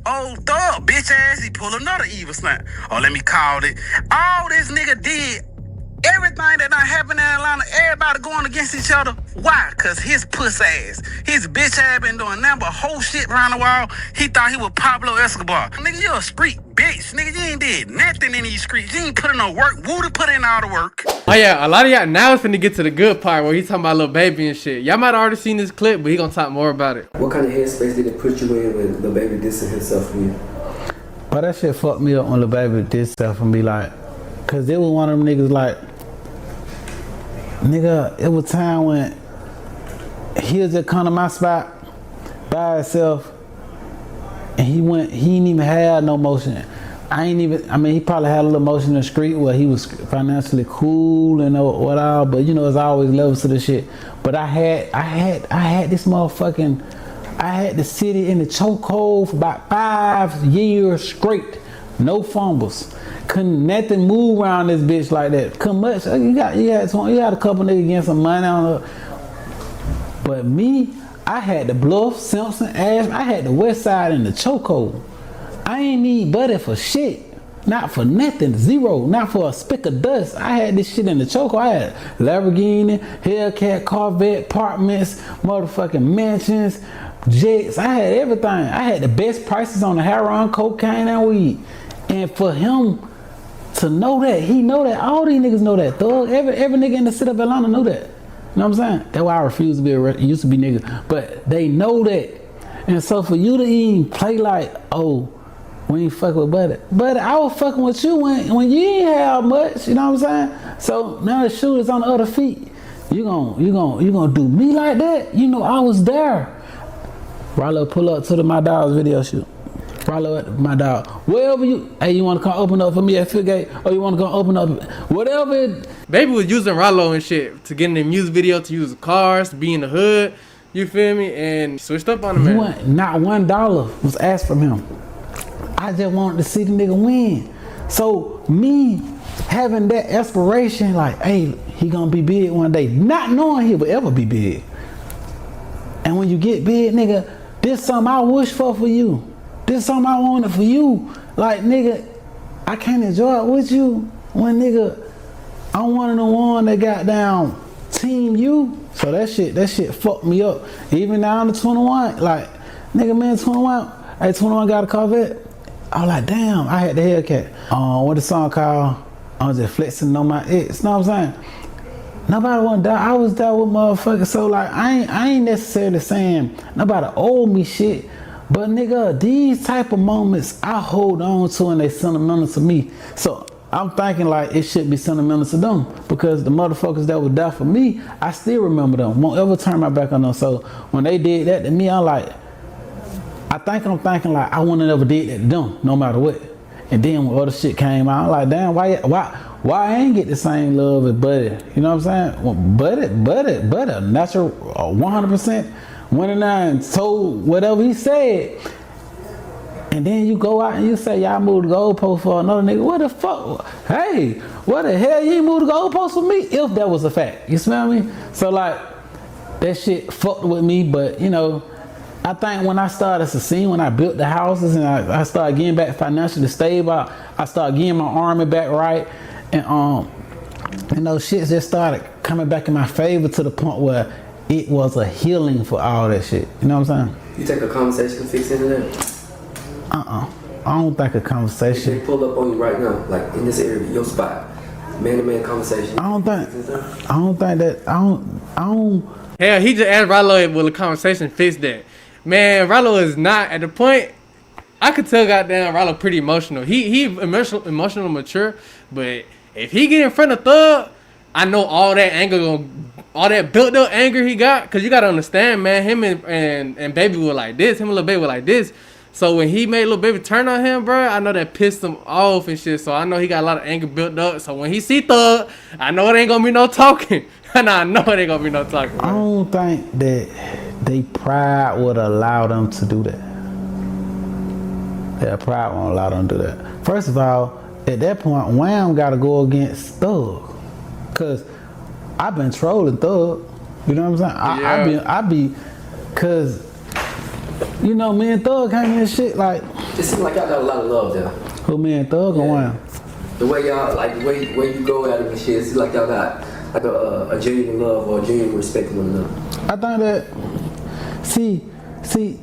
Old thug, bitch ass, he pull another evil stunt. Oh, let me call it. All this nigga did, everything that done happened in Atlanta, everybody going against each other. Why? Cause his puss ass, his bitch ass been doing nothing but whole shit around the wall. He thought he was Pablo Escobar. Nigga, you a street bitch. Nigga, you ain't did nothing in these streets. You ain't put in no work. Woody put in all the work. Oh yeah, a lot of y'all, now it's finna get to the good part where he's talking about Lil Baby and shit. Y'all might have already seen this clip, but he gonna talk more about it. What kind of headspace did it put you in when Lil Baby dissing himself from you? But that shit fucked me up when Lil Baby dissed himself from me, like, cause it was one of them niggas like, nigga, it was time when he was just come to my spot by himself and he didn't even have no motion. I mean, he probably had a little motion in the street where he was financially cool and whatever, but you know, there's always levels to the shit. But I had this motherfucking, I had the city in the chokehold for about 5 years straight. No fumbles. Couldn't nothing move around this bitch like that. Couldn't much. You had a couple niggas getting some money on her. But me, I had the Bluff, Simpson, Ash, I had the West Side in the chokehold. I ain't need Buddy for shit. Not for nothing, zero. Not for a speck of dust. I had this shit in the chokehold. I had Lamborghini, Hellcat, Corvette, apartments, motherfucking mansions, jets. I had everything. I had the best prices on the heroin, cocaine, and weed. And for him to know that, he know that, all these niggas know that, thug. Every nigga in the city of Atlanta know that. You know what I'm saying? That's why I refuse to be used to be niggas. But they know that. And so for you to even play like, oh, we ain't fuck with Buddy. Buddy, I was fucking with you when you ain't have much, you know what I'm saying? So now the shoe is on the other feet. You gonna do me like that? You know I was there. Ralo pull up to my dog's video shoot. Ralo at my dog. Wherever you wanna come open up for me at Figate, or you wanna come open up, whatever. Baby was using Ralo and shit to get in the music video, to use cars, to be in the hood, you feel me? And switched up on the man. Not $1 was asked from him. I just wanted to see the nigga win. So me having that aspiration, like, hey, he gonna be big one day, not knowing he would ever be big. And when you get big, nigga, this something I wish for you. This something I wanted for you. Like, nigga, I can't enjoy it with you when, nigga, I'm one of the one that got down team you. So that shit fucked me up. Even now I'm 21, like, nigga, man, 21, hey, 21 got a Corvette. I was like, damn, I had the Hellcat. What the song called? I was just flexing on my ex. Know what I'm saying? Nobody want to die. I was there with motherfuckers. So like, I ain't necessarily saying nobody owe me shit. But nigga, these type of moments I hold on to and they sentimental to me. So I'm thinking like it should be sentimental to them because the motherfuckers that were there for me, I still remember them. Won't ever turn my back on them. So when they did that to me, I'm like, I'm thinking like I wouldn't have never did that to them, no matter what. And then when other shit came out, I'm like, damn, why I ain't get the same love as Buddy? You know what I'm saying? Well, Buddy, natural 100% went in there and told whatever he said. And then you go out and you say, y'all moved the goalpost for another nigga. What the fuck? Hey, what the hell you moved the goalpost for me? If that was a fact. You smell me? So like, that shit fucked with me, but you know, I think when I started succeeding, when I built the houses and I started getting back financially stable, I started getting my army back right, and you know, shit just started coming back in my favor to the point where it was a healing for all that shit. You know what I'm saying? You think a conversation can fix any of that? I don't think a conversation. If they pull up on you right now, like in this area, your spot, man-to-man conversation. I don't think that. Hell, he just asked Ralo will a conversation fix that. Man, Ralo is not at the point. I could tell goddamn Ralo pretty emotional. He emotional mature, but if he get in front of Thug, I know all that anger all that built up anger he got, cause you gotta understand, man, him and Baby were like this, him and Lil Baby were like this. So when he made Lil Baby turn on him, bro, I know that pissed him off and shit. So I know he got a lot of anger built up. So when he see Thug, I know it ain't gonna be no talking. And I know it ain't gonna be no talking, bro. I don't think that they pride would allow them to do that. Their pride won't allow them to do that. First of all, at that point, Wham gotta go against Thug. Cause I've been trolling Thug. You know what I'm saying? I be, cause you know, me and Thug came in shit like It seems like y'all got a lot of love there. Who, me and Thug or one? The way y'all, like the way you go at it and shit, it seems like y'all got like a genuine love or a genuine respect for one another. I think that, see,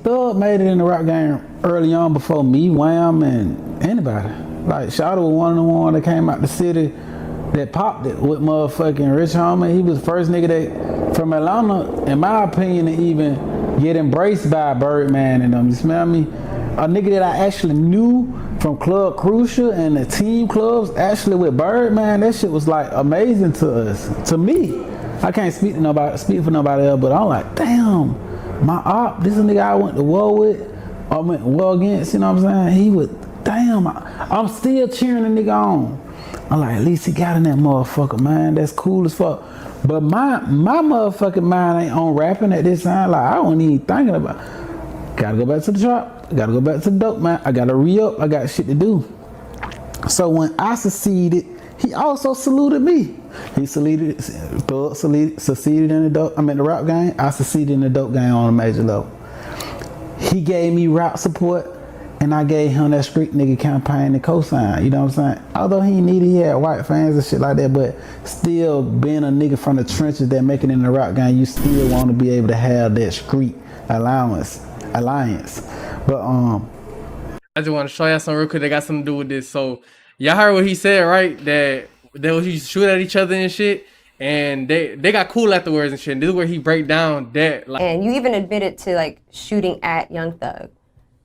Thug made it in the rap game early on before me, Wham, and anybody. Like, Shawty was one of the ones that came out the city that popped it with motherfucking Rich Homie. He was the first nigga that, from Atlanta, in my opinion, to even get embraced by Birdman and them. You smell me? A nigga that I actually knew from Club Crucial and the team clubs, actually with Birdman, that shit was like amazing to us, to me. I can't speak for nobody else, but I'm like, damn, my op, this is a nigga I went to war with, I went to war against, you know what I'm saying? He was, damn, I'm still cheering the nigga on. I'm like, at least he got in that motherfucker, man. That's cool as fuck. But my motherfucking mind ain't on rapping at this time. Like, I wasn't even thinking about it. Gotta go back to the trap. Gotta go back to the dope, man. I gotta re-up. I got shit to do. So when I succeeded, he also saluted me. He succeeded in the dope. I'm in the rap game. I succeeded in the dope game on a major level. He gave me rap support, and I gave him that street nigga campaign and cosign. You know what I'm saying? Although he had white fans and shit like that, but still being a nigga from the trenches that make it in the rap game, you still want to be able to have that street alliance. But I just want to show y'all something real quick that got something to do with this. So y'all heard what he said, right? That they was used to shoot at each other and shit, and they got cool afterwards and shit. And this is where he break down that. Like, and you even admitted to like shooting at Young Thug.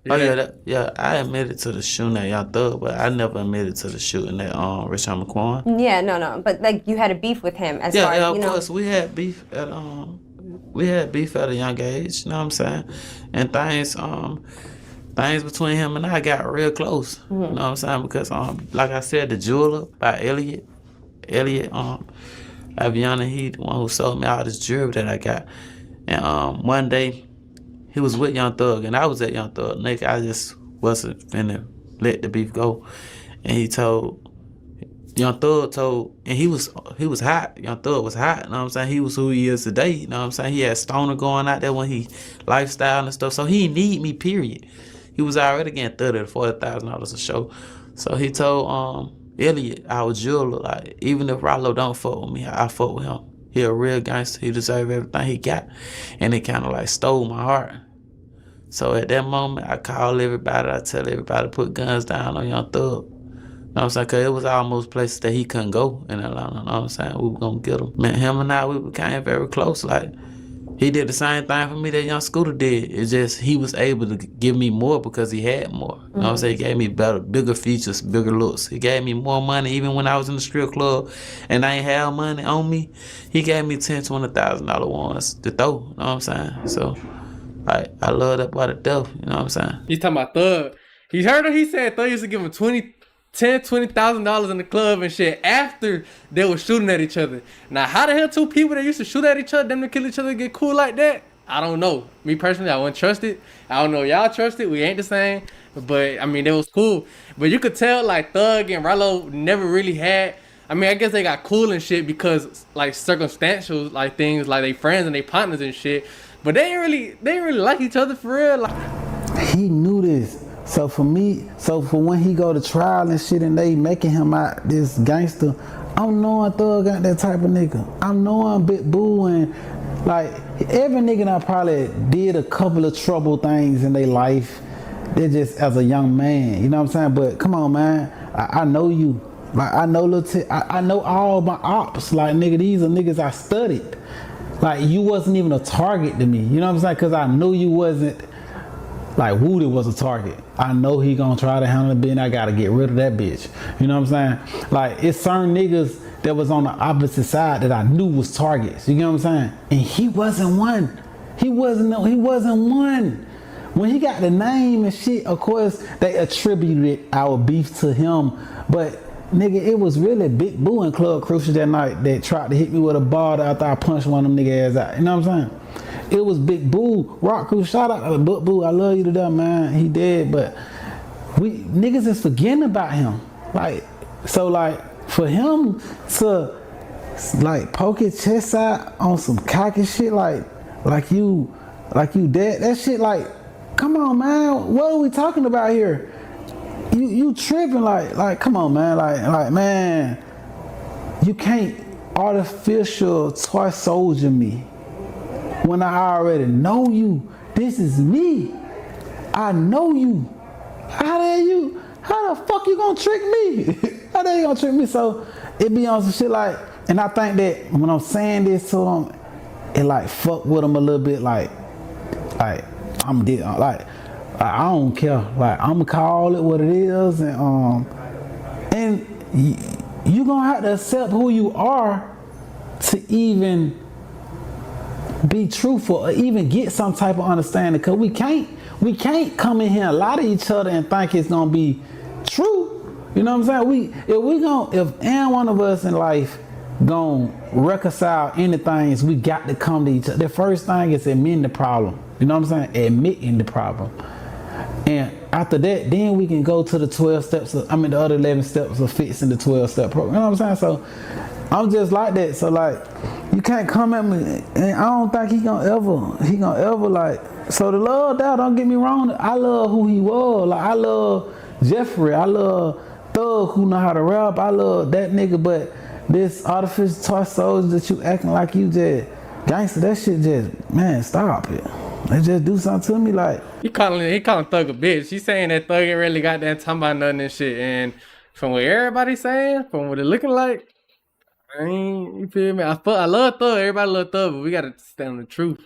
Oh yeah, I admitted to the shooting at Young Thug, but I never admitted to the shooting at Rich Homie Quan. Yeah, no, but like you had a beef with him as far as, of course we had beef at a young age, you know what I'm saying? And things between him and I got real close. You know what I'm saying? Because like I said, the jeweler by Elliot, Aviana, he the one who sold me all this jewelry that I got. And one day he was with Young Thug, and I was at Young Thug. Nigga, I just wasn't finna let the beef go. And he told, Young Thug told, and he was hot. Young Thug was hot, you know what I'm saying? He was who he is today, you know what I'm saying? He had Stoner going out there when he lifestyle and stuff. So he didn't need me, period. He was already getting $30,000 to $40,000 a show. So he told Elliot, our jeweler, like, even if Ralo don't fuck with me, I fuck with him. He a real gangster. He deserve everything he got. And it kind of like stole my heart. So at that moment, I call everybody. I tell everybody to put guns down on Young Thug. You know what I'm saying? Because it was almost places that he couldn't go in Atlanta. You know what I'm saying? We were going to get him. Man, him and I, we became very close. Like, he did the same thing for me that Young Scooter did. It's just he was able to give me more because he had more. You know what I'm saying? He gave me bigger features, bigger looks. He gave me more money even when I was in the strip club and I ain't have money on me. He gave me $10,000, $20,000 ones to throw. You know what I'm saying? So, like, I love that by the death. You know what I'm saying? he's talking about Thug. He heard him. He said Thug used to give him $20,000 in the club and shit after they were shooting at each other. Now, how the hell two people that used to shoot at each other, them to kill each other, get cool like that? I don't know. Me personally, I wouldn't trust it. I don't know y'all trust it. We ain't the same. But, I mean, it was cool. But you could tell, like, Thug and Ralo never really had... I mean, I guess they got cool and shit because, like, circumstantial, like, things, like, they friends and they partners and shit. But they ain't really like each other for real. Like, he knew this. So for when he go to trial and shit and they making him out this gangster, I'm knowing Thug got that type of nigga. I'm knowing Big Boo and like every nigga that probably did a couple of trouble things in their life. They're just as a young man, you know what I'm saying? But come on, man, I know you. Like I know I know all my ops. Like nigga, these are niggas I studied. Like you wasn't even a target to me, you know what I'm saying? Cause I knew you wasn't. Like Woody was a target. I know he gonna try to handle it, and I gotta get rid of that bitch. You know what I'm saying? Like it's certain niggas that was on the opposite side that I knew was targets. You know what I'm saying? And he wasn't one. He wasn't one. When he got the name and shit, of course they attributed our beef to him. But nigga, it was really Big Boo and Club Crucial that night that tried to hit me with a ball after I punched one of them niggas ass out. You know what I'm saying? It was Big Boo, Rock Crew. Shout out to Big Boo. I love you to death, man. He dead, but we niggas is forgetting about him. Like, so like for him to like poke his chest out on some cocky shit, like you dead. That shit like come on, man. What are we talking about here? You tripping like come on, man. Like man, you can't artificial toy soldier me when I already know you. This is me. I know you. How the fuck you gonna trick me? How the hell you gonna trick me? So it be on some shit like, and I think that when I'm saying this to them, it like fuck with them a little bit, like I'm dead, like I don't care, like I'm gonna call it what it is, and you gonna have to accept who you are to even be truthful or even get some type of understanding, because we can't come in here and lie to each other and think it's gonna be true. You know what I'm saying? If any one of us in life gonna reconcile anything, we got to come to each other. The first thing is admitting the problem. You know what I'm saying? Admitting the problem. And after that, then we can go to the 12 steps the other 11 steps of fixing the 12-step program. You know what I'm saying? So I'm just like that. So like, you can't come at me, and I don't think he gonna ever like. So the love, don't get me wrong. I love who he was. Like I love Jeffrey. I love Thug who know how to rap. I love that nigga. But this artificial toy soldier that you acting like you just gangster, that shit just, man, stop it. They just do something to me like. He calling Thug a bitch. He saying that Thug ain't really got that talking about nothing and shit. And from what everybody's saying, from what it looking like, you feel me? I love Thug. Everybody love Thug, but we gotta stand on the truth.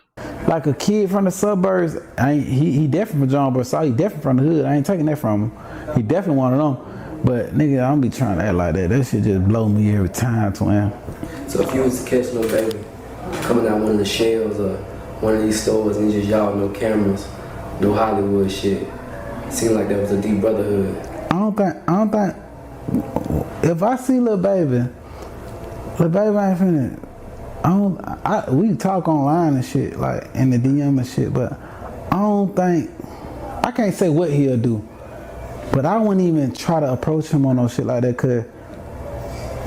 Like a kid from the suburbs, he definitely from John Boy, so he definitely from the hood. I ain't taking that from him. He definitely one of them. But nigga, I don't be trying to act like that. That shit just blow me every time, twin. So if you was to catch no baby coming out one of the shells or one of these stores and just y'all, no cameras, no Hollywood shit, seemed like that was a deep brotherhood. I don't think if I see Lil Baby ain't finna. We talk online and shit, like in the DM and shit, but I can't say what he'll do, but I wouldn't even try to approach him on no shit like that,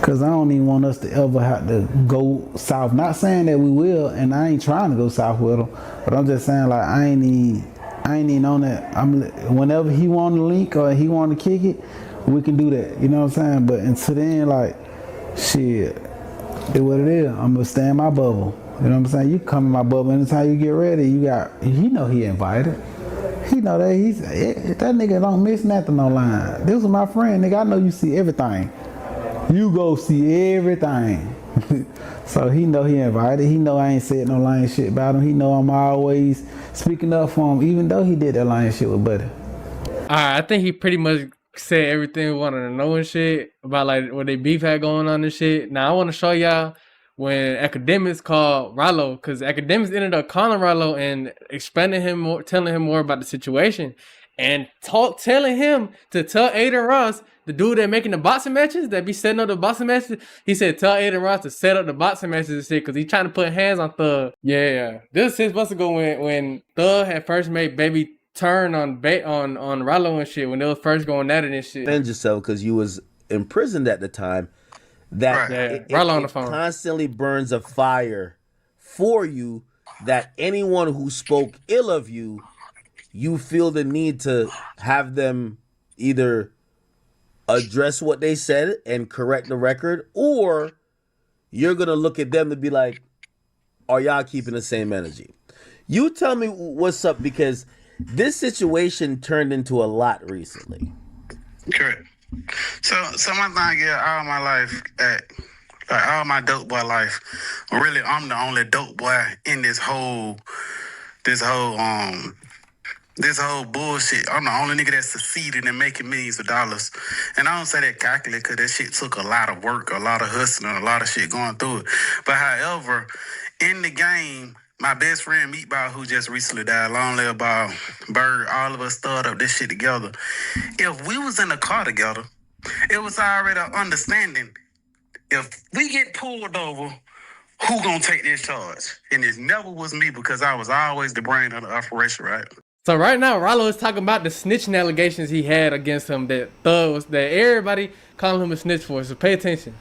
cause I don't even want us to ever have to go south. Not saying that we will, and I ain't trying to go south with him, but I'm just saying like I ain't even on that. Whenever he want to link or he want to kick it, we can do that. You know what I'm saying? But until then, like, shit. It what it is. I'm gonna stay in my bubble. You know what I'm saying? You come in my bubble anytime you get ready. He know he invited. He know that that nigga don't miss nothing online. This was my friend, nigga. I know you see everything. You go see everything. So he know he invited. He know I ain't said no lying shit about him. He know I'm always speaking up for him, even though he did that lying shit with Buddy. I think he pretty much said everything we wanted to know and shit about like what they beef had going on and shit. Now I want to show y'all when Akademiks called Ralo, because Akademiks ended up calling Ralo and explaining him more, telling him more about the situation, and telling him to tell Adin Ross, the dude that making the boxing matches, that be setting up the boxing matches. He said tell Adin Ross to set up the boxing matches and shit, because he trying to put hands on Thug. Yeah, this is 6 months ago when Thug had first made Baby turn on Ralo and shit when they was first going at it and shit. Defend yourself because you was imprisoned at the time. That it on the phone constantly burns a fire for you. That anyone who spoke ill of you, you feel the need to have them either address what they said and correct the record, or you're gonna look at them to be like, "Are y'all keeping the same energy?" You tell me what's up, because this situation turned into a lot recently. Correct. So my thing is, all my life, like all my dope boy life, really, I'm the only dope boy in this whole bullshit. I'm the only nigga that succeeded in making millions of dollars. And I don't say that calculate, because that shit took a lot of work, a lot of hustling, a lot of shit going through it. But however, in the game, my best friend Meatball, who just recently died, long live Bob, Bird, all of us started up this shit together. If we was in a car together, it was already an understanding. If we get pulled over, who gonna take this charge? And it never was me, because I was always the brain of the operation, right? So right now, Ralo is talking about the snitching allegations he had against him that Thug was, that everybody calling him a snitch for. So pay attention.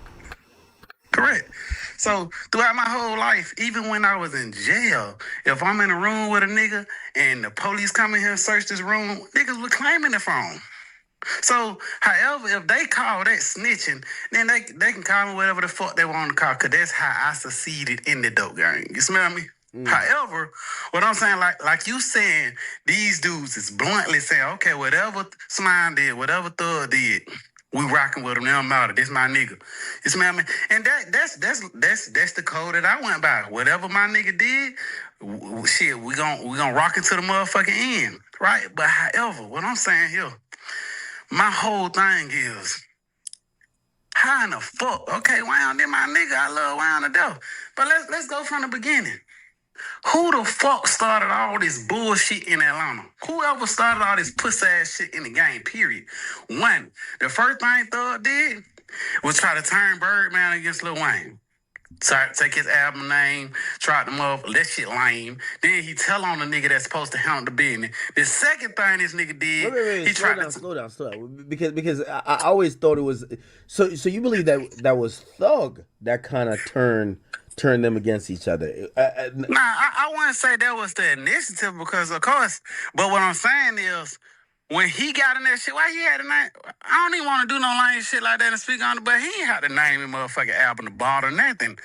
Correct. So throughout my whole life, even when I was in jail, if I'm in a room with a nigga and the police come in here and search this room, niggas were claiming the phone. So, however, if they call that snitching, then they can call me whatever the fuck they want to call, because that's how I succeeded in the dope game. You smell me? However, what I'm saying, like you saying, these dudes is bluntly saying, okay, whatever Slime did, whatever Thug did, we rocking with him. They don't matter. This my nigga. You smell me? And that's the code that I went by. Whatever my nigga did, shit, we gonna rock into the motherfucking end, right? But however, what I'm saying here, my whole thing is, how in the fuck? Okay, Wayne did my nigga. I love Wayne to death. But let's go from the beginning. Who the fuck started all this bullshit in Atlanta? Whoever started all this pussy ass shit in the game, period. One, the first thing Thug did was try to turn Birdman against Lil Wayne. Take his album name, try to motherfucker, that shit lame. Then he tell on the nigga that's supposed to handle the business. The second thing this nigga did, wait, he tried to slow down. Because I always thought it was so you believe that was Thug that kind of turned them against each other. Nah, I wouldn't say that was the initiative, because of course, but what I'm saying is, when he got in that shit, why he had to name? I don't even want to do no lame shit like that and speak on it, but he ain't had to name his motherfucking album the ball or nothing.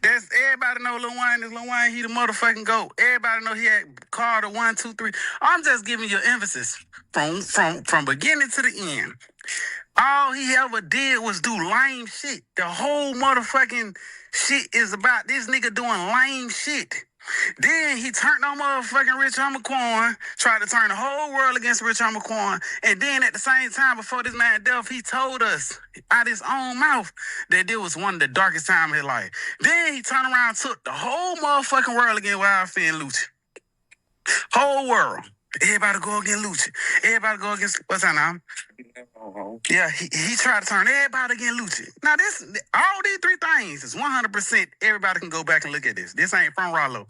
That's everybody know Lil Wayne is Lil Wayne. He the motherfucking GOAT. Everybody know he had Carter 1, 2, 3. I'm just giving you emphasis from beginning to the end. All he ever did was do lame shit. The whole motherfucking shit is about this nigga doing lame shit. Then he turned on motherfucking Rich Homie, tried to turn the whole world against Rich Homie, and then at the same time, before this man death, he told us out his own mouth that this was one of the darkest times of his life. Then he turned around and took the whole motherfucking world against Wildfire and Lucci. Whole world. Everybody go against Lucci. Everybody go against, what's that name? Yeah, he tried to turn everybody against Lucci. Now, all these three things is 100%. Everybody can go back and look at this. This ain't from Ralo.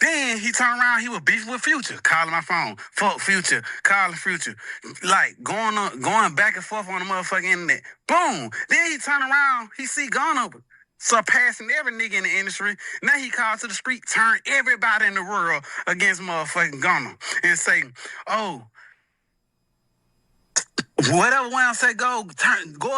Then he turned around, he was beefing with Future, calling my phone, fuck Future, calling Future, like going back and forth on the motherfucking internet. Boom. Then he turned around, he see Gunna surpassing every nigga in the industry. Now he called to the street, turn everybody in the world against motherfucking Gunna and say, oh, whatever Wham said go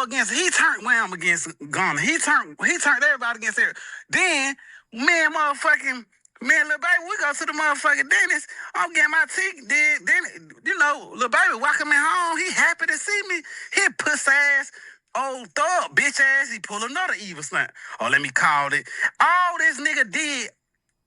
against, he turned Wham against Gunna. He turned everybody against her. Then me and Lil Baby, we go to the motherfucking dentist. I'm getting my teeth. Then you know, Lil Baby walking me home. He happy to see me. He puss ass, old Thug, bitch ass. He pull another evil stunt. Oh, let me call it. All this nigga did,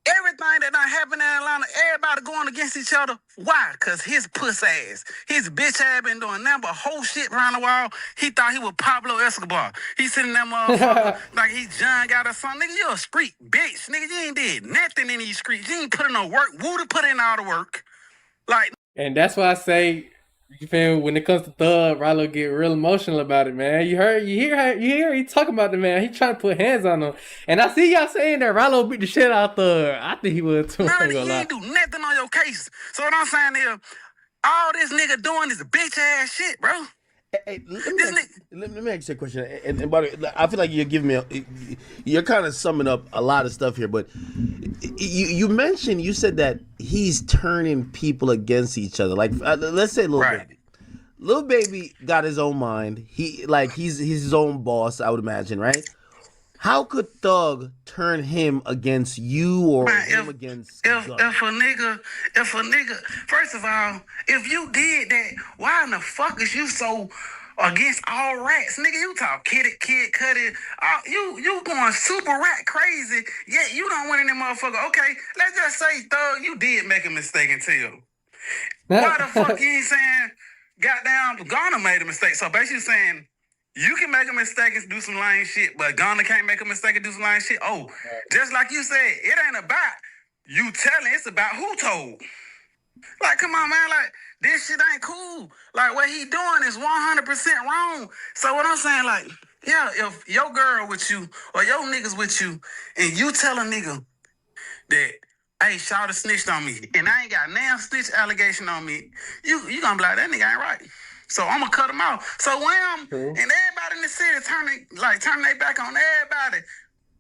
everything that done happened in Atlanta, everybody going against each other. Why? Because his puss ass, his bitch ass been doing nothing but whole shit around the wall. He thought he was Pablo Escobar. He sitting there motherfucker like he John got or something. Nigga, you a street bitch. Nigga, you ain't did nothing in these streets. You ain't put in no work. Woody put in all the work. Like, and that's why I say, you feel me, when it comes to Thug, Ralo get real emotional about it, man. You hear he talking about the man. He trying to put hands on him. And I see y'all saying that Ralo beat the shit out Thug. I think he would too. Nah, he ain't do nothing on your case. So what I'm saying is, all this nigga doing is bitch ass shit, bro. Hey, let me ask you a question. And by the way, I feel like you're giving me you're kind of summing up a lot of stuff here, but you said that he's turning people against each other. Like, let's say Lil Baby. Lil Baby got his own mind. He's his own boss, I would imagine, right? How could Thug turn him against you or him against if a nigga, first of all, if you did that, why in the fuck is you so against all rats? Nigga, you talk Kid Cudi, you going super rat crazy, yet you don't want any motherfucker. Okay, let's just say, Thug, you did make a mistake and tell. Why the fuck you ain't saying, goddamn, Gunna made a mistake? So basically saying, you can make a mistake and do some lame shit, but Gunna can't make a mistake and do some lame shit. Oh, just like you said, it ain't about you telling, it's about who told. Like, come on, man, like, this shit ain't cool. Like, what he doing is 100% wrong. So what I'm saying, like, yeah, if your girl with you or your niggas with you and you tell a nigga that, hey, Shawty snitched on me and I ain't got damn snitch allegation on me, you gonna be like, that nigga ain't right. So I'm gonna cut him out. So Wham and everybody in the city turn their back on everybody.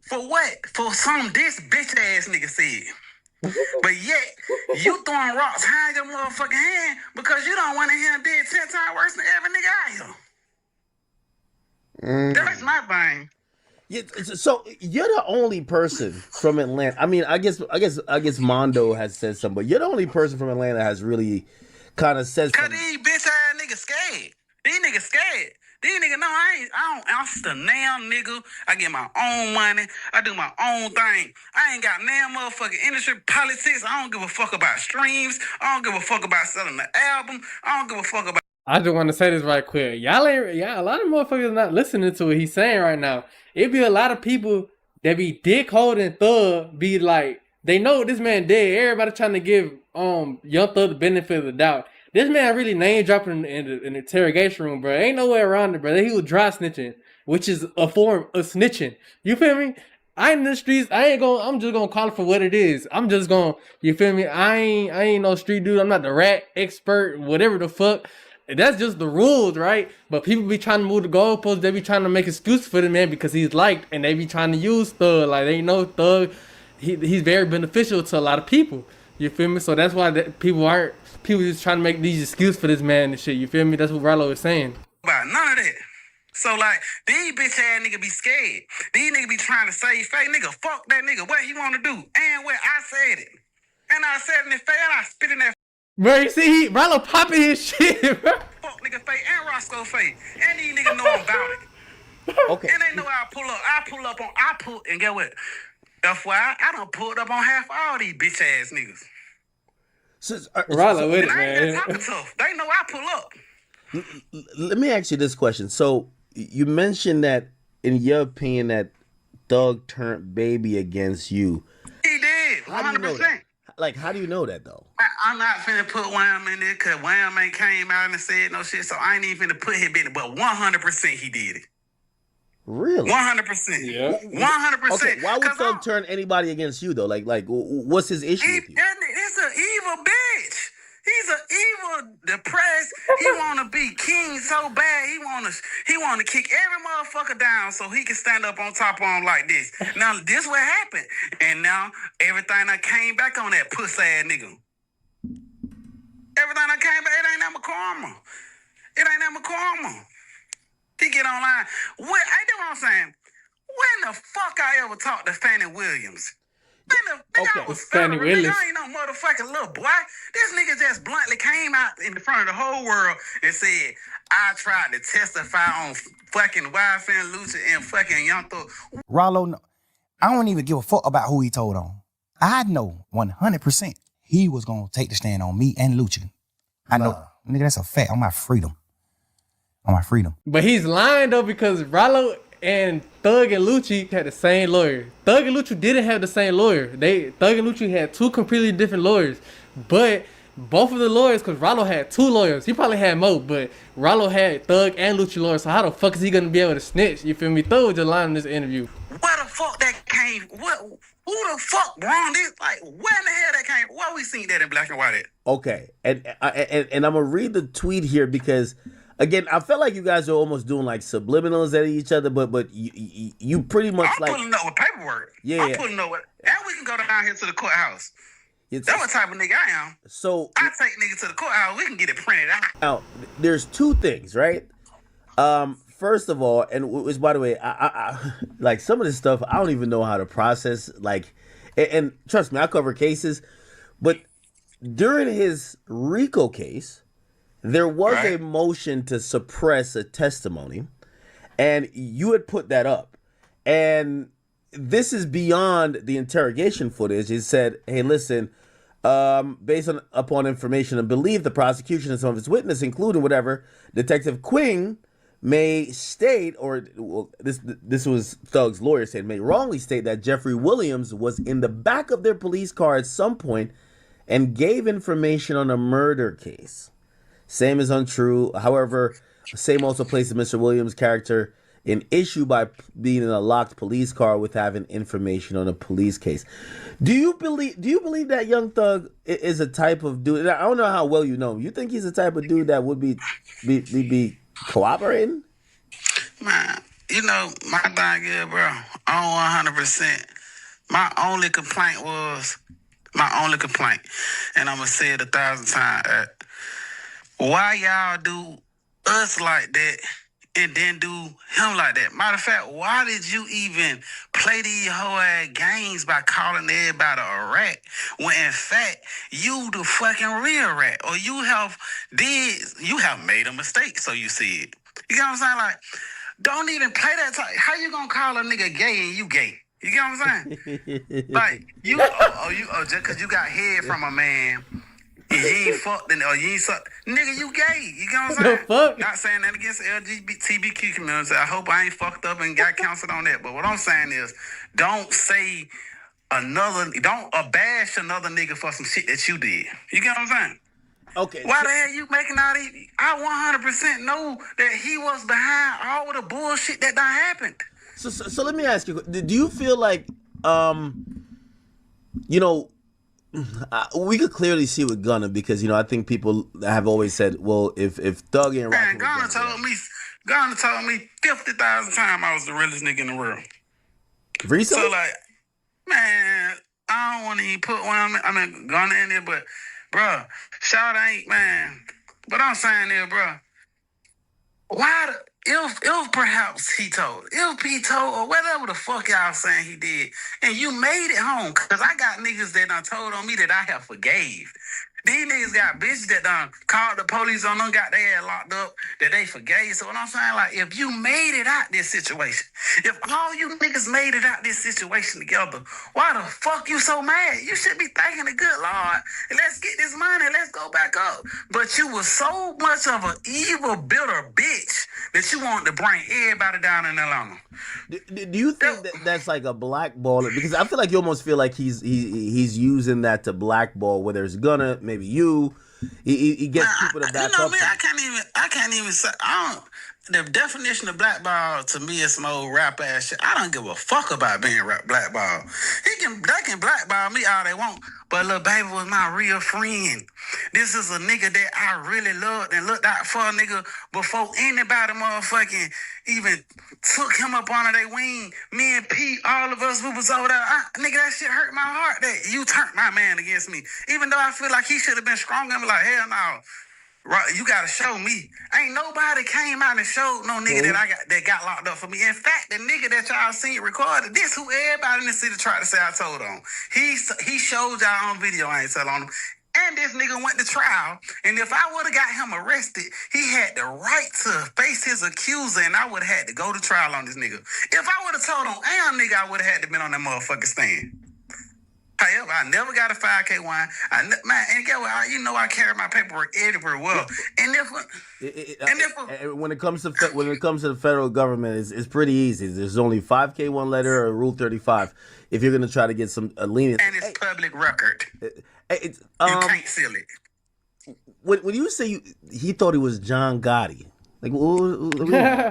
For what? For some this bitch ass nigga said. But yet, you throwing rocks high in your motherfucking hand because you don't want to hear him dead 10 times worse than every nigga out here. That's my thing. Yeah, so you're the only person from Atlanta. I mean, I guess Mondo has said something, but you're the only person from Atlanta that has really kind of said something. Cause these bitch ass niggas scared. These niggas scared. These niggas know I don't answer now, nigga. I get my own money. I do my own thing. I ain't got now motherfucking industry politics. I don't give a fuck about streams. I don't give a fuck about selling the album. I don't give a fuck about. I just want to say this right quick. A lot of motherfuckers not listening to what he's saying right now. It be a lot of people that be dick holding Thug, be like, they know this man dead. Everybody trying to give Young Thug the benefit of the doubt. This man really name dropping in the interrogation room, bro. Ain't no way around it, bro. He was dry snitching, which is a form of snitching. You feel me? I ain't in the streets. I'm just gonna call it for what it is. I'm just gonna, you feel me? I ain't no street dude. I'm not the rat expert, whatever the fuck. That's just the rules, right? But people be trying to move the goalposts. They be trying to make excuses for the man because he's liked, and they be trying to use Thug. Like, they know Thug, he's very beneficial to a lot of people. You feel me? So that's why people just trying to make these excuses for this man and shit. You feel me? That's what Ralo is saying. About none of that. So, like, these bitch ass niggas be scared. These niggas be trying to save face. Nigga, fuck that nigga. What he want to do? And what I said it. And I said it in his face, and I spit in that. Bro, you see, Ralo popping his shit, bro. Fuck nigga face and Roscoe face. And these niggas know about it. Okay. And they know I pull up. And get what? FYI, I done pulled up on half all these bitch ass niggas. Ralo with it, And I ain't man. that talking tough. They know I pull up. Let me ask you this question. So you mentioned that, in your opinion, that Thug turned Baby against you. He did, How do you know 100%. that? Like, how do you know that, though? I'm not finna put Wham in there because Wham ain't came out and said no shit, so I ain't even finna put him in it. But 100% he did it. Really? 100%. Yeah. 100%. Okay, why would Thug turn anybody against you, though? Like, what's his issue with you? It's an evil bitch. He's an evil, depressed. He want to be king so bad. He want to kick every motherfucker down so he can stand up on top of him like this. Now, this what happened. And now, everything that came back on that pussy ass nigga. Everything that came back, it ain't that karma. It ain't that karma. He get online. I know what I'm saying. When the fuck I ever talked to Fannie Williams? When the fuck I was Fannie federal, Willis. nigga, I ain't no motherfucking little boy. This nigga just bluntly came out in front of the whole world and said, I tried to testify on fucking YFN Lucha and fucking Young Thug. Ralo, I don't even give a fuck about who he told on. I know 100% he was gonna take the stand on me and Lucha. I know, nigga, that's a fact. On my freedom. But he's lying, though, because Ralo and Thug and Lucci had the same lawyer. Thug and Lucci didn't have the same lawyer. Thug and Lucci had two completely different lawyers. But both of the lawyers, because Ralo had two lawyers. He probably had more, but Ralo had Thug and Lucci lawyers. So how the fuck is he gonna be able to snitch? You feel me? Thug was just lying in this interview. Where the fuck that came? Who the fuck wrong this? Like, where in the hell that came? Why we seen that in black and white at? Okay, and I'm gonna read the tweet here because, again, I felt like you guys are almost doing like subliminals at each other, but you pretty much I'm like pulling up with paperwork. Yeah. I'm pulling up with, and we can go down here to the courthouse. That's what type of nigga I am. So I take niggas to the courthouse. We can get it printed out. now there's two things, right? First of all, and which, by the way, I like some of this stuff I don't even know how to process. Like, and trust me, I cover cases, but during his RICO case, there was a motion to suppress a testimony, and you had put that up. And this is beyond the interrogation footage. It said, hey, listen, based upon information and belief, the prosecution and some of its witnesses, including whatever, Detective Quing may state, or this was Thug's lawyer said, may wrongly state that Jeffrey Williams was in the back of their police car at some point and gave information on a murder case. Same is untrue. However, same also places Mr. Williams' character in issue by being in a locked police car with having information on a police case. Do you believe that Young Thug is a type of dude? I don't know how well you know him. You think he's the type of dude that would be cooperating? Man, you know, my thing is, bro, on 100%. My only complaint, and I'm going to say it 1,000 times, why y'all do us like that and then do him like that? Matter of fact, why did you even play these whole ass games by calling everybody a rat when in fact you the fucking real rat, or you have made a mistake, so you see it. You get what I'm saying? Like, don't even play that type. How you gonna call a nigga gay and you gay? You get what I'm saying? Like, just cause you got head from a man. You ain't fucked or you ain't sucked. Nigga, you gay. You know what I'm saying? The fuck? Not saying that against the LGBTQ community. I hope I ain't fucked up and got counseled on that. But what I'm saying is, don't bash another nigga for some shit that you did. You get what I'm saying? Okay. Why the hell you making all these? I 100% know that he was behind all the bullshit that done happened. So let me ask you, do you feel like, you know, we could clearly see with Gunna because, you know, I think people have always said, well, if Thug and Man, Rock Gunna told me 50,000 times I was the realest nigga in the world. Recently? So, like, man, I don't want to even put Gunna in there, but, bruh, shout ain't, man. But I'm saying there, bruh, if perhaps he told, or whatever the fuck y'all saying he did, and you made it home, because I got niggas that done told on me that I have forgave. These niggas got bitches that done called the police on them, got their ass locked up, that they forgave. So what I'm saying, like, if you made it out this situation, if all you niggas made it out this situation together, why the fuck you so mad? You should be thanking the good Lord, and let's get this money, let's go back up. But you was so much of an evil, bitter bitch that you wanted to bring everybody down in Atlanta. Do you think that's like a blackball? Because I feel like you almost feel like he's using that to blackball, whether it's Gunna, maybe you. He gets people to back up. Me, I can't even say. The definition of blackball to me is some old rap ass shit. I don't give a fuck about being blackball. They can blackball me all they want, but Lil Baby was my real friend. This is a nigga that I really loved and looked out for a nigga before anybody motherfucking even took him up under their wing. Me and Pete, all of us, we was over there. Nigga, that shit hurt my heart that you turned my man against me. Even though I feel like he should have been stronger, I'm like, hell no. Right, you gotta show me. Ain't nobody came out and showed no nigga that got locked up for me. In fact, the nigga that y'all seen recorded, this who everybody in the city tried to say I told on. He showed y'all on video, I ain't tell on him. And this nigga went to trial. And if I would have got him arrested, he had the right to face his accuser, and I would have had to go to trial on this nigga. If I would have told on nigga, I would have had to been on that motherfucking stand. However, I never got a 5K wine. And get what? You know I carry my paperwork everywhere well. And when it comes to the federal government, it's pretty easy. There's only 5K one letter or Rule 35 if you're gonna try to get some leniency. And it's public record. You can't seal it. When you say he thought he was John Gotti, like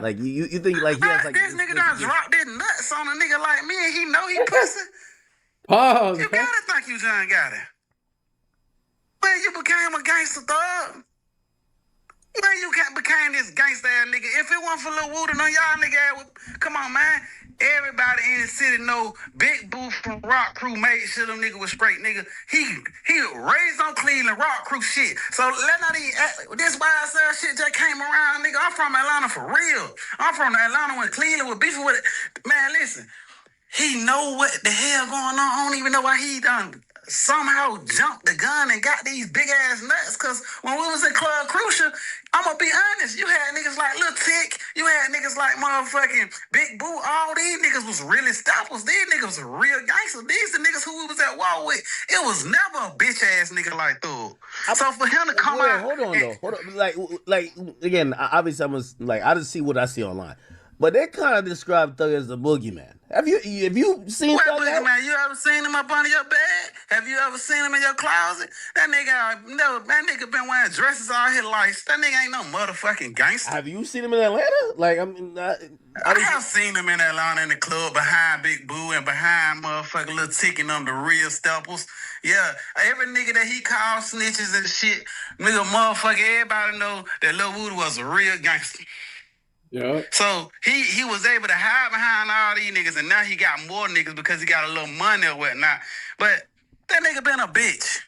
like you think like he has like this nigga done dropped his nuts on a nigga like me, and he know he pussy. Pause. You gotta think you John Gotti. When you became a gangster thug. When you became this gangster ass nigga. If it wasn't for Lil Wood on y'all nigga, come on, man. Everybody in the city know Big Boo from Rock Crew made sure them nigga was straight, nigga. He raised on Cleveland Rock Crew shit. So let not even this wild side shit just came around, nigga. I'm from Atlanta for real. I'm from Atlanta when Cleveland was beefing with it. Man, listen. He know what the hell going on. I don't even know why he done somehow jumped the gun and got these big ass nuts. Cause when we was in Club Crucial, I'm gonna be honest, you had niggas like Lil Tick, you had niggas like motherfucking Big Boo. All these niggas was really stoppers. These niggas was real gangsters. These the niggas who we was at war with. It was never a bitch ass nigga like Thug. So for him to come out, hold on. Like again, obviously I just see what I see online. But they kind of describe Thug as the boogeyman. Have you seen Thug? Boogeyman? You ever seen him up under your bed? Have you ever seen him in your closet? That nigga been wearing dresses all his life. That nigga ain't no motherfucking gangster. Have you seen him in Atlanta? Like I have seen him in Atlanta in the club behind Big Boo and behind motherfucking Lil Tick and them, the real steppers. Yeah, every nigga that he called snitches and shit, nigga, motherfucker, everybody know that Lil Wood was a real gangster. Yeah. So he was able to hide behind all these niggas, and now he got more niggas because he got a little money or whatnot. But that nigga been a bitch.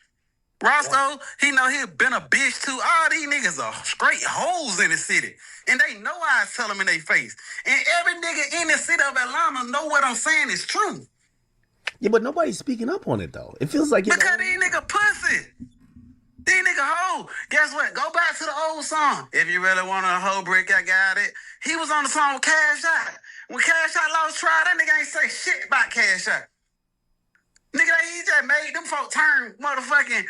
Roscoe, he know he been a bitch too. All these niggas are straight hoes in the city. And they know I tell them in their face. And every nigga in the city of Atlanta know what I'm saying is true. Yeah, but nobody's speaking up on it though. It feels like because these nigga pussy. These nigga hoe. Guess what? Go back to the old song. If you really want a hoe brick, I got it. He was on the song with Cash Out. When Cash Out lost trial, that nigga ain't say shit about Cash Out. Nigga, he just made them folk turn motherfucking.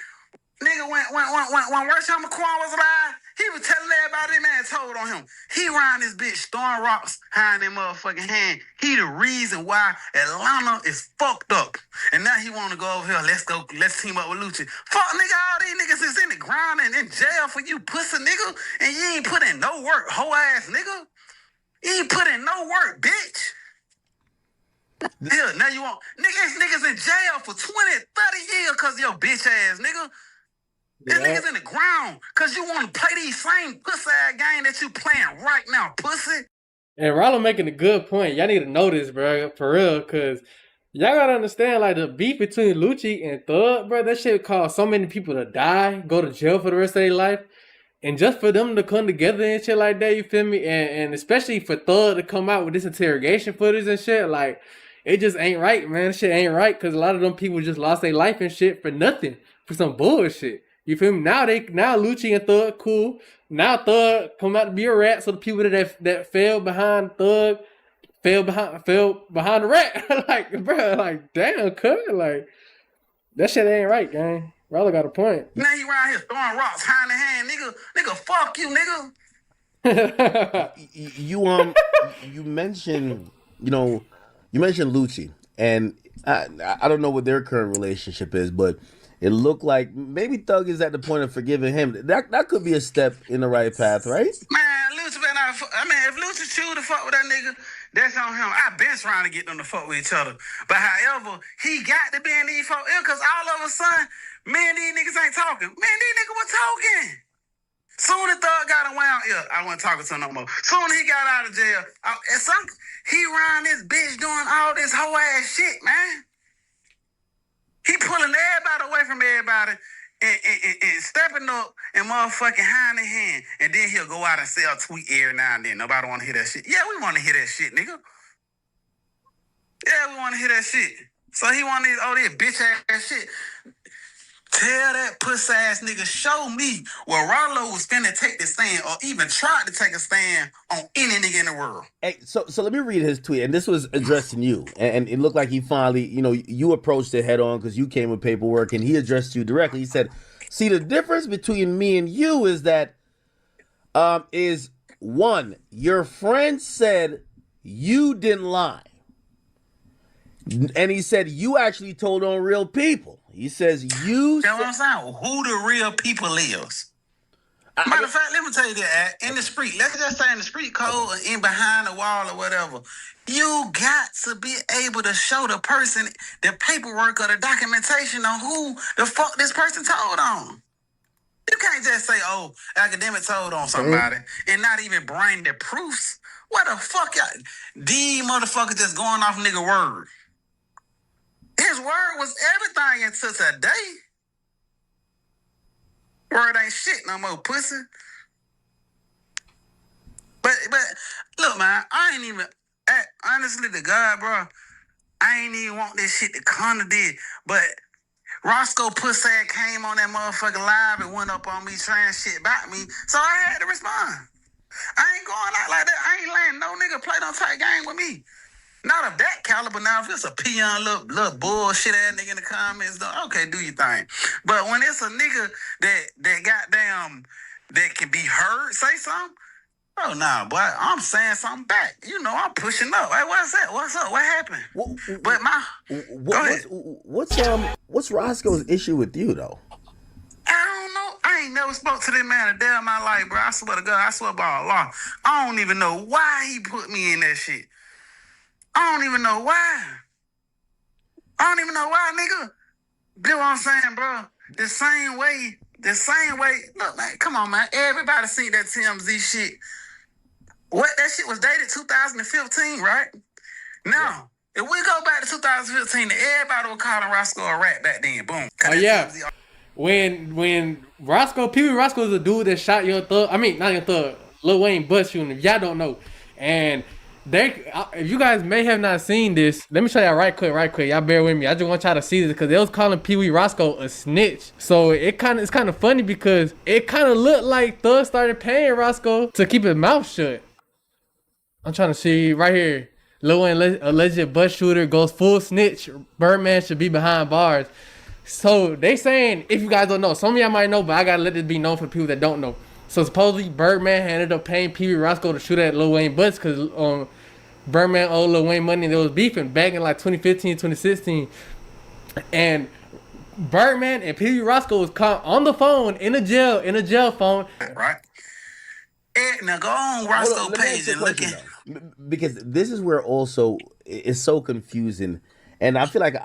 Nigga, when Worsham McQuan was alive, he was telling everybody that man told on him. He ran this bitch throwing rocks behind that motherfucking hand. He the reason why Atlanta is fucked up. And now he want to go over here. Let's team up with Lucci. Fuck, nigga, all these niggas is in the ground and in jail for you pussy nigga. And you ain't put in no work, hoe ass nigga. You ain't put in no work, bitch. Hell, now you want niggas in jail for 20, 30 years because of your bitch ass nigga. This niggas in the ground because you want to play these same pussy ass game that you playing right now, pussy. And Ralo making a good point. Y'all need to know this, bro, for real, because y'all gotta understand, like, the beef between Lucci and Thug, bro, that shit caused so many people to die, go to jail for the rest of their life. And just for them to come together and shit like that, you feel me? And especially for Thug to come out with this interrogation footage and shit, like, it just ain't right, man. Shit ain't right because a lot of them people just lost their life and shit for nothing, for some bullshit. You feel me? Now Lucci and Thug cool. Now Thug come out to be a rat, so the people that fell behind Thug fell behind the rat. Like, bro, like, damn, cut, like, that shit ain't right, gang. Ralo got a point. Now you around here throwing rocks hand in hand, nigga, fuck you, nigga. You mentioned, you mentioned Lucci, and I don't know what their current relationship is, but it looked like maybe Thug is at the point of forgiving him. That could be a step in the right path, right? Man, Lucci better not. If Lucci choose to fuck with that nigga, that's on him. I been trying to get them to fuck with each other, but however, he got to be in these folk ill because all of a sudden, me and these niggas ain't talking. Man, these niggas were talking. Soon as Thug got around here, I wasn't talking to him no more. Soon as he got out of jail, he ran this bitch doing all this whole ass shit, man. He pulling everybody away from everybody and stepping up and motherfucking hand in hand. And then he'll go out and sell a tweet every now and then. Nobody want to hear that shit. Yeah, we want to hear that shit, nigga. Yeah, we want to hear that shit. So he want this bitch ass shit. Tell that pussy ass nigga, show me where Ralo was finna take the stand or even tried to take a stand on any nigga in the world. Hey, so let me read his tweet, and this was addressing you, and it looked like he finally, you approached it head on because you came with paperwork, and he addressed you directly. He said, "See, the difference between me and you is that, is one, your friend said you didn't lie, and he said you actually told on real people." He says you. You know what I'm saying? Who the real people is? Matter of fact, let me tell you that. In the street, let's just say in the street code or in behind the wall or whatever, you got to be able to show the person the paperwork or the documentation on who the fuck this person told on. You can't just say, "Oh, Akademiks told on somebody," and not even bring the proofs. What the fuck, y'all? These motherfuckers just going off nigga word. His word was everything until today. Word ain't shit no more, pussy. But look, man, I ain't even, honestly to God, bro, I ain't even want this shit to come to this. But Roscoe pussy came on that motherfucking live and went up on me trying shit about me, so I had to respond. I ain't going out like that. I ain't letting no nigga play no tight game with me. Not of that caliber. Now, if it's a peon little bullshit ass nigga in the comments, okay, do your thing. But when it's a nigga that goddamn that can be heard say something, oh nah, boy, I'm saying something back. I'm pushing up. Hey, what's that? What's up? What happened? Go ahead. What's Roscoe's issue with you though? I don't know. I ain't never spoke to this man a day of my life, bro. I swear to God, I swear by Allah. I don't even know why he put me in that shit. I don't even know why. Nigga. You know what I'm saying, bro? The same way. Look, man, come on, man. Everybody seen that TMZ shit. What, that shit was dated 2015, right? Now, if we go back to 2015, everybody was calling Roscoe a rat back then. Boom. Oh yeah. When Roscoe, Peewee Roscoe is a dude that shot Young Thug. I mean, not Young Thug, Lil Wayne butt shooting. If y'all don't know, and if you guys may have not seen this, let me show y'all right quick. Y'all bear with me. I just want y'all to see this because they was calling Peewee Roscoe a snitch. So it's kind of funny because it kind of looked like Thug started paying Roscoe to keep his mouth shut. I'm trying to see right here. Lil Wayne alleged butt shooter goes full snitch. Birdman should be behind bars. So they saying, if you guys don't know, some of y'all might know, but I gotta let this be known for people that don't know. So supposedly Birdman ended up paying Peewee Roscoe to shoot at Lil Wayne butts because Birdman owed Lil Wayne money and they was beefing back in like 2015, 2016. And Birdman and Peewee Roscoe was caught on the phone in a jail phone. Right. Now go on Roscoe page and look at. Because this is where also it's so confusing, and I feel like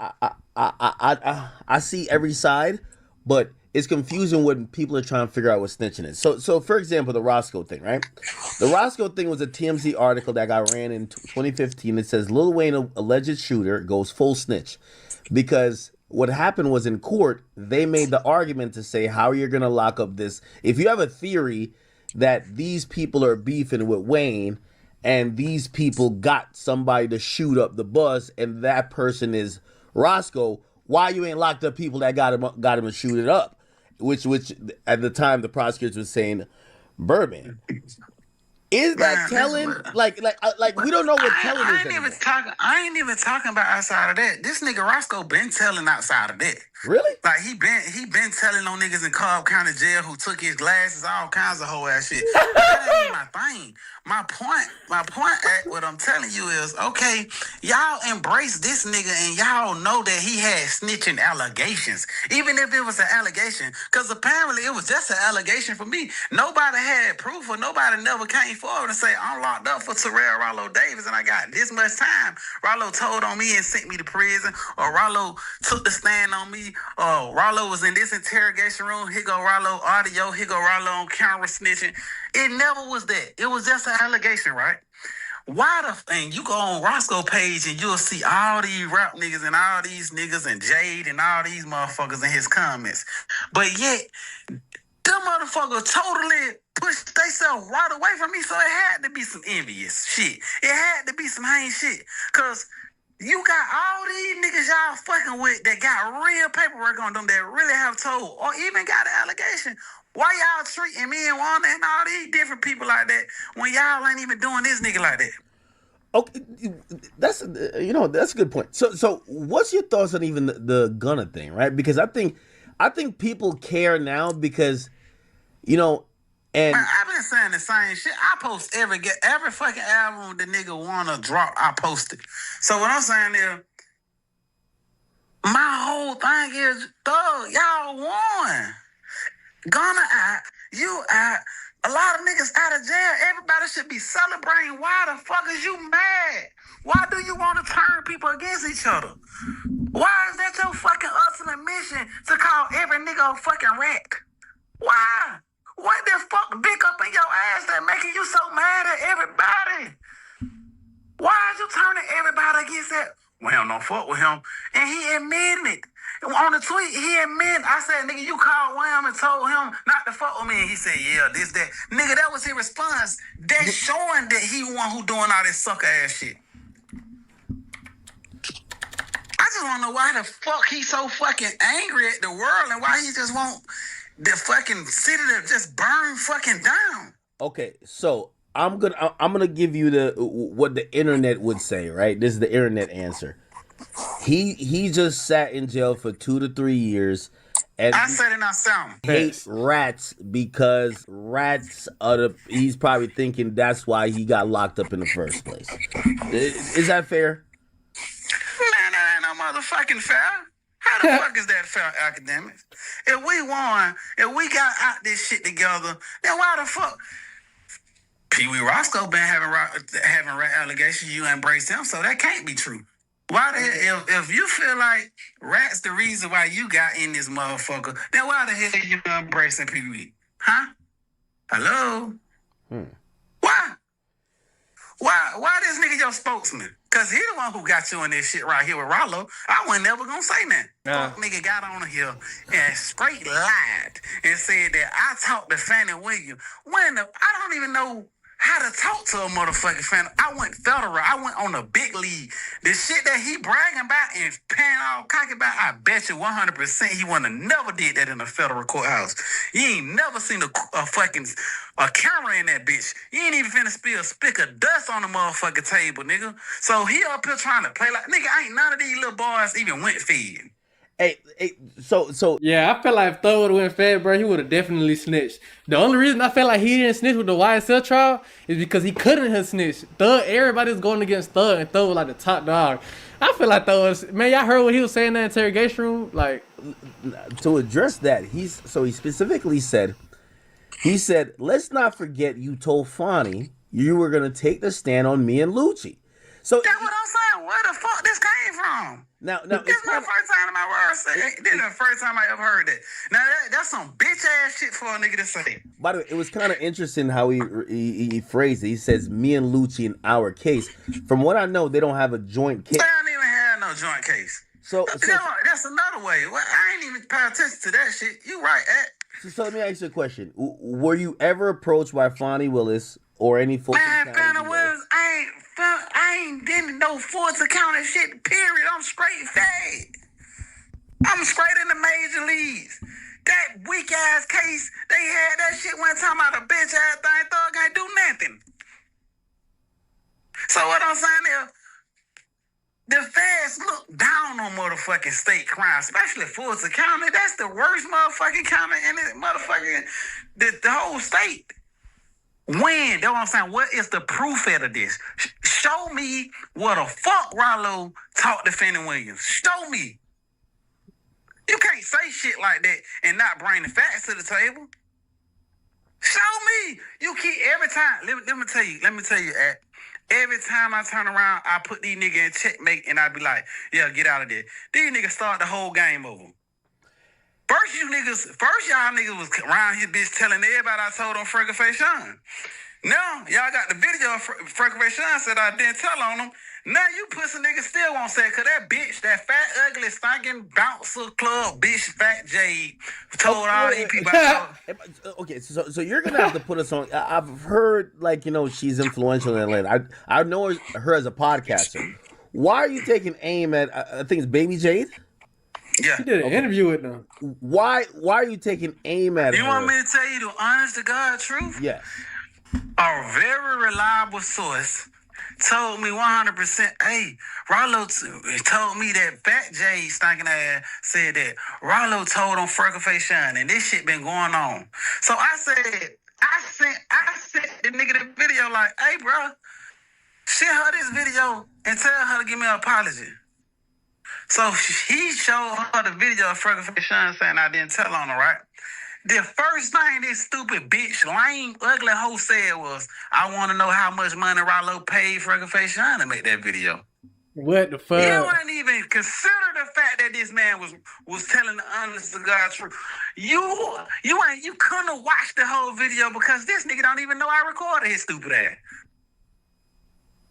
I see every side, but it's confusing when people are trying to figure out what snitching is. So for example, the Roscoe thing, right? The Roscoe thing was a TMZ article that got ran in 2015. It says Lil Wayne, alleged shooter, goes full snitch, because what happened was in court they made the argument to say how you're gonna lock up this. If you have a theory that these people are beefing with Wayne, and these people got somebody to shoot up the bus, and that person is Roscoe, why you ain't locked up people that got him to shoot it up? Which at the time the prosecutors was saying Birdman. Is that telling? Like we don't know what telling is anymore. I ain't even talking about outside of that. This nigga Roscoe been telling outside of that. Really? Like he been telling on niggas in Cobb County Jail who took his glasses, all kinds of whole ass shit. That ain't my thing. My point at what I'm telling you is, okay, y'all embrace this nigga and y'all know that he had snitching allegations. Even if it was an allegation. Because apparently it was just an allegation for me. Nobody had proof or nobody never came forward and say, I'm locked up for Terrell Ralo Davis and I got this much time. Ralo told on me and sent me to prison, or Ralo took the stand on me, or Ralo was in this interrogation room, here go Ralo audio, here go Ralo on camera snitching. It never was that. It was just an allegation, right? Why the thing? You go on Roscoe page and you'll see all these rap niggas and all these niggas and Jade and all these motherfuckers in his comments. But yet, them motherfuckers totally pushed themselves right away from me, so it had to be some envious shit. It had to be some hate shit. Because you got all these niggas y'all fucking with that got real paperwork on them that really have told or even got an allegation. Why y'all treating me and Wanda and all these different people like that when y'all ain't even doing this nigga like that? Okay, that's a good point. So what's your thoughts on even the Gunna thing, right? Because I think people care now because, and man, I've been saying the same shit. I post every fucking album the nigga wanna drop, I post it. So what I'm saying is, my whole thing is, Thug, y'all won. Gunna out, you out. A lot of niggas out of jail. Everybody should be celebrating. Why the fuck is you mad? Why do you want to turn people against each other? Why is that your fucking ultimate mission to call every nigga a fucking rat? Why? What the fuck big up in your ass that making you so mad at everybody? Why is you turning everybody against that? Well, don't fuck with him. And he admitted it. On the tweet, he admitted, I said, nigga, you called Wham and told him not to fuck with me. And he said, yeah, this, that. Nigga, that was his response. That's showing that he the one who doing all this sucker ass shit. I just want to know why the fuck he so fucking angry at the world and why he just want the fucking city to just burn fucking down. Okay, so I'm gonna give you what the internet would say, right? This is the internet answer. He just sat in jail for 2 to 3 years, and I said it not sound. Hate rats because rats are he's probably thinking that's why he got locked up in the first place. Is that fair? Man, that ain't no motherfucking fair. How the fuck is that fair, Akademiks? If we won, if we got out this shit together, then why the fuck? Peewee Roscoe been having rat allegations, you embrace him, so that can't be true. Why the hell, if you feel like rat's the reason why you got in this motherfucker, then why the hell you embracing Peewee? Huh? Hello? Why? Why this nigga your spokesman? Cause he the one who got you in this shit right here with Ralo. I wasn't never gonna say nothing. Fuck nigga got on here and straight lied and said that I talked to Fannie Williams. I don't even know how to talk to a motherfucking fan. I went federal. I went on the big league. The shit that he bragging about and paying all cocky about, I bet you 100% he wouldn't have never did that in a federal courthouse. You ain't never seen a fucking camera in that bitch. You ain't even finna spill a spick of dust on the motherfucking table, nigga. So he up here trying to play like, nigga, ain't none of these little boys even went fed. So yeah, I felt like if Thug would have went fed, bro, he would have definitely snitched. The only reason I felt like he didn't snitch with the YSL trial is because he couldn't have snitched. Thug, everybody's going against Thug, and Thug was like the top dog. I feel like Thug was, man, y'all heard what he was saying in that interrogation room? Like, to address that, he specifically said, let's not forget you told Fonnie you were gonna take the stand on me and Lucci. So that's what I'm saying. Where the fuck this came from? Now this is my first time in my world saying. This is the first time I ever heard that. Now that's some bitch ass shit for a nigga to say. By the way, it was kind of interesting how he phrased it. He says, "Me and Lucci in our case." From what I know, they don't have a joint case. They don't even have no joint case. So that's another way. Well, I ain't even pay attention to that shit. You right, So let me ask you a question. Were you ever approached by Fonnie Willis or any folks? Man, Fonnie Willis, I ain't did no Fulton County shit, period. I'm straight fed. I'm straight in the major leagues. That weak ass case, they had that shit one time out of bitch ass thing. Thug ain't do nothing. So what I'm saying is, the feds look down on motherfucking state crime, especially Fulton County. That's the worst motherfucking county in it, motherfucking the whole state. When? That's what I'm saying. What is the proof of this? Show me what the fuck Ralo talked to Fannie Williams. Show me. You can't say shit like that and not bring the facts to the table. Show me. You keep every time. Let me tell you, every time I turn around, I put these niggas in checkmate and I be like, yeah, get out of there. These niggas start the whole game over. First y'all niggas was around here bitch telling everybody I told on Freckle Face Sean. Now, y'all got the video of Freckle Face Sean said I didn't tell on him. Now you pussy niggas still won't say it, cause that bitch, that fat, ugly, stinking bouncer club bitch, Fat Jade, told all these people. Okay, so you're gonna have to put us on. I've heard she's influential in Atlanta. I know her as a podcaster. Why are you taking aim at? I think it's Baby Jade. Yeah, he did an interview with them. Why are you taking aim at her? You want me to tell you the honest to God truth? Yes. A very reliable source told me 100%, hey, Ralo told me that Fat J stinking ass said that Ralo told on Freckle Face Sean, and this shit been going on. So I sent the nigga the video like, hey, bro, send her this video and tell her to give me an apology. So he showed her the video of Freckle Face Sean saying I didn't tell on her, right? The first thing this stupid bitch, lame, ugly hoe said was, I want to know how much money Ralo paid Freckle Face Sean to make that video. What the fuck? You wouldn't even consider the fact that this man was telling the honest to God truth. You couldn't have watched the whole video because this nigga don't even know I recorded his stupid ass.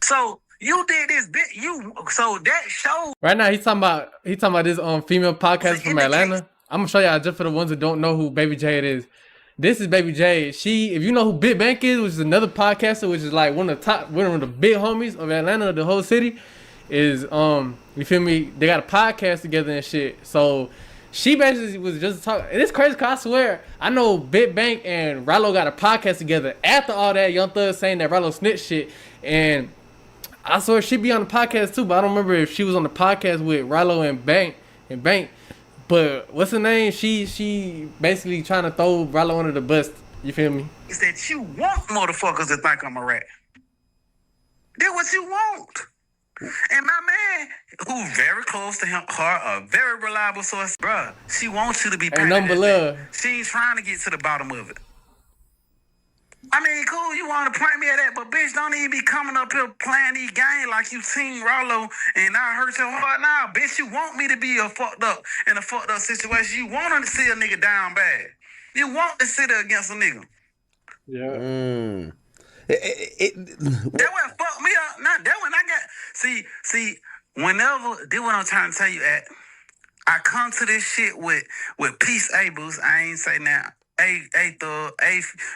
So you did this bit. So that show right now. He's talking about this female podcast from Atlanta. I'm gonna show y'all just for the ones who don't know who Baby Jade is. This is Baby Jade. She, if you know who Big Bank is, which is another podcaster, which is like one of the big homies of Atlanta, the whole city, is you feel me? They got a podcast together and shit. So she basically was just talking. And it's crazy because I swear I know Big Bank and Ralo got a podcast together after all that Young Thug saying that Ralo snitch shit. And I swear she'd be on the podcast too, but I don't remember if she was on the podcast with Ralo and Bank. But what's her name? She basically trying to throw Ralo under the bus. You feel me? Is that you want motherfuckers to think I'm a rat. That's what you want. And my man, who's very close to her, a very reliable source, bruh, she wants you to be and number love. She ain't trying to get to the bottom of it. I mean, cool, you want to point me at that, but bitch, don't even be coming up here playing these games like you Team Ralo and I hurt your heart now. Bitch, you want me to be in a fucked up situation. You want to see a nigga down bad. You want to sit there against a nigga. Yeah. That what fucked me up. Not that when I got see. Whenever this what I'm trying to tell you at. I come to this shit with peace Abels. I ain't say now.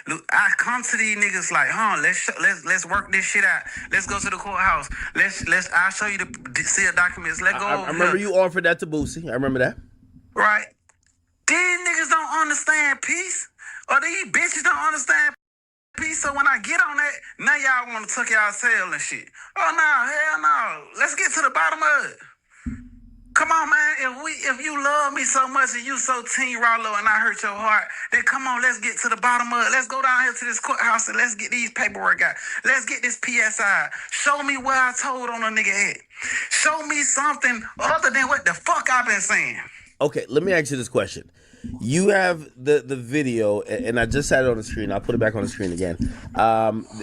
Look, I come to these niggas like, let's work this shit out. Let's go to the courthouse. I'll show you the seal documents. Let go. I remember you offered that to Boosie. I remember that. Right. These niggas don't understand peace, or these bitches don't understand peace. So when I get on that, now y'all want to tuck y'all tail and shit. Oh no, hell no. Let's get to the bottom of it. Come on, man. If you love me so much and you so Team Ralo and I hurt your heart, then come on, let's get to the bottom of it. Let's go down here to this courthouse and let's get these paperwork out. Let's get this PSI. Show me where I told on a nigga at. Show me something other than what the fuck I've been saying. Okay, let me ask you this question. You have the video, and I just had it on the screen. I'll put it back on the screen again.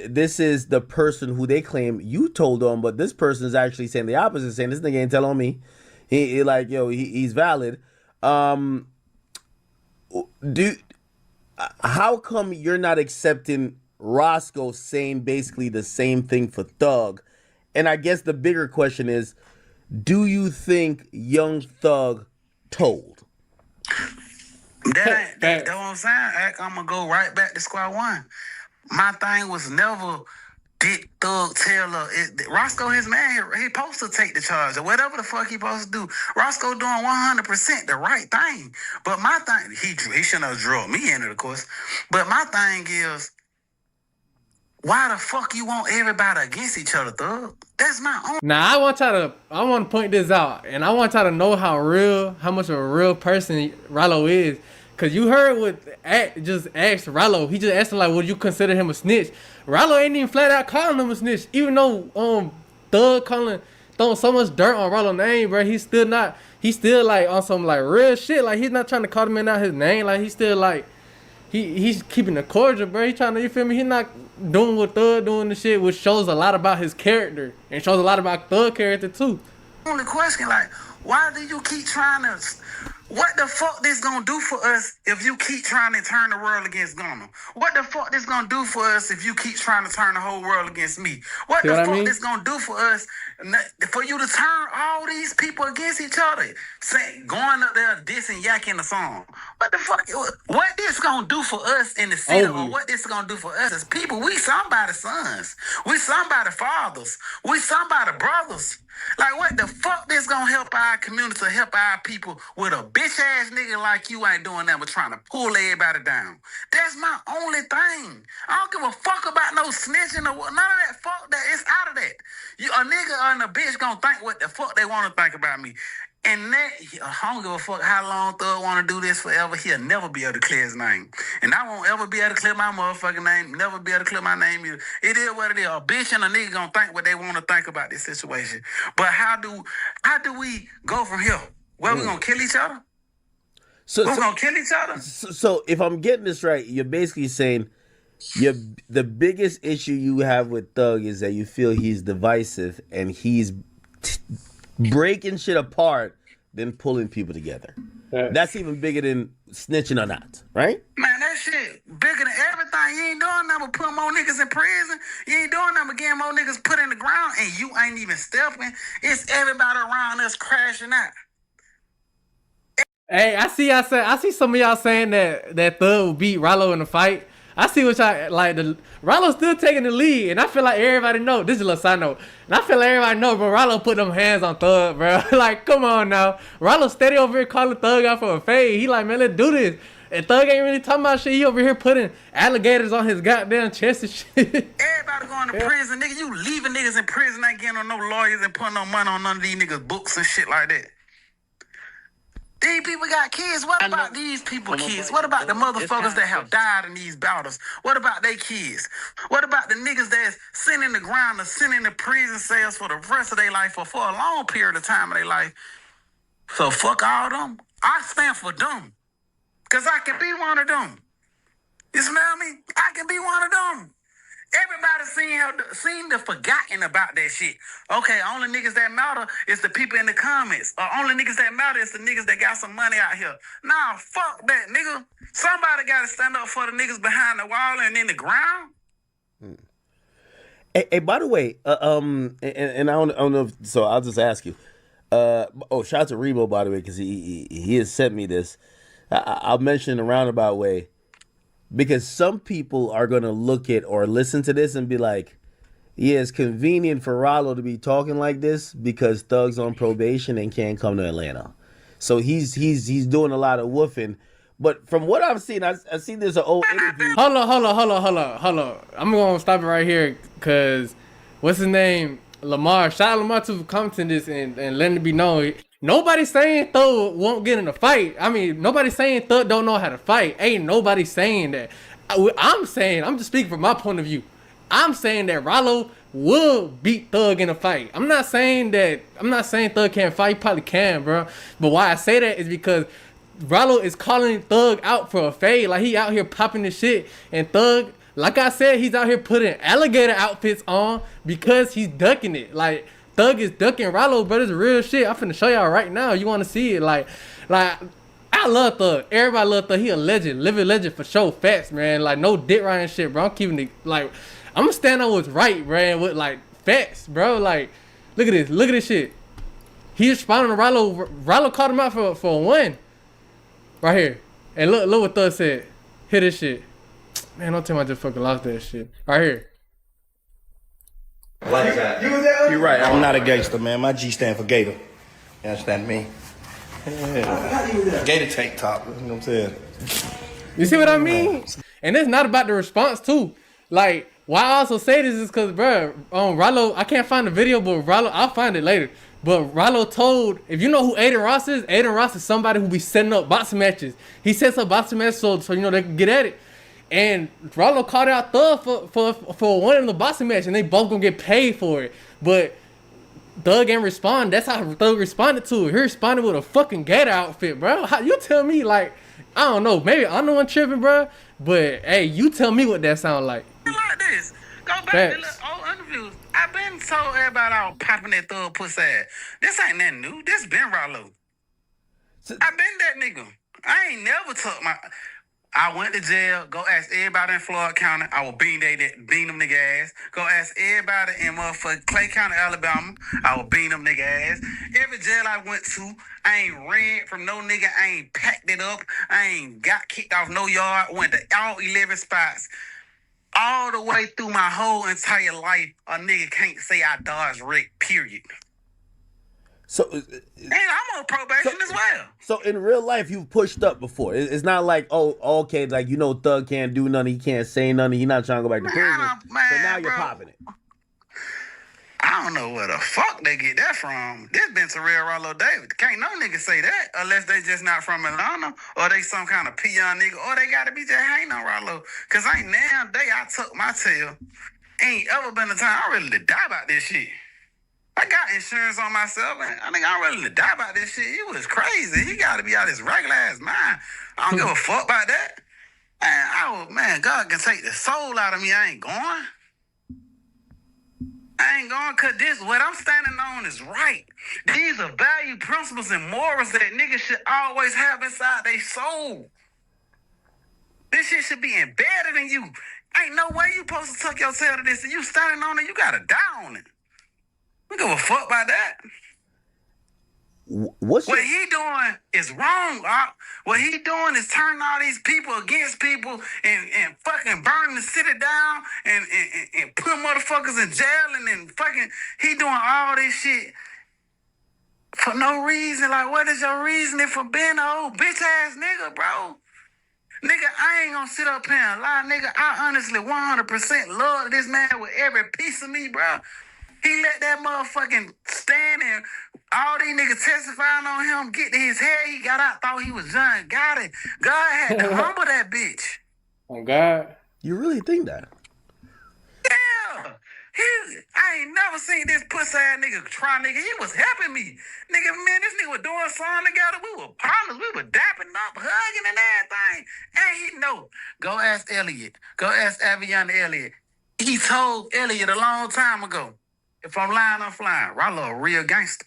This is the person who they claim you told on, but this person is actually saying the opposite, saying this nigga ain't tell on me. He's valid. How come you're not accepting Roscoe saying basically the same thing for Thug? And I guess the bigger question is, do you think Young Thug told? That's what I'm saying. I'm gonna go right back to square one. My thing was never did Thug tell her. Roscoe, his man, he supposed to take the charge or whatever the fuck he supposed to do. Roscoe doing 100% the right thing. But my thing, he shouldn't have drug me in it, of course. But my thing is, why the fuck you want everybody against each other, Thug? That's my own. Now I want to point this out, and I want y'all to know how much of a real person Ralo is. Cause you heard what just asked Ralo. He just asked him like, would you consider him a snitch? Ralo ain't even flat out calling him a snitch. Even though Thug throwing so much dirt on Ralo's name, bro, he's still like on some like real shit. Like he's not trying to call him out his name. Like he's still like he's keeping it cordial, bro. He trying to, you feel me? He's not doing what Thug doing the shit, which shows a lot about his character and shows a lot about Thug character too. Only question, like, why do you keep trying to? What the fuck this gonna do for us if you keep trying to turn the world against Gunna? What the fuck this gonna do for us if you keep trying to turn the whole world against me? What the fuck this gonna do for us for you to turn all these people against each other? Going up there dissing Yak in the song. What the fuck? What this gonna do for us in the city, or what this gonna do for us as people? We somebody's sons. We somebody's fathers. We somebody's brothers. Like, what the fuck this gonna help our community, help our people with a bitch ass nigga like you ain't doing that but trying to pull everybody down? That's my only thing. I don't give a fuck about no snitching or none of that. Fuck that. It's out of that. A nigga and a bitch gonna think what the fuck they want to think about me. And that, I don't give a fuck how long Thug want to do this forever. He'll never be able to clear his name. And I won't ever be able to clear my motherfucking name. Never be able to clear my name either. It is what it is. A bitch and a nigga gonna think what they want to think about this situation. But how do we go from here? Well, we gonna kill each other? We're gonna kill each other? So if I'm getting this right, you're basically saying the biggest issue you have with Thug is that you feel he's divisive and he's breaking shit apart than pulling people together. That's even bigger than snitching or not, right? Man, that shit bigger than everything. You ain't doing nothing but putting more niggas in prison. You ain't doing nothing but getting more niggas put in the ground, and you ain't even stepping. It's everybody around us crashing out. Hey, I see some of y'all saying that Thug will beat Ralo in the fight. I see what y'all like. Ralo's still taking the lead, and I feel like everybody know. This is a little side note, and I feel like everybody know, bro. Ralo put them hands on Thug, bro. Like, come on now. Ralo steady over here calling Thug out for a fade. He like, man, let's do this. And Thug ain't really talking about shit. He over here putting alligators on his goddamn chest and shit. Everybody going to prison, nigga. You leaving niggas in prison, ain't getting on no lawyers and putting no money on none of these niggas' books and shit like that. These people got kids. What about these people kids? What about the motherfuckers that have died in these battles? What about their kids? What about the niggas that's sitting in the ground or sitting in the prison cells for the rest of their life or for a long period of time of their life? So fuck all them. I stand for them. Because I can be one of them. You smell me? I can be one of them. Everybody seem to forgotten about that shit. Okay, only niggas that matter is the people in the comments. Or only niggas that matter is the niggas that got some money out here. Nah, fuck that, nigga. Somebody got to stand up for the niggas behind the wall and in the ground. Hey, by the way, and I don't know. So I'll just ask you. Shout out to Remo, by the way, because he has sent me this. I'll mention in a roundabout way, because some people are gonna look at or listen to this and be like, "Yeah, it's convenient for Ralo to be talking like this because Thug's on probation and can't come to Atlanta." So he's doing a lot of woofing. But from what I've seen, I've seen there's an old interview. Hold on. I'm gonna stop it right here, cause what's his name? Lamar. Shout out Lamar to commenting this and letting it be known. Nobody's saying Thug won't get in a fight. I mean, nobody's saying Thug don't know how to fight. Ain't nobody saying that. I'm just speaking from my point of view. I'm saying that Ralo will beat Thug in a fight. I'm not saying Thug can't fight. He probably can, bro. But why I say that is because Ralo is calling Thug out for a fade. Like, he out here popping this shit. And Thug, like I said, he's out here putting alligator outfits on because he's ducking it. Like, Thug is ducking Ralo, but it's real shit. I'm finna show y'all right now. You want to see it. Like, I love Thug. Everybody love Thug. He a legend. Living legend for sure. Facts, man. Like, no dick riding shit, bro. I'm keeping it, like, I'm gonna stand on what's right, man, with, like, facts, bro. Like, look at this shit. He responding to Ralo. Ralo called him out for a win. Right here. And look what Thug said. Hear this shit. Man, don't tell me I just fucking lost that shit. Right here. You're right. I'm not a gangster, man. My G stand for Gator. You understand me? Yeah. Gator tank top. You know what I'm saying? You see what I mean? And it's not about the response, too. Like, why I also say this is because, bro, Ralo, I can't find the video, but Ralo, I'll find it later. But Ralo told, if you know who Adin Ross is somebody who be setting up boxing matches. He sets up boxing matches so you know they can get at it. And Ralo called out Thug for one in the boxing match, and they both gonna get paid for it. But Thug ain't respond. That's how Thug responded to it. He responded with a fucking gator outfit, bro. How, you tell me, like, I don't know, maybe I know I'm tripping, bro. But hey, you tell me what that sound like. Like this. Go back to the old interviews. I've been told everybody I was popping that Thug pussy ass. This ain't nothing new. This been Ralo. I been that nigga. I ain't never took my. I went to jail. Go ask everybody in Floyd County. I will beat them nigga ass. Go ask everybody in motherfucking Clay County, Alabama. I will beat them nigga ass. Every jail I went to, I ain't ran from no nigga. I ain't packed it up. I ain't got kicked off no yard. Went to all 11 spots. All the way through my whole entire life, a nigga can't say I dodged wreck, period. So, and I'm on probation as well. So in real life, you've pushed up before. It's not like, oh, okay, like, you know, Thug can't do nothing, he can't say nothing, he not trying to go back to prison. So now you're popping it. I don't know where the fuck they get that from. This been Terrell Ralo David. Can't no nigga say that unless they just not from Atlanta or they some kind of peon nigga or they gotta be just hating on Ralo. Cause ain't now day I tuck my tail. Ain't ever been a time I ready to die about this shit. I got insurance on myself and I think I'm ready to die about this shit. He was crazy. He gotta be out his regular ass mind. I don't give a fuck about that. Man, God can take the soul out of me. I ain't going. I ain't going because this, what I'm standing on is right. These are value, principles, and morals that niggas should always have inside their soul. This shit should be embedded in you. Ain't no way you supposed to tuck your tail to this and you standing on it, you gotta die on it. We give a fuck about that. What he doing is wrong. What he doing is turning all these people against people and fucking burning the city down and put motherfuckers in jail and then fucking he doing all this shit for no reason. Like, what is your reasoning for being an old bitch ass nigga, bro? Nigga, I ain't gonna sit up here and lie, nigga. I honestly 100% love this man with every piece of me, bro. He let that motherfucking stand and all these niggas testifying on him, get to his head. He got out, thought he was done, got it. God had to humble that bitch. Oh, God. You really think that? Yeah. I ain't never seen this pussy ass nigga try, nigga. He was helping me. Nigga, man, this nigga was doing something together. We were partners. We were dapping up, hugging and everything. And he know. Go ask Elliot. Go ask Avion Elliot. He told Elliot a long time ago, if I'm lying, I'm flying. Ralo a real gangster.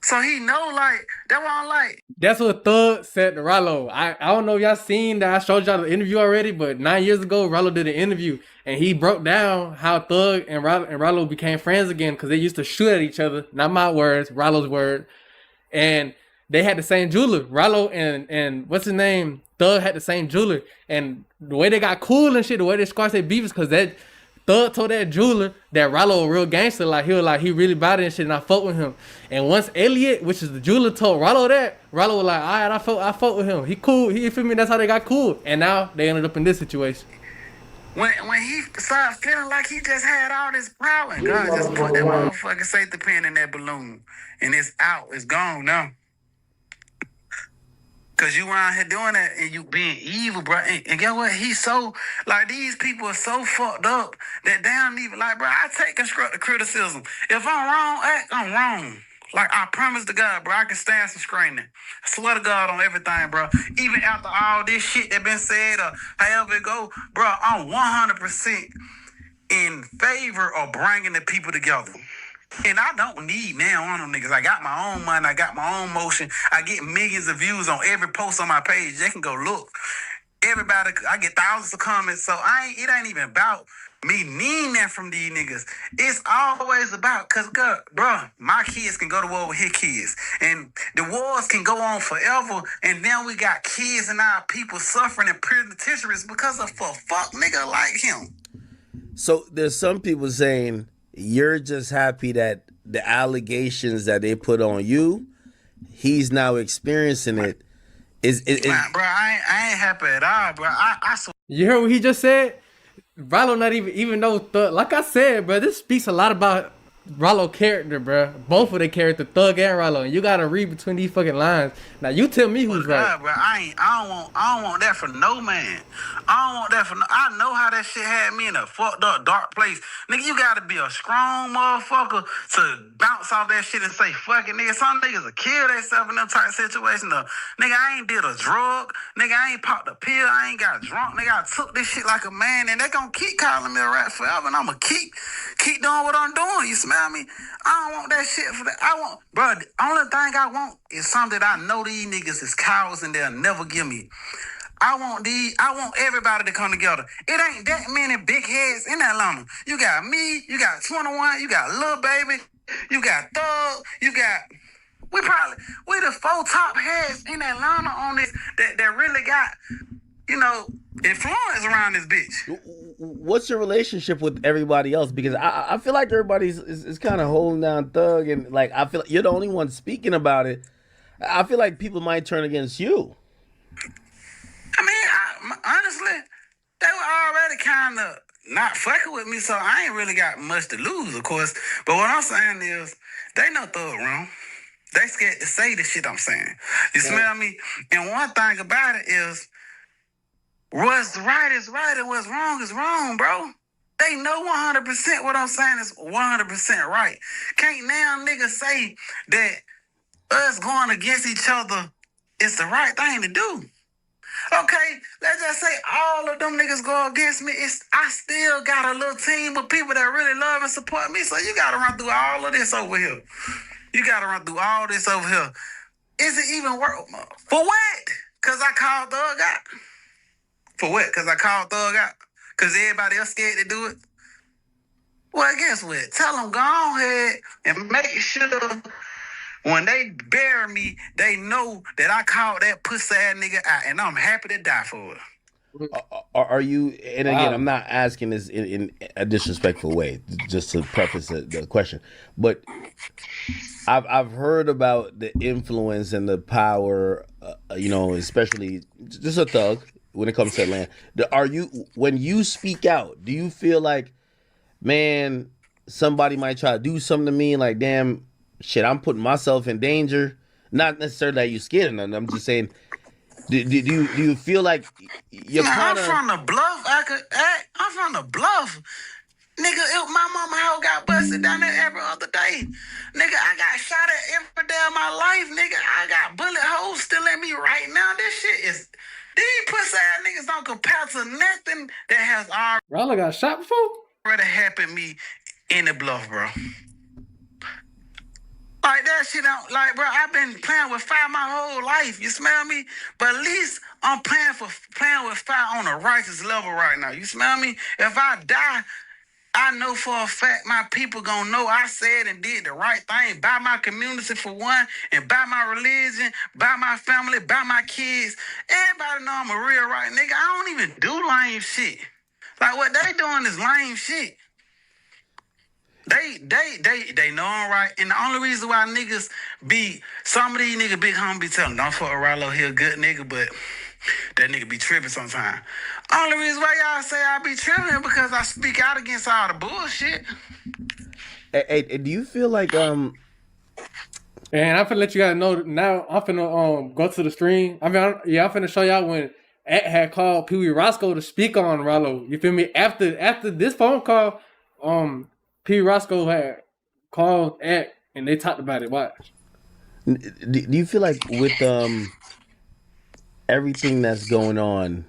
So he know, like, that's what I'm like. That's what Thug said to Ralo. I don't know if y'all seen that. I showed y'all the interview already, but 9 years ago, Ralo did an interview, and he broke down how Thug and Ralo became friends again because they used to shoot at each other. Not my words, Ralo's word. And they had the same jeweler. Ralo and what's his name? Thug had the same jeweler. And the way they got cool and shit, the way they squashed their beef is because that Thug told that jeweler that Ralo a real gangster. Like, he really about it and shit, and I fuck with him. And once Elliot, which is the jeweler, told Ralo that, Ralo was like, all right, I fuck with him. He cool. He, feel me? That's how they got cool. And now they ended up in this situation. When he started feeling like he just had all this power, and God just put that motherfucking safety pin in that balloon, and it's out, it's gone now. Cause you around here doing that and you being evil, bro. And guess what? He's so, like, these people are so fucked up that they don't even, like, bro, I take constructive criticism. If I'm wrong, I'm wrong. Like, I promise to God, bro, I can stand some screening. I swear to God on everything, bro. Even after all this shit that been said or however it go, bro, I'm 100% in favor of bringing the people together. And I don't need now on them niggas. I got my own money. I got my own motion. I get millions of views on every post on my page. They can go look. Everybody, I get thousands of comments. So it ain't even about me needing that from these niggas. It's always about, cause God, bro, my kids can go to war with his kids. And the wars can go on forever. And now we got kids and our people suffering in penitentiaries because of a fuck nigga like him. So there's some people saying you're just happy that the allegations that they put on you, he's now experiencing it. Bro, I ain't happy at all, bro. You heard what he just said? Ralo not even though Thug, like I said, bro, this speaks a lot about Ralo character, bro. Both of their character, Thug and Ralo. And you gotta read between these fucking lines. Now you tell me who's right. Bro, I don't want that for no man. I don't want that for no. I know how that shit had me in a fucked up dark place. Nigga, you gotta be a strong motherfucker to bounce off that shit and say fuck it, nigga. Some niggas will kill themselves in them type of situation. Nigga, I ain't did a drug. Nigga, I ain't popped a pill. I ain't got drunk. Nigga, I took this shit like a man, and they gonna keep calling me a rat forever, and I'ma keep doing what I'm doing. You smell me? I don't want that shit for that. Bro, the only thing I want is something that I know these niggas is cowards and they'll never give me. I want everybody to come together. It ain't that many big heads in Atlanta. You got me, you got 21, you got Lil Baby, you got Thug, we the 4 top heads in Atlanta on this that really got, influence around this bitch. What's your relationship with everybody else? Because I feel like everybody's is kind of holding down Thug, and like I feel like you're the only one speaking about it. I feel like people might turn against you. I mean, honestly, they were already kind of not fucking with me, so I ain't really got much to lose, of course. But what I'm saying is, they know Thug wrong. They scared to say the shit I'm saying. You smell me? And one thing about it is, what's right is right and what's wrong is wrong, bro. They know 100% what I'm saying is 100% right. Can't now niggas say that us going against each other is the right thing to do. Okay, let's just say all of them niggas go against me. I still got a little team of people that really love and support me, so you gotta run through all of this over here. You gotta run through all this over here. Is it even worth for what? Because I called Thug out. For what? Because I called Thug out? Because everybody else scared to do it? Well, guess what? Tell them go ahead and make sure when they bury me, they know that I called that pussy ass nigga out, and I'm happy to die for it. Are you, and again, I'm not asking this in a disrespectful way, just to preface the question, but I've heard about the influence and the power, especially just a Thug when it comes to Atlanta. When you speak out, do you feel like, man, somebody might try to do something to me, like, damn, shit, I'm putting myself in danger? Not necessarily that you're scared of nothing. I'm just saying, do you feel like you're kind of... I'm from the bluff. I'm from the bluff. Nigga, my mama house got busted down there every other day. Nigga, I got shot at every day of my life. Nigga, I got bullet holes still in me right now. This shit is... These pussy ass niggas don't compare to nothing that has Ralo got shot before? already happened to me in the bluff, bro. Like that shit don't like, bro. I've been playing with fire my whole life. You smell me? But at least I'm playing with fire on a righteous level right now. You smell me? If I die, I know for a fact my people gonna know I said and did the right thing by my community for one, and by my religion, by my family, by my kids. Everybody know I'm a real right nigga. I don't even do lame shit. Like what they doing is lame shit. They know I'm right. And the only reason why niggas be, some of these niggas big homie be telling, don't fuck with Ralo, he a good nigga, but that nigga be tripping sometimes. Only reason why y'all say I be tripping because I speak out against all the bullshit. Hey, do you feel like And I'm finna let you guys know now. I'm finna go to the stream. I'm finna show y'all when At had called Peewee Roscoe to speak on Ralo. You feel me? After this phone call, Peewee Roscoe had called At and they talked about it. Watch. do you feel like with everything that's going on,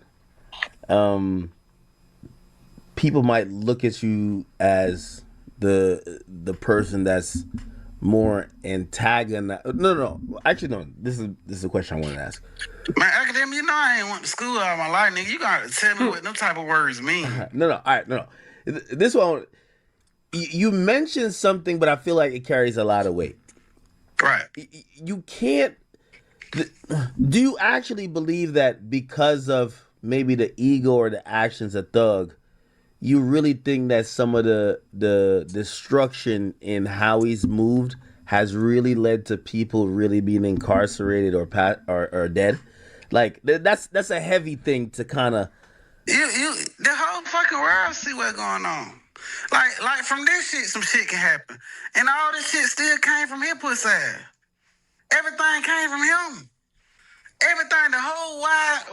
people might look at you as the person that's more antagonist? No. Actually, no. This is a question I wanted to ask. Man, Akademiks, you know I ain't went to school all my life, nigga. You gotta tell me what them type of words mean. No. All right, no. This one, you mentioned something, but I feel like it carries a lot of weight. Right. You can't. Do you actually believe that because of maybe the ego or the actions of Thug, you really think that some of the destruction in how he's moved has really led to people really being incarcerated or dead? Like that's a heavy thing to kind of. The whole fucking world see what's going on. Like from this shit, some shit can happen, and all this shit still came from his pussy ass. Everything came from him. Everything, the whole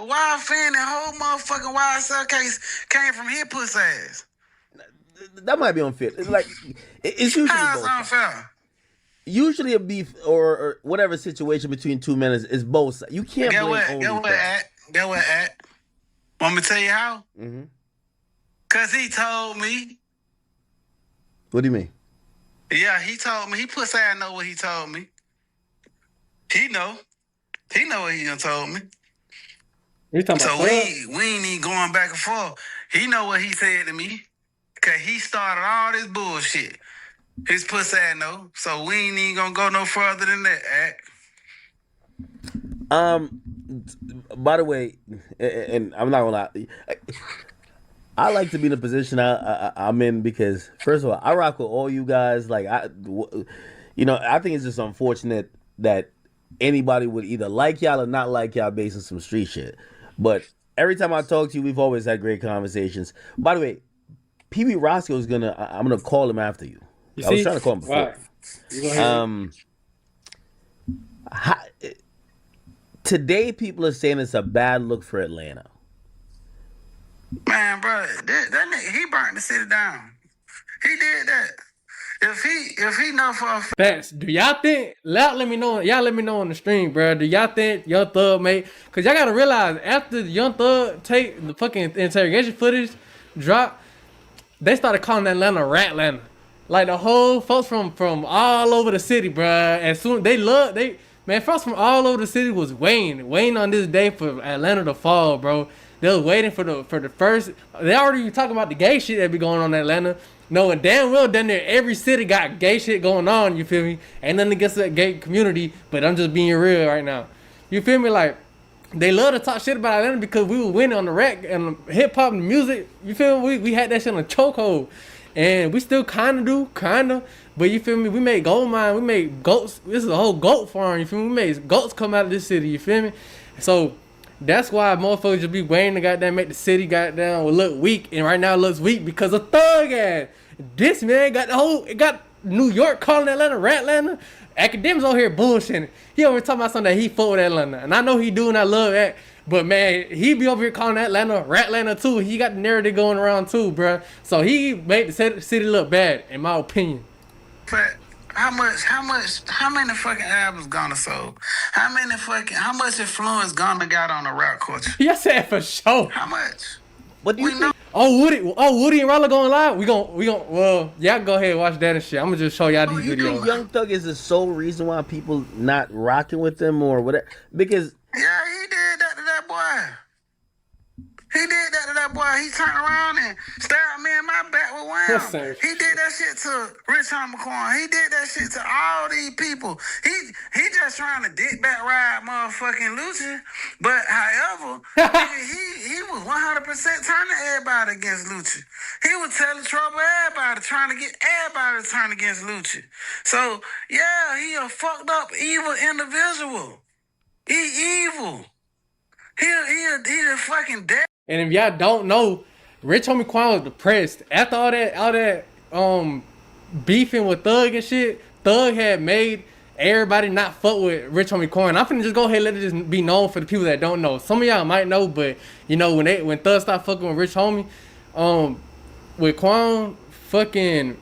wild fan, the whole motherfucking YSL case came from his pussy ass. That might be unfair. It's like it's usually both. Unfair. Usually a beef or whatever situation between two men is both sides. You can't blame only Thug. Get what at? Want me to tell you how? Mm-hmm. Cause he told me. What do you mean? Yeah, he told me. He pussy ass know what he told me. He know what he done told me. So we ain't even going back and forth. He know what he said to me. Cause he started all this bullshit. His pussy ass know. So we ain't even gonna go no further than that, By the way, and I'm not gonna lie, I like to be in the position I'm in because first of all, I rock with all you guys. Like I think it's just unfortunate that anybody would either like y'all or not like y'all based on some street shit. But every time I talk to you, we've always had great conversations. By the way, Peewee Roscoe is I'm gonna call him after you. I was trying to call him before. Right. Today, people are saying it's a bad look for Atlanta. Man, bro, that nigga, he burnt the city down. He did that. If he know for a fact, do y'all think? Let me know. Y'all let me know on the stream, bro. Do y'all think Young Thug made? Cause y'all gotta realize after Young Thug take the fucking interrogation footage drop, they started calling Atlanta Ratlanta. Like the whole folks from all over the city, bro. As soon folks from all over the city was waiting on this day for Atlanta to fall, bro. They was waiting for the first. They already talking about the gay shit that be going on in Atlanta. Knowing damn well down there every city got gay shit going on. You feel me? Ain't nothing against that gay community, but I'm just being real right now. You feel me? Like they love to talk shit about Atlanta because we were winning on the rap and hip hop and music. You feel me? We had that shit on a chokehold. And we still kind of. But you feel me? We made gold mine. We made goats. This is a whole goat farm. You feel me? We made goats come out of this city. You feel me? So that's why motherfuckers just be waiting to goddamn make the city goddamn look weak. And right now it looks weak because of Thug ass. This man got New York calling Atlanta Ratlanta. Akademiks over here bullshitting. He over here talking about something that he fought with Atlanta. And I know he do and I love that. But man, he be over here calling Atlanta Ratlanta too. He got the narrative going around too, bruh. So he made the city look bad, in my opinion. But how many fucking albums Gunna sold? How much influence Gunna got on the rap culture? Yes, said for sure. How much? What do you think? Woody and Ralo going live? We gon' well, y'all go ahead and watch that and shit. I'm gonna just show y'all these You think videos. Young Thug is the sole reason why people not rocking with him or whatever? Because Yeah, he did that to that boy. He did that to that boy. He turned around and stabbed me in my back with Yes, Wham. sir. He did that shit to Rich Homie Quan. He did that shit to all these people. He just trying to dick back ride motherfucking Lucci. But however, he was 100% turning everybody against Lucci. He was telling trouble everybody, trying to get everybody to turn against Lucci. So yeah, he a fucked up evil individual. He evil. He the fucking dead. And if y'all don't know, Rich Homie Quan was depressed. After all that beefing with Thug and shit, Thug had made everybody not fuck with Rich Homie Quan. I'm finna just go ahead and let it just be known for the people that don't know. Some of y'all might know, but you know, when Thug stopped fucking with Rich Homie, with Quan, fucking,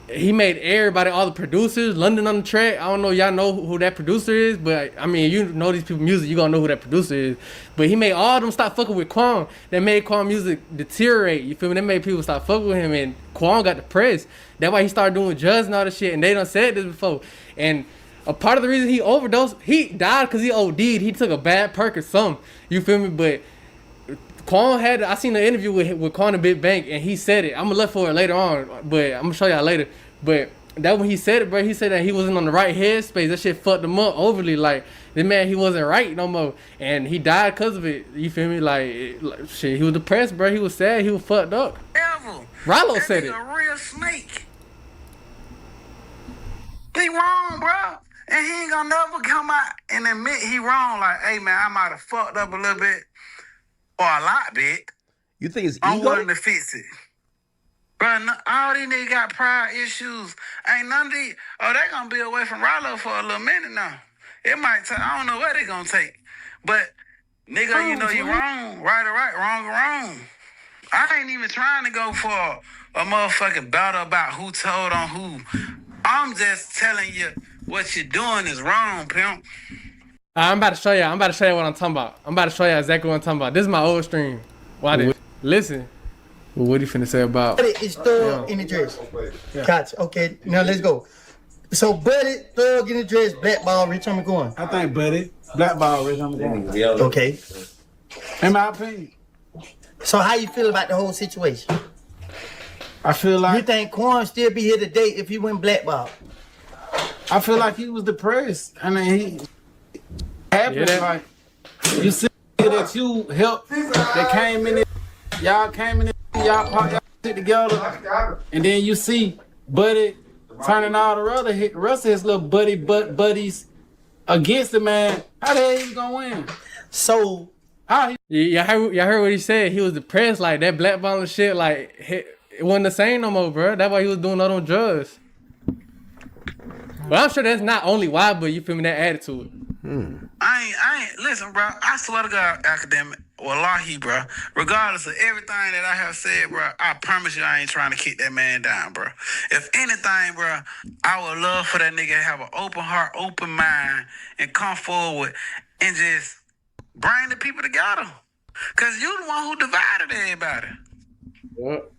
he made everybody, all the producers, London on the track. I don't know, y'all know who that producer is, but I mean, you know these people music, you gonna know who that producer is. But he made all of them stop fucking with Quan. That made Quan music deteriorate. You feel me? That made people stop fucking with him, and Quan got depressed. That's why he started doing drugs and all this shit. And they done said this before. And a part of the reason he overdosed, he died because he OD'd. He took a bad perk or something. You feel me? But Quan had, I seen an interview with Quan and Big Bank, and he said it. I'm gonna look for it later on, but I'm gonna show y'all later. But that when he said it, bro, he said that he wasn't on the right headspace. That shit fucked him up overly. Like, this man, he wasn't right no more, and he died because of it. You feel me? Like shit, he was depressed, bro. He was sad. He was fucked up. Ever. Ralo That said nigga it. a real snake. He wrong, bro. And he ain't gonna never come out and admit he wrong. Like, hey, man, I might have fucked up a little bit. Or a lot bit. you think it's I'm ego? willing to fix it. Bro, all these niggas got pride issues. Ain't none of these. Oh, they gonna be away from Ralo for a little minute now. It might take, I don't know what they gonna take. But, nigga, you know you wrong. Right or right, wrong or wrong. I ain't even trying to go for a motherfucking battle about who told on who. I'm just telling you what you're doing is wrong, pimp. I'm about to show y'all. I'm about to show y'all what I'm talking about. I'm about to show y'all exactly what I'm talking about. This is my old stream. Watch it. Listen. What he finna say about? Buddy is Thug in the dress. Gotcha. Okay, now let's go. So Buddy, Thug in the dress, blackball, Rich Homie Quan. I think Buddy, blackball, Rich Homie Quan. Okay. In my opinion. So how you feel about the whole situation? I feel like you think Quan still be here today if he went blackball? I feel like he was depressed. I mean, he happened like you see that you helped that came in it. Y'all came in it. Y'all put y'all shit together, and then you see Buddy turning all the rest of his little buddies against the man. How the hell he gonna win? So how y'all heard what he said? He was depressed, like that blackballing shit. Like it wasn't the same no more, bro. That's why he was doing all them drugs. But I'm sure that's not only why, but you feel me, that attitude. I ain't, listen, bro. I swear to God, Academic, wallahi, bro. Regardless of everything that I have said, bro, I promise you I ain't trying to kick that man down, bro. If anything, bro, I would love for that nigga to have an open heart, open mind, and come forward and just bring the people together. Because you the one who divided everybody. What?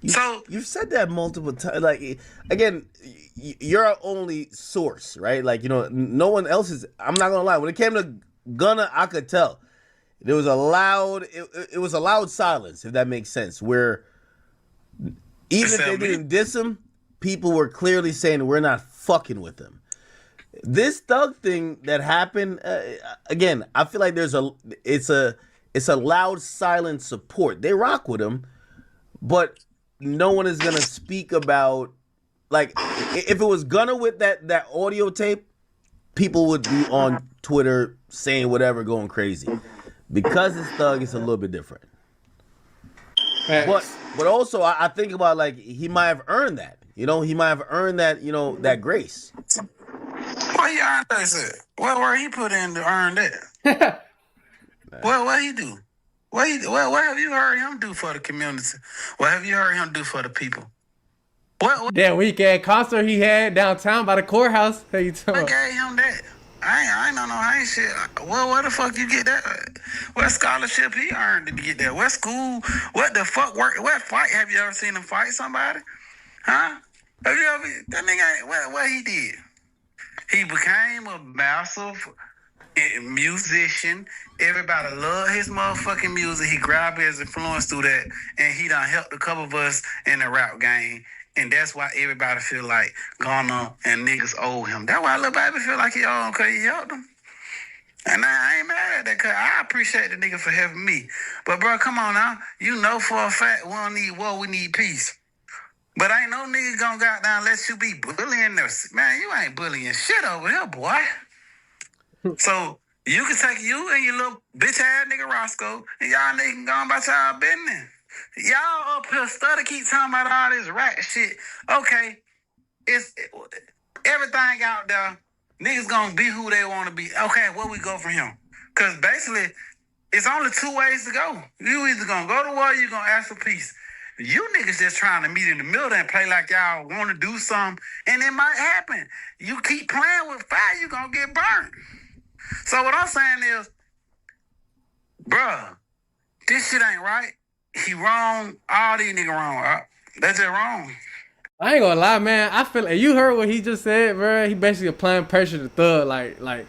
So you've said that multiple times. Like, again, you're our only source, right? Like, you know, no one else is. I'm not gonna lie. When it came to Gunna, I could tell there was a loud. It was a loud silence, if that makes sense. Where even if they didn't diss him, people were clearly saying we're not fucking with him. This Thug thing that happened, again, I feel like it's a loud, silent support. They rock with him, but no one is gonna speak about, like, if it was Gunna with that audio tape, people would be on Twitter saying whatever, going crazy. Because it's Thug, it's a little bit different. But also I think about, like, he might have earned that. You know, he might have earned that, you know, that grace. what he earned that? What he put in to earn that? What he do? What have you heard him do for the community? What have you heard him do for the people? What That weekend concert he had downtown by the courthouse. How you what talking? gave him that? I ain't no ain't shit. Well, where the fuck you get that? What scholarship he earned to get that? What school? What the fuck work? What fight? Have you ever seen him fight somebody? Huh? Have you ever? That nigga, what he did? He became a massive musician. Everybody loved his motherfucking music. He grabbed his influence through that, and he done helped a couple of us in the rap game. And that's why everybody feel like Gunna and niggas owe him. That's why little baby feel like he owe him, because he helped them. And I ain't mad at that, because I appreciate the nigga for helping me. But, bro, come on now. You know for a fact we don't need war, we need peace. But ain't no nigga gonna goddamn let you be bullying this. Man, you ain't bullying shit over here, boy. So, you can take you and your little bitch-ass nigga Roscoe, and y'all niggas can go on about y'all business. Y'all up here study keep talking about all this rat shit. Okay, it's everything out there. Niggas gonna be who they want to be. Okay, where we go from here? Because basically, it's only two ways to go. You either gonna go to war or you gonna ask for peace. You niggas just trying to meet in the middle and play like y'all want to do something, and it might happen. You keep playing with fire, you gonna get burnt. So what I'm saying is, bruh, this shit ain't right. He wrong. All these niggas wrong. That's just wrong. I ain't gonna lie, man. I feel like you heard what he just said, bro. He basically applying pressure to Thug, like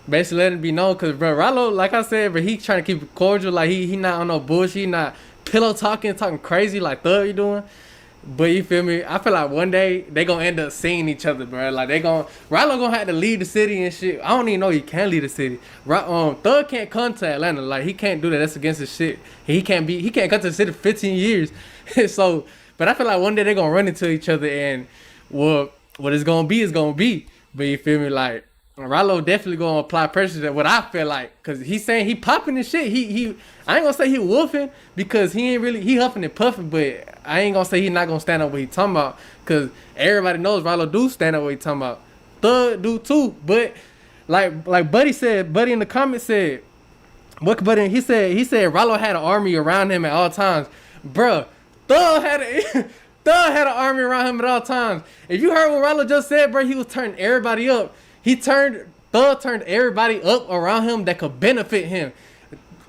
basically letting it be known. Cause bro, Ralo, like I said, bro, he trying to keep it cordial. Like he not on no bullshit. He not pillow talking crazy like Thug you doing. But you feel me? I feel like one day they gonna end up seeing each other, bro. Like Ralo gonna have to leave the city and shit. I don't even know he can leave the city. Thug can't come to Atlanta. Like he can't do that. That's against his shit. He can't come to the city for 15 years. So, but I feel like one day they gonna run into each other, and what it's gonna be is gonna be. But you feel me? Like Ralo definitely gonna apply pressure to what I feel like, cause he's saying he popping this shit. I ain't gonna say he wolfing, because he huffing and puffing, but I ain't gonna say he not gonna stand up what he talking about, cause everybody knows Ralo do stand up what he talking about. Thug do too, but like Buddy in the comments said, what Buddy, he said Ralo had an army around him at all times. Bruh, Thug had an army around him at all times. If you heard what Ralo just said, bro, he was turning everybody up. Thug turned everybody up around him that could benefit him.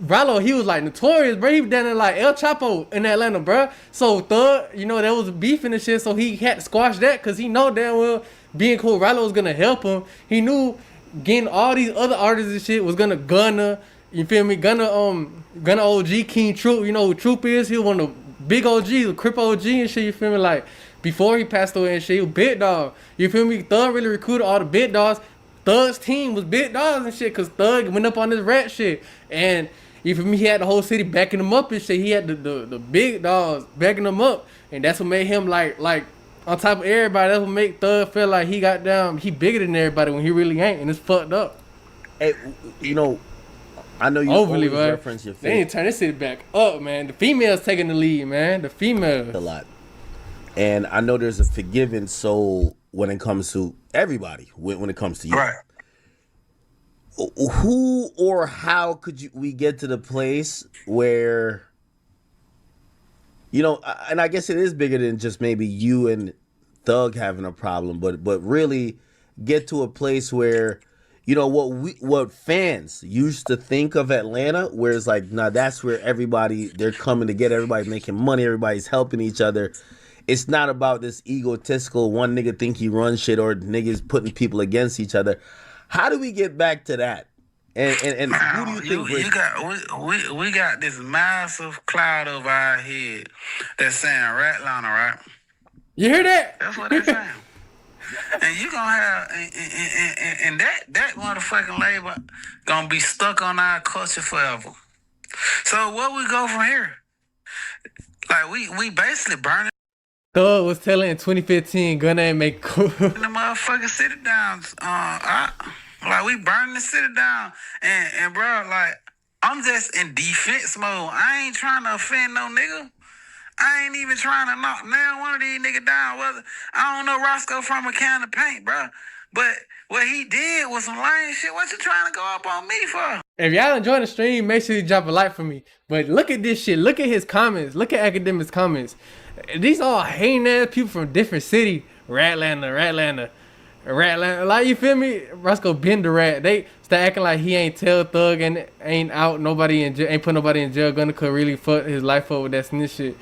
Ralo, he was like notorious, bro. He was down there like El Chapo in Atlanta, bro. So Thug, there was beef and shit, so he had to squash that, because he know damn well being cool Ralo was gonna help him. He knew getting all these other artists and shit was gonna Gunna, you feel me? Gunna OG, King Troop, you know who Troop is? He was one of the big OGs, the Crip OG and shit, you feel me? Like, before he passed away and shit, he was Big Dog. You feel me? Thug really recruited all the Big Dogs. Thug's team was Big Dogs and shit, because Thug went up on this rat shit. And you feel me? He had the whole city backing him up and shit. He had the Big Dogs backing him up. And that's what made him like on top of everybody. That's what made Thug feel like he got down. He bigger than everybody when he really ain't. And it's fucked up. Hey, I know you overly always reference your They need to turn this shit back up, man. The females taking the lead, man. The females. A lot. And I know there's a forgiving soul when it comes to everybody, when it comes to you. Right. Who or how could we get to the place where, and I guess it is bigger than just maybe you and Thug having a problem, but really get to a place where, what fans used to think of Atlanta, where it's like, nah, that's where they're coming together, everybody's making money, everybody's helping each other. It's not about this egotistical one nigga think he runs shit or niggas putting people against each other. How do we get back to that? And who do you think? We got this massive cloud over our head that's saying Ratlana, right? You hear that? That's what they're saying. And you gonna have and that motherfucking label gonna be stuck on our culture forever. So where we go from here? Like we basically burning. Thug was telling in 2015, Gunna ain't make cool. The motherfucking city down. Like we burning the city down, and bro, like I'm just in defense mode. I ain't trying to offend no nigga. I ain't even trying to knock down one of these niggas down. Whether I don't know Roscoe from a can of paint, bro, but what he did was some lame shit. What you trying to go up on me for? If y'all enjoying the stream, make sure you drop a like for me. But look at this shit. Look at his comments. Look at Akademiks' comments. These all hating ass people from different city. Ratlanta. rat like you feel me? Roscoe been the rat. They start acting like he ain't tell Thug and ain't out nobody in jail, ain't put nobody in jail. Gunna could really fuck his life up with that snitch shit.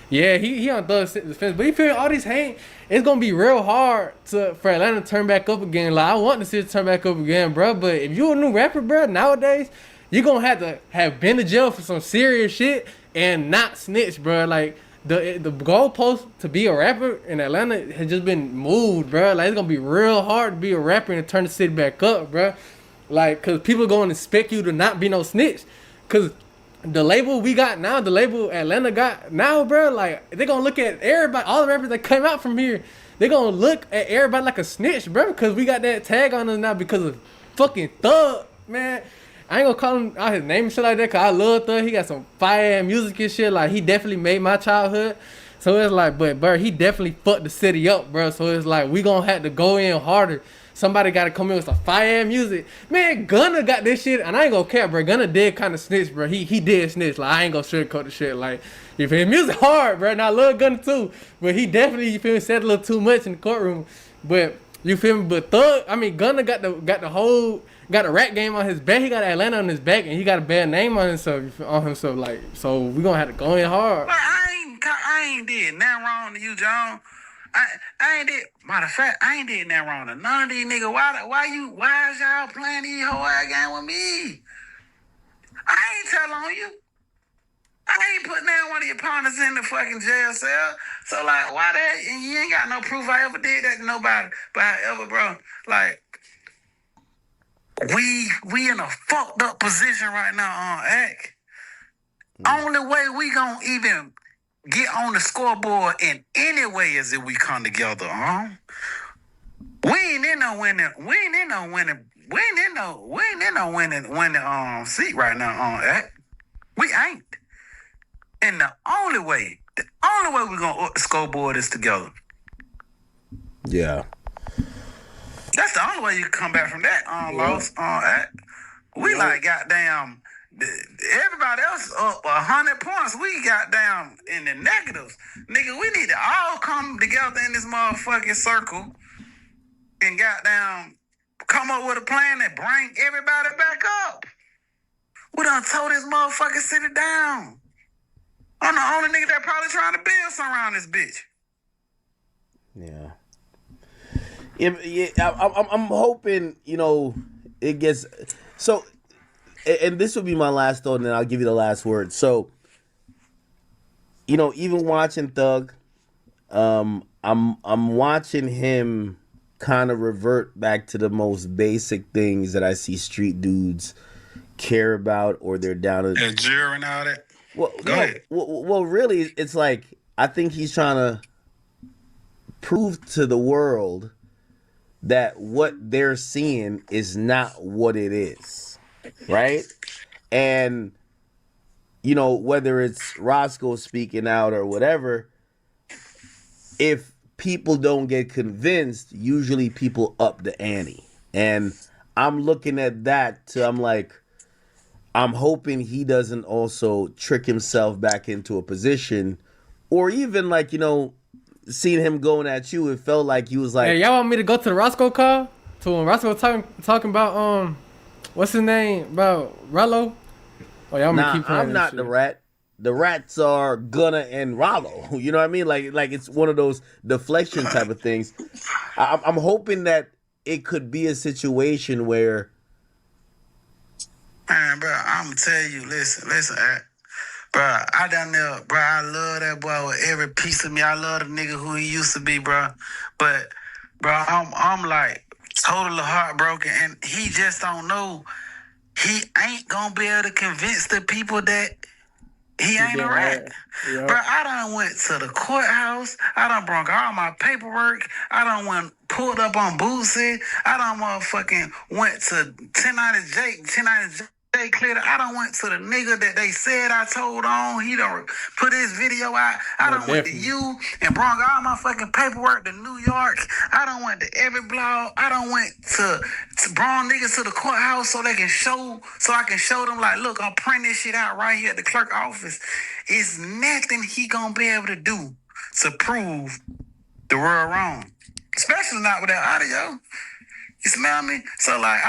Yeah, he on Thug's defense, but you feel all these hate. It's gonna be real hard for Atlanta to turn back up again. Like I want to see it turn back up again, bro. But if you a new rapper, bro, nowadays you gonna have to have been to jail for some serious shit and not snitch, bro. Like the goalpost to be a rapper in Atlanta has just been moved, bro. Like it's gonna be real hard to be a rapper and turn the city back up, bro. Like, cause people gonna expect you to not be no snitch, cause the label we got now, the label Atlanta got now, bro. Like they gonna look at everybody, all the rappers that came out from here. They gonna look at everybody like a snitch, bro, cause we got that tag on us now because of fucking Thug, man. I ain't gonna call him out his name and shit like that, cause I love Thug. He got some fire music and shit. Like he definitely made my childhood. So it's like, but bro, he definitely fucked the city up, bro. So it's like we gonna have to go in harder. Somebody gotta come in with some fire music. Man, Gunna got this shit, and I ain't gonna care, bro. Gunna did kind of snitch, bro. He did snitch. Like I ain't gonna sugarcoat the shit. Like you feel me? Music hard, bro. And I love Gunna too, but he definitely, you feel me, said a little too much in the courtroom. But you feel me? But Thug, I mean, Gunna got the whole. Got a rap game on his back. He got Atlanta on his back, and he got a bad name on himself. Like, so we gonna have to go in hard. But I ain't did nothing wrong to you, John. I ain't did. Matter of fact, I ain't did nothing wrong to none of these niggas. Why is y'all playing these whole ass game with me? I ain't telling on you. I ain't putting down one of your partners in the fucking jail cell. So like, why that? And you ain't got no proof I ever did that to nobody. But however, bro, like. We in a fucked up position right now on act. Only way we gonna even get on the scoreboard in any way is if we come together, We ain't in no winning seat right now on act. We ain't. And the only way we gonna up the scoreboard is together. Yeah. That's the only way you can come back from that loss. We like goddamn everybody else up 100 points. We goddamn in the negatives. Nigga, we need to all come together in this motherfucking circle and goddamn come up with a plan that bring everybody back up. We done tore this motherfucking city down. I'm the only nigga that probably trying to build something around this bitch. Yeah. I'm hoping, it gets so, and this will be my last thought, and then I'll give you the last word. So, even watching Thug, I'm watching him kind of revert back to the most basic things that I see street dudes care about, or they're down to the jury and all that. Well, Go ahead. Well, really, it's like I think he's trying to prove to the world that what they're seeing is not what it is, right? And, whether it's Roscoe speaking out or whatever, if people don't get convinced, usually people up the ante. And I'm looking at that I'm hoping he doesn't also trick himself back into a position, or even seeing him going at you, it felt like he was like, hey, y'all want me to go to the Roscoe call? To when Roscoe talking about what's his name? About Ralo? Oh, y'all want me to keep playing I'm not the rat. The rats are Gunna and Ralo. You know what I mean? Like it's one of those deflection type of things. I'm hoping that it could be a situation where, man, bro, I'm gonna tell you, listen, bro, I love that boy with every piece of me. I love the nigga who he used to be, bro. But, bro, I'm like totally heartbroken, and he just don't know. He ain't gonna be able to convince the people that he ain't a rat. Yeah. Bro, I done went to the courthouse. I done brought all my paperwork. I done went pulled up on Bootsy. I done motherfucking went to 1090J cleared. I done went to the nigga that they said I told on. He done put his video out. I done went to you and brought all my fucking paperwork to New York. I done went to every blog. I done went to brought niggas to the courthouse so I can show them like, look, I'm printing this shit out right here at the clerk office. It's nothing he gonna be able to do to prove the world wrong. especially not with that audio. You smell me? So like,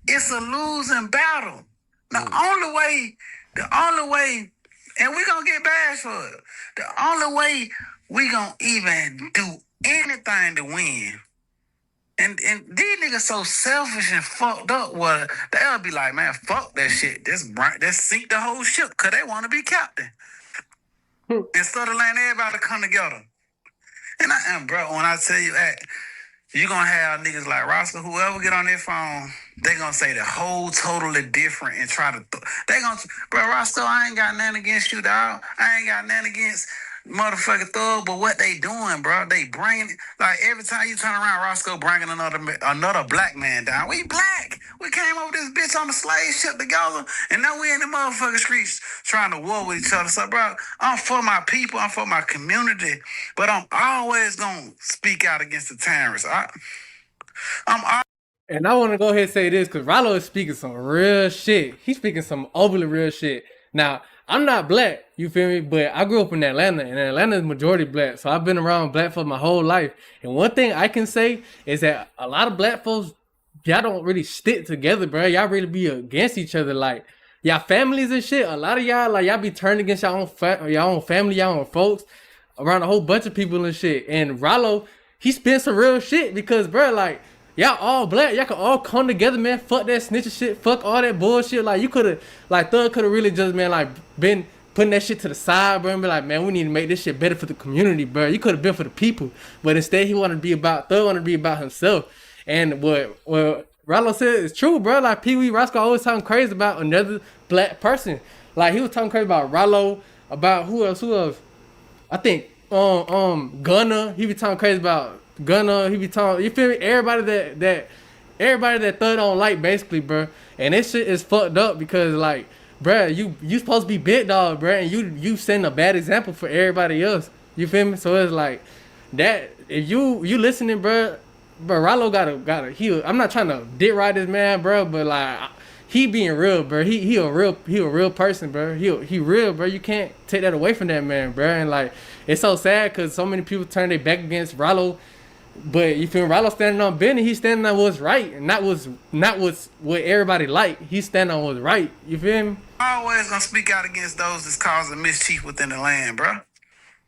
it's a losing battle. The only way, and we gonna get bashed for it. The only way we gonna even do anything to win. And these niggas so selfish and fucked up. Well, they'll be like, man, fuck that shit. Just sink the whole ship because they want to be captain. Instead of letting everybody come together. And bro, when I tell you that, you gonna have niggas like Roscoe, whoever get on their phone, they gonna say the whole totally different and try to, bro, Roscoe, I ain't got nothing against you, dog. I ain't got nothing against motherfucking Thug, but what they doing, bro? They bringing, like, every time you turn around, Roscoe bringing another black man down. We black. We came over this bitch on the slave ship together, and now we in the motherfucking streets trying to war with each other. So, bro, I'm for my people. I'm for my community, but I'm always gonna speak out against the terrorists. And I want to go ahead and say this because Ralo is speaking some real shit. He's speaking some overly real shit. Now, I'm not black, you feel me? But I grew up in Atlanta, and Atlanta is majority black. So I've been around black for my whole life. And one thing I can say is that a lot of black folks, y'all don't really stick together, bro. Y'all really be against each other. Like, y'all families and shit. A lot of y'all, like, y'all be turned against y'all own family, y'all own folks, around a whole bunch of people and shit. And Ralo, he spent some real shit because, bro, like, y'all all black. Y'all can all come together, man. Fuck that snitching shit. Fuck all that bullshit. Like, you could have, like, Thug could have really just, man, like, been putting that shit to the side, bro, and be like, man, we need to make this shit better for the community, bro. You could have been for the people. But instead, Thug wanted to be about himself. And what Ralo said is true, bro. Like, Peewee Roscoe always talking crazy about another black person. Like, he was talking crazy about Ralo, about who else? I think, Gunna. He be talking crazy about Gunna, he be talking, you feel me? Everybody that Thug don't like, basically, bro. And this shit is fucked up because, like, bro, you supposed to be big dog, bro, and you setting a bad example for everybody else. You feel me? So it's like that. If you listening, bro, Ralo gotta heal. I'm not trying to dick ride this man, bro, but like, he being real, bro. He a real person, bro. He real, bro. You can't take that away from that man, bro. And like, it's so sad because so many people turn their back against Ralo. But you feel me? Ralo standing on business, he's standing on what's right, and not what everybody like. He's standing on what's right. You feel me? I'm always gonna speak out against those that's causing mischief within the land, bro.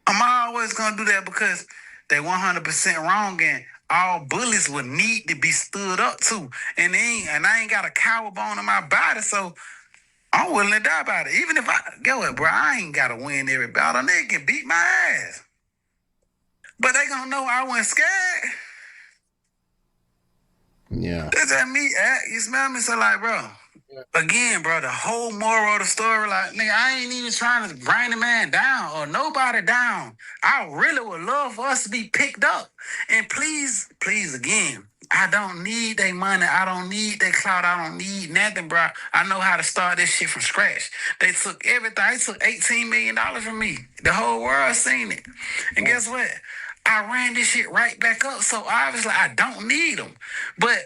I'm always gonna do that because they 100% wrong, and all bullies would need to be stood up to. And I ain't got a coward bone in my body, so I'm willing to die about it. Even if I ain't gotta win every battle. They can beat my ass. But they gonna know I wasn't scared. Yeah. That's at me, you smell me? So like, bro, again, bro, the whole moral of the story, like, nigga, I ain't even trying to bring the man down or nobody down. I really would love for us to be picked up. And please, again, I don't need their money. I don't need their clout. I don't need nothing, bro. I know how to start this shit from scratch. They took everything. They took $18 million from me. The whole world seen it. And guess what? I ran this shit right back up. So obviously I don't need them. But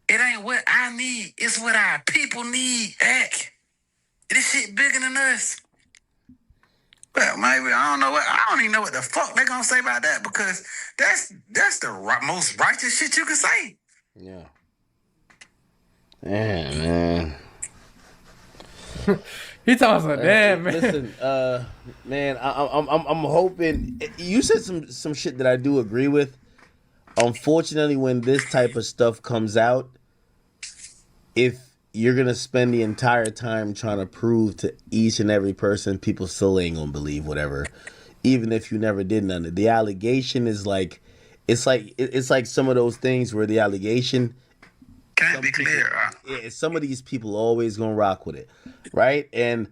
it ain't what I need. It's what our people need. Heck, this shit bigger than us. But maybe I don't even know what the fuck they gonna say about that because that's the most righteous shit you can say. Yeah. Man. He talking about that, man. Listen, man, I'm hoping you said some shit that I do agree with. Unfortunately, when this type of stuff comes out, if you're gonna spend the entire time trying to prove to each and every person, people still ain't gonna believe whatever, even if you never did none of it. The allegation is like, it's like some of those things where the allegation can't be clear. Yeah, some of these people always gonna rock with it, right? And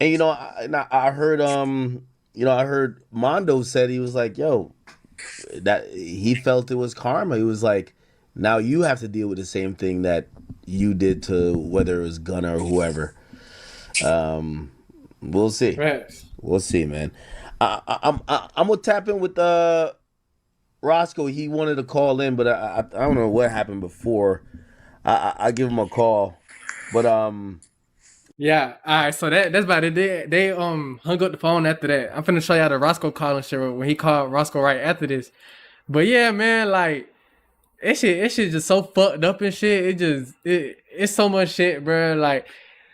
I heard I heard Mondo said, he was like, yo, that he felt it was karma. He was like, now you have to deal with the same thing that you did to whether it was Gunna or whoever. We'll see. Right. We'll see, man. I'm gonna tap in with Roscoe. He wanted to call in, but I don't know what happened before. I give him a call, but yeah. All right. So that's about it. They hung up the phone after that. I'm finna show y'all the Roscoe calling shit when he called Roscoe right after this. But yeah, man, like it shit just so fucked up and shit. It's so much shit, bro.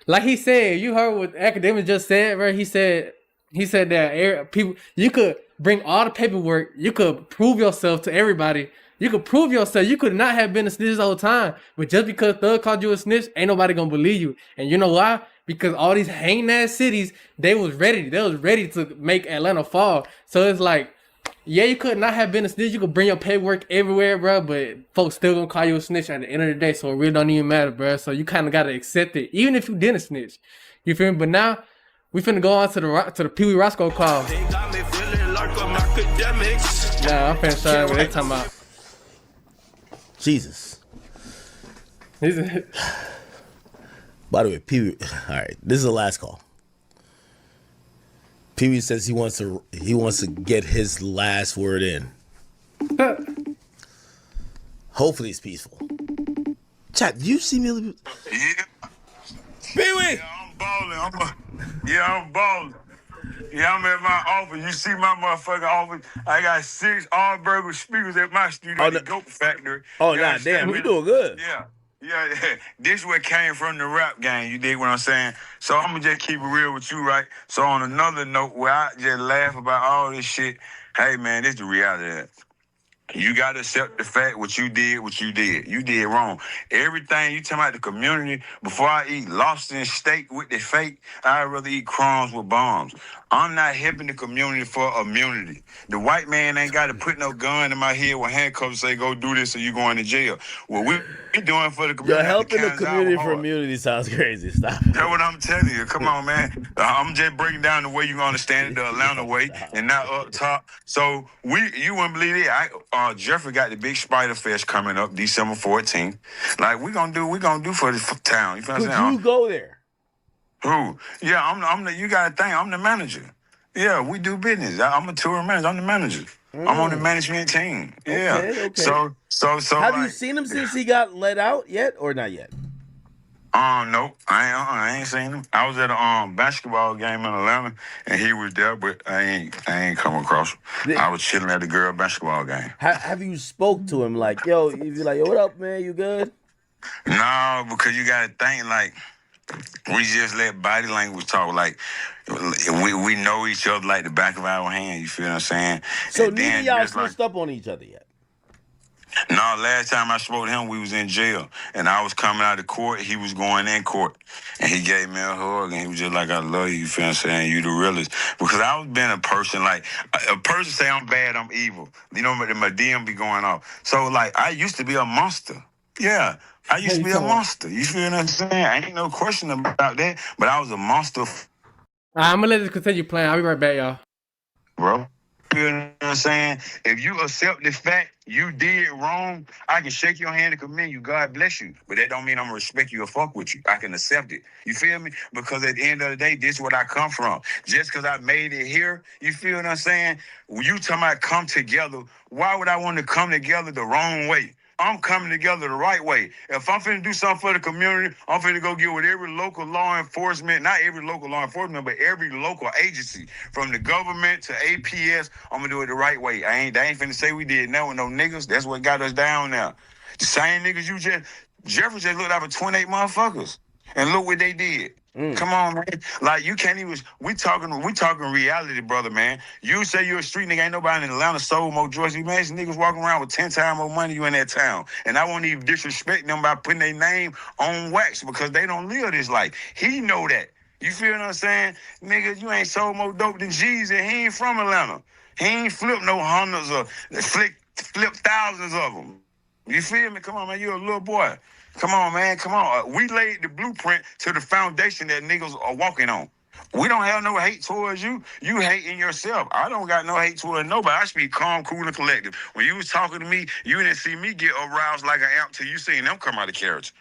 Like he said, you heard what Akademiks just said, bro. He said that people, you could bring all the paperwork, you could prove yourself to everybody. You could prove yourself. You could not have been a snitch this whole time, but just because Thug called you a snitch, ain't nobody gonna believe you. And you know why? Because all these hanging ass cities, they was ready to make Atlanta fall. So it's like, yeah, you could not have been a snitch. You could bring your paperwork everywhere, bro, but folks still gonna call you a snitch at the end of the day. So it really don't even matter, bro. So you kind of gotta accept it, even if you didn't snitch. You feel me? But now we finna go on to the Peewee Roscoe call. Nah, I'm finna show you what they talking about. Jesus. By the way, Peewee. All right, this is the last call. Peewee says he wants to get his last word in. Hopefully, it's peaceful. Chat, do you see me? Yeah. Peewee. Yeah, I'm balling. I'm balling. Yeah, I'm at my office. You see my motherfucking office? I got 6 all-burger speakers at my studio, the Goat Factory. Oh, nah, damn, you doing good. Yeah. This what came from the rap game. You dig what I'm saying? So I'm gonna just keep it real with you, right? So on another note, where I just laugh about all this shit, hey man, this the reality of it. You gotta accept the fact what you did. You did wrong. Everything you talking about the community. Before I eat lobster steak with the fake, I'd rather eat crumbs with bombs. I'm not helping the community for immunity. The white man ain't got to put no gun in my head with handcuffs and say, go do this or you going to jail. What we doing for the community. You're helping the community for immunity sounds crazy. Stop. That's what I'm telling you. Come on, man. I'm just breaking down the way you're going to understand it, the Atlanta way, and not up top. So you wouldn't believe it. Jeffrey got the big Spider Fest coming up December 14th. Like we gonna do for the town. You feel what I'm saying? Could you go there? Who? Yeah, I'm the. You gotta think I'm the manager. Yeah, we do business. I'm a tour manager. I'm the manager. I'm on the management team. Yeah. Okay. So. Have you seen him since he got let out yet, or not yet? Nope. I ain't seen him. I was at a basketball game in Atlanta, and he was there, but I ain't come across him. I was chilling at the girl basketball game. Have you spoke to him like, yo, if you're like, yo, what up, man? You good? No, because you gotta think like we just let body language talk. Like we know each other like the back of our hand. You feel what I'm saying? So neither y'all switched up on each other yet. No, last time I spoke to him, we was in jail. And I was coming out of court. He was going in court. And he gave me a hug. And he was just like, I love you. You feel what I'm saying? You the realest. Because I was being a person, like, a person say I'm bad, I'm evil. You know, my DM be going off. So, like, I used to be a monster. Yeah, I used to be a monster. You feel what I'm saying? Ain't no question about that. But I was a monster. All right, I'm going to let this continue playing. I'll be right back, y'all. Bro. You know what I'm saying? If you accept the fact you did wrong, I can shake your hand and commend you. God bless you. But that don't mean I'm going to respect you or fuck with you. I can accept it. You feel me? Because at the end of the day, this is what I come from. Just because I made it here, you feel what I'm saying? When you talking about come together, why would I want to come together the wrong way? I'm coming together the right way. If I'm finna do something for the community, I'm finna go get with every local law enforcement, not every local law enforcement, but every local agency, from the government to APS. I'm gonna do it the right way. They ain't finna say we did that with no niggas. That's what got us down now. The same niggas Jeffrey just looked out for 28 motherfuckers. And look what they did. Come on, man. Like, you can't even, we talking reality, brother, man. You say you're a street nigga, ain't nobody in Atlanta sold more drugs. You man, niggas walking around with 10 times more money you in that town. And I won't even disrespect them by putting their name on wax because they don't live this life. He know that. You feel what I'm saying? Nigga, you ain't sold more dope than G's and he ain't from Atlanta. He ain't flipped no hundreds or flip thousands of them. You feel me? Come on, man. You're a little boy. Come on, man. Come on. We laid the blueprint to the foundation that niggas are walking on. We don't have no hate towards you. You hating yourself. I don't got no hate towards nobody. I speak calm, cool, and collective. When you was talking to me, you didn't see me get aroused like an amp till you seen them come out of character.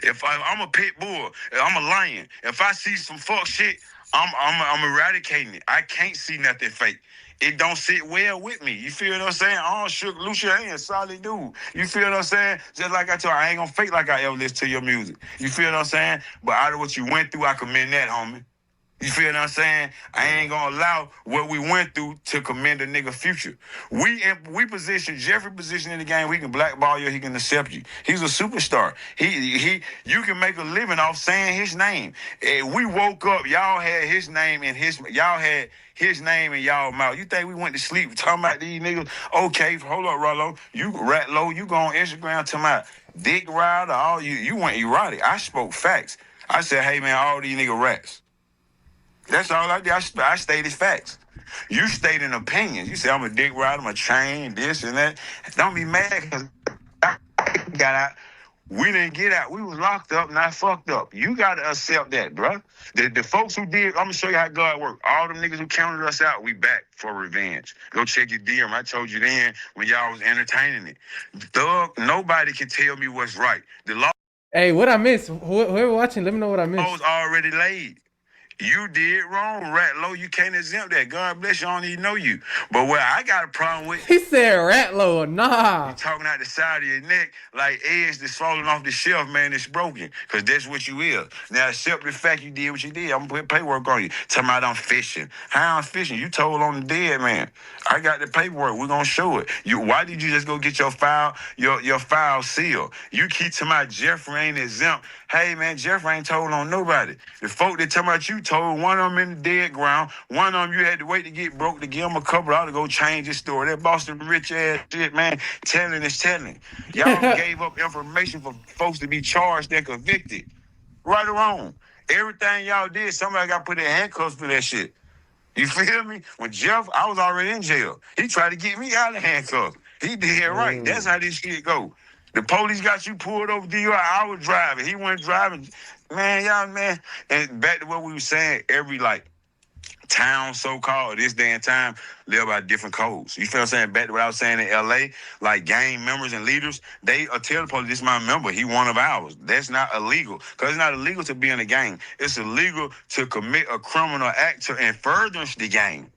If I'm a pit bull, I'm a lion. If I see some fuck shit, I'm eradicating it. I can't see nothing fake. It don't sit well with me. You feel what I'm saying? Oh, shook, Lucia ain't a solid dude. You feel what I'm saying? Just like I told you, I ain't gonna fake like I ever listen to your music. You feel what I'm saying? But out of what you went through, I commend that, homie. You feel what I'm saying? I ain't gonna allow what we went through to commend a nigga future. We position Jeffrey position in the game. We can blackball you. He can accept you. He's a superstar. You can make a living off saying his name. We woke up. Y'all had his name in y'all had his name in y'all mouth. You think we went to sleep talking about these niggas? Okay, hold up, Ralo. You Ralo. You go on Instagram talking about dick rider. All you went erotic. I spoke facts. I said, hey man, all these nigga rats. That's all I did. I stated facts. You stated opinions. You say I'm a dick rider, I'm a chain, this and that. Don't be mad because I got out. We didn't get out. We was locked up, not fucked up. You got to accept that, bro. The folks who did, I'm going to show you how God worked. All them niggas who counted us out, we back for revenge. Go check your DM. I told you then when y'all was entertaining it. Thug, nobody can tell me what's right. The law. Hey, what I missed? Whoever watching, let me know what I missed. Was already laid. You did wrong, Ralo. You can't exempt that. God bless you. I don't even know you. But what I got a problem with... He said Ralo, nah. You talking out the side of your neck like eggs that's falling off the shelf, man, it's broken. Because that's what you is. Now, accept the fact you did what you did. I'm going to put paperwork on you. Talking about I'm fishing. How I'm fishing? You told on the dead, man. I got the paperwork. We're going to show it. Why did you just go get your file sealed? You keep talking about Jeffrey ain't exempt. Hey, man, Jeffrey ain't told on nobody. The folk that talking about you told one of them in the dead ground. One of them you had to wait to get broke to give them a couple of to go change his story. That Boston rich ass shit, man, telling is telling. Y'all gave up information for folks to be charged and convicted. Right or wrong. Everything y'all did, somebody got put in handcuffs for that shit. You feel me? When Jeff, I was already in jail. He tried to get me out of handcuffs. He did right. That's how this shit go. The police got you pulled over DUI. I was driving. He wasn't driving. Man, y'all, man. And back to what we were saying, every, town, so-called, this day and time, live by different codes. You feel what I'm saying? Back to what I was saying in L.A., gang members and leaders, they tell the police, this is my member. He one of ours. That's not illegal. Because it's not illegal to be in a gang. It's illegal to commit a criminal act to and furtherance the gang.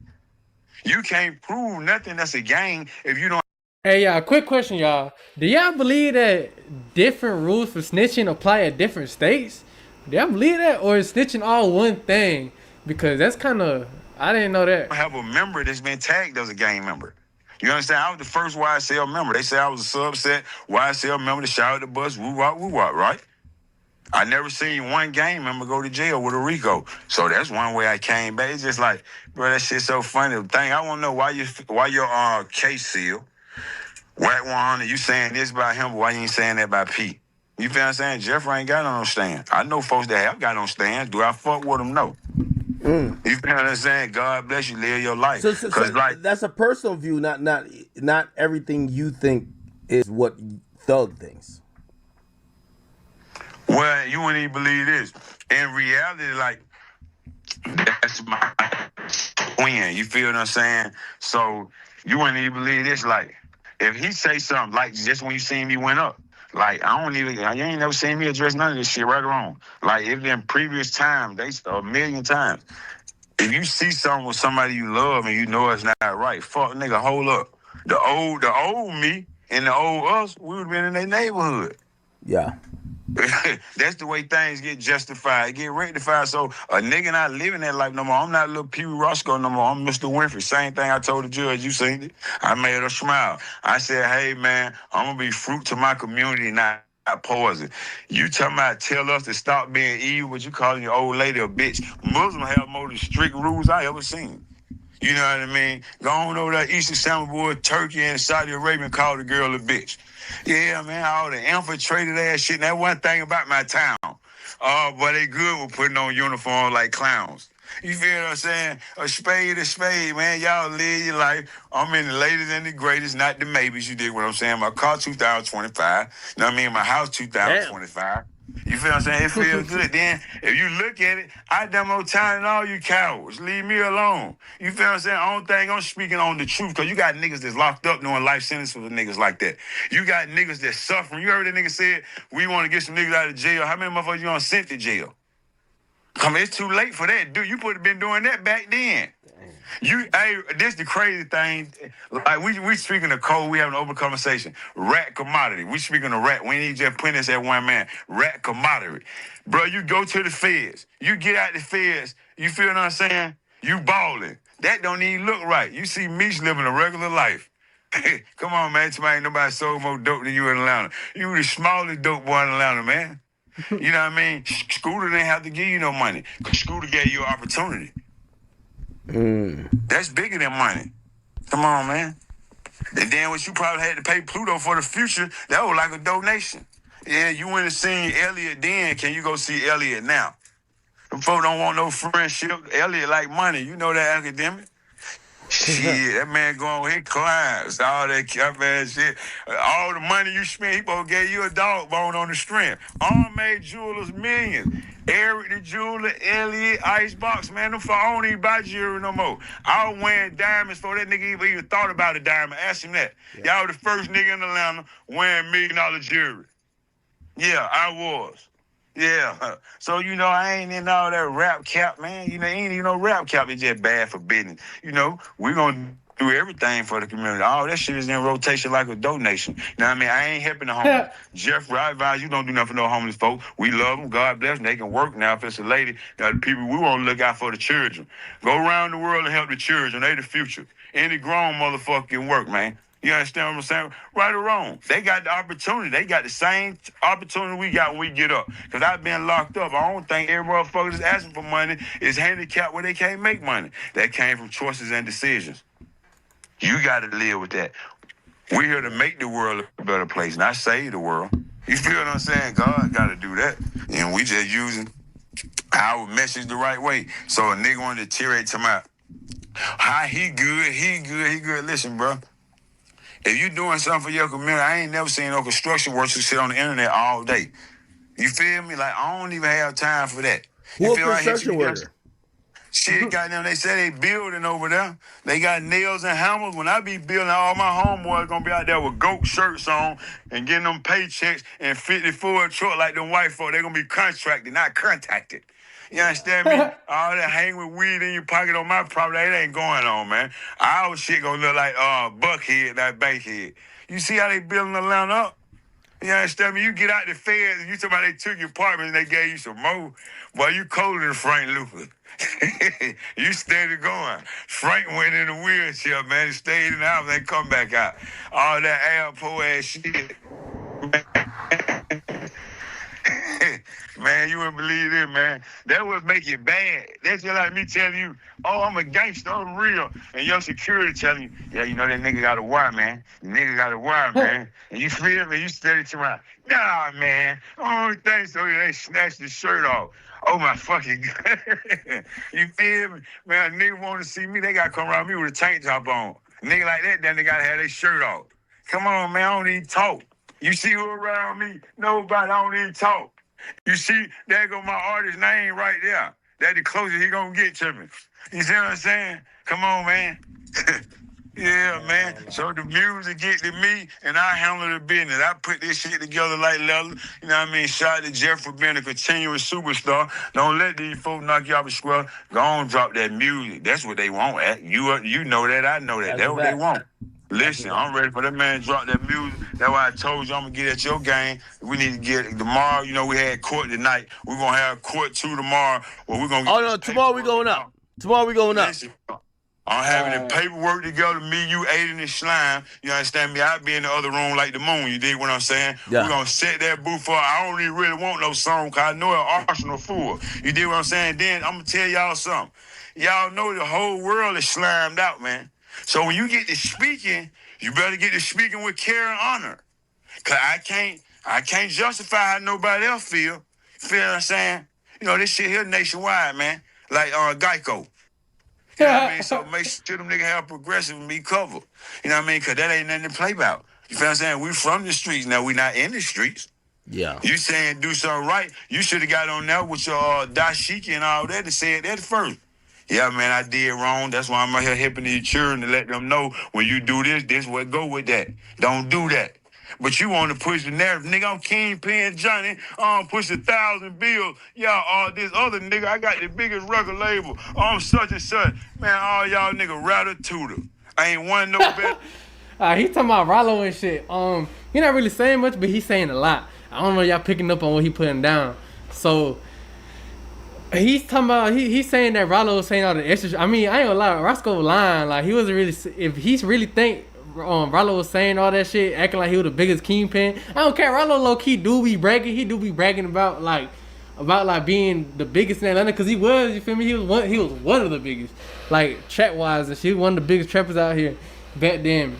You can't prove nothing that's a gang if you don't. Hey, y'all, quick question, y'all. Do y'all believe that different rules for snitching apply at different states? Do y'all believe that? Or is snitching all one thing? Because that's kind of, I didn't know that. I have a member that's been tagged as a gang member. You understand? I was the first YSL member. They say I was a subset YSL member that shot at the bus, woo-wop, right? I never seen one gang member go to jail with a RICO. So that's one way I came back. It's just like, bro, that shit's so funny. The thing, I want to know why your case sealed. Whack 100, you saying this about him, but why you ain't saying that about P? You feel what I'm saying? Jeffrey ain't got no stand. I know folks that have got no stand. Do I fuck with them? No. You feel what I'm saying? God bless you, live your life. So that's a personal view, not everything you think is what Thug thinks. Well, you wouldn't even believe this. In reality, that's my twin. You feel what I'm saying? So you wouldn't even believe this. If he say something, just when you seen me went up, you ain't never seen me address none of this shit right or wrong. If in previous times, a million times, if you see something with somebody you love and you know it's not right, fuck nigga, hold up. The old me and the old us, we would have been in their neighborhood. Yeah. That's the way things get justified, get rectified. So a nigga not living that life no more. I'm not little Peewee Roscoe no more. I'm Mr. Winfrey. Same thing I told the judge. You seen it. I made her smile. I said, hey, man, I'm going to be fruit to my community, not poison. You talking about tell us to stop being evil, but you calling your old lady a bitch. Muslims have more strict rules I ever seen. You know what I mean? Go on over there, Eastern Samoa, Turkey, and Saudi Arabia, call the girl a bitch. Yeah, man, all the infiltrated ass shit. And that one thing about my town. But they good with putting on uniforms like clowns. You feel what I'm saying? A spade is spade, man. Y'all live your life. I'm in the latest and the greatest, not the maybes. You dig what I'm saying? My car 2025. You know what I mean? My house 2025. You feel what I'm saying? It feels good. Then, if you look at it, I done more time than all you cowards. Leave me alone. You feel what I'm saying? Only thing I'm speaking on the truth, because you got niggas that's locked up doing life sentences for niggas like that. You got niggas that's suffering. You heard that nigga said, we want to get some niggas out of jail. How many motherfuckers you gonna send to jail? It's too late for that, dude. You could have been doing that back then. This the crazy thing. Like we speaking of cold, we having an open conversation. Rat commodity. We speaking of rat. We ain't just putting this at one man. Rat commodity. Bro, you go to the feds. You get out the feds. You feel what I'm saying? You balling. That don't even look right. You see Meech living a regular life. Come on, man. Somebody ain't nobody sold more dope than you in Atlanta. You the smallest dope boy in Atlanta, man. You know what I mean? Scooter didn't have to give you no money. Scooter gave you an opportunity. That's bigger than money. Come on, man. And then what you probably had to pay Pluto for the future, that was like a donation. Yeah, you went and seen Elliot then. Can you go see Elliot now? Them folks don't want no friendship. Elliot like money. You know that, Academic? Shit, that man going his clients, all that cap ass shit. All the money you spent, he supposed to give you a dog bone on the strength. Made jewelers millions. Eric the jeweler, Elliot, Icebox, man, them I don't even buy jewelry no more. I was wearing diamonds before that nigga even thought about a diamond. Ask him that. Yeah. Y'all the first nigga in Atlanta wearing $1 million jewelry. Yeah, I was. Yeah. So, you know, I ain't in all that rap cap, man. You know, ain't even no rap cap. It's just bad for business. You know, we gonna do everything for the community. All that shit is in rotation like a donation. You know what I mean? I ain't helping the homeless. Jeffrey, I advise you don't do nothing for no homeless folks. We love them. God bless them. They can work now. If it's a lady, the people, we want to look out for the children. Go around the world and help the children. They the future. Any grown motherfucker can work, man. You understand what I'm saying? Right or wrong. They got the opportunity. They got the same opportunity we got when we get up. Because I've been locked up. I don't think every motherfucker that's asking for money is handicapped where they can't make money. That came from choices and decisions. You got to live with that. We're here to make the world a better place, not save the world. You feel what I'm saying? God got to do that. And we just using our message the right way. So a nigga want to deteriorate to my, he good. Listen, bro. If you doing something for your community, I ain't never seen no construction workers sit on the internet all day. You feel me? Like, I don't even have time for that. Who a construction worker? Shit, goddamn, they say they building over there. They got nails and hammers. When I be building, all my homeboys gonna be out there with goat shirts on and getting them paychecks and 54 a truck like them white folk. They gonna be contracted, not contacted. You understand me? All that hang with weed in your pocket on my property, it ain't going on, man. Our shit gonna look like Buckhead, that Bankhead. You see how they building Atlanta up? You understand me? You get out the feds and you talk about they took your apartment and they gave you some more. Boy, you colder than Frank Luther. You steady going. Frank went in a wheelchair, man. He stayed in the house and come back out. All that airport ass shit. Man, you wouldn't believe it, man. That would make it bad. That's just like me telling you, oh, I'm a gangster, I'm real. And your security telling you, yeah, you know that nigga got a wire, man. The nigga got a wire, man. And you feel me? You steady to my, nah, man. I don't think so. They snatched the shirt off. Oh, my fucking God. You feel me? Man, a nigga want to see me, they got to come around me with a tank top on. A nigga like that, then they got to have their shirt off. Come on, man, I don't even talk. You see who around me? Nobody, I don't even talk. You see, there go my artist name right there. That's the closest he gonna get to me. You see what I'm saying? Come on, man. Yeah, man. So the music get to me, and I handle the business. I put this shit together like leather. You know what I mean? Shout out to Jeff for being a continuous superstar. Don't let these folks knock you off the square. Go on, drop that music. That's what they want. You know that. I know that. That's what they want. Listen, I'm ready for that man to drop that music. That's why I told you I'm going to get at your game. We need to get tomorrow. You know, we had court tonight. We're going to have court 2 tomorrow. Well, we're going to get tomorrow we going up. Tomorrow we going up. Listen, I'm having the paperwork together, me, you, Adin, and Slime. You understand me? I'll be in the other room like the moon. You dig what I'm saying? Yeah. We're going to set that booth for. I don't even really want no song because I know an arsenal full. You dig what I'm saying? Then I'm going to tell y'all something. Y'all know the whole world is slimed out, man. So when you get to speaking, you better get to speaking with care and honor. Cause I can't justify how nobody else feel. Feel what I'm saying? You know, this shit here nationwide, man. Like Geico. You know what I mean? So make sure them niggas have progressive and be covered. You know what I mean? Cause that ain't nothing to play about. You feel what I'm saying? We from the streets now. We not in the streets. Yeah. You saying do something right. You should have got on there with your dashiki and all that and said that first. Yeah, man, I did wrong. That's why I'm out here helping these children to let them know when you do this what go with that. Don't do that. But you want to push the narrative. Nigga, I'm Kingpin Johnny. Push 1,000 bills. Y'all, this other nigga, I got the biggest record label. I'm such and such. Man, all y'all nigga router tutor. I ain't one no better. He talking about Ralo and shit. He not really saying much, but he's saying a lot. I don't know y'all picking up on what he putting down. So he's talking about he's saying that Ralo was saying all the extra. I mean, I ain't gonna lie, Roscoe lying. Like he wasn't really. If he's really think Ralo was saying all that shit, acting like he was the biggest kingpin. I don't care. Ralo low key do be bragging. He do be bragging about being the biggest in Atlanta, because he was. You feel me? He was one of the biggest, like trap wise and shit. One of the biggest trappers out here back then.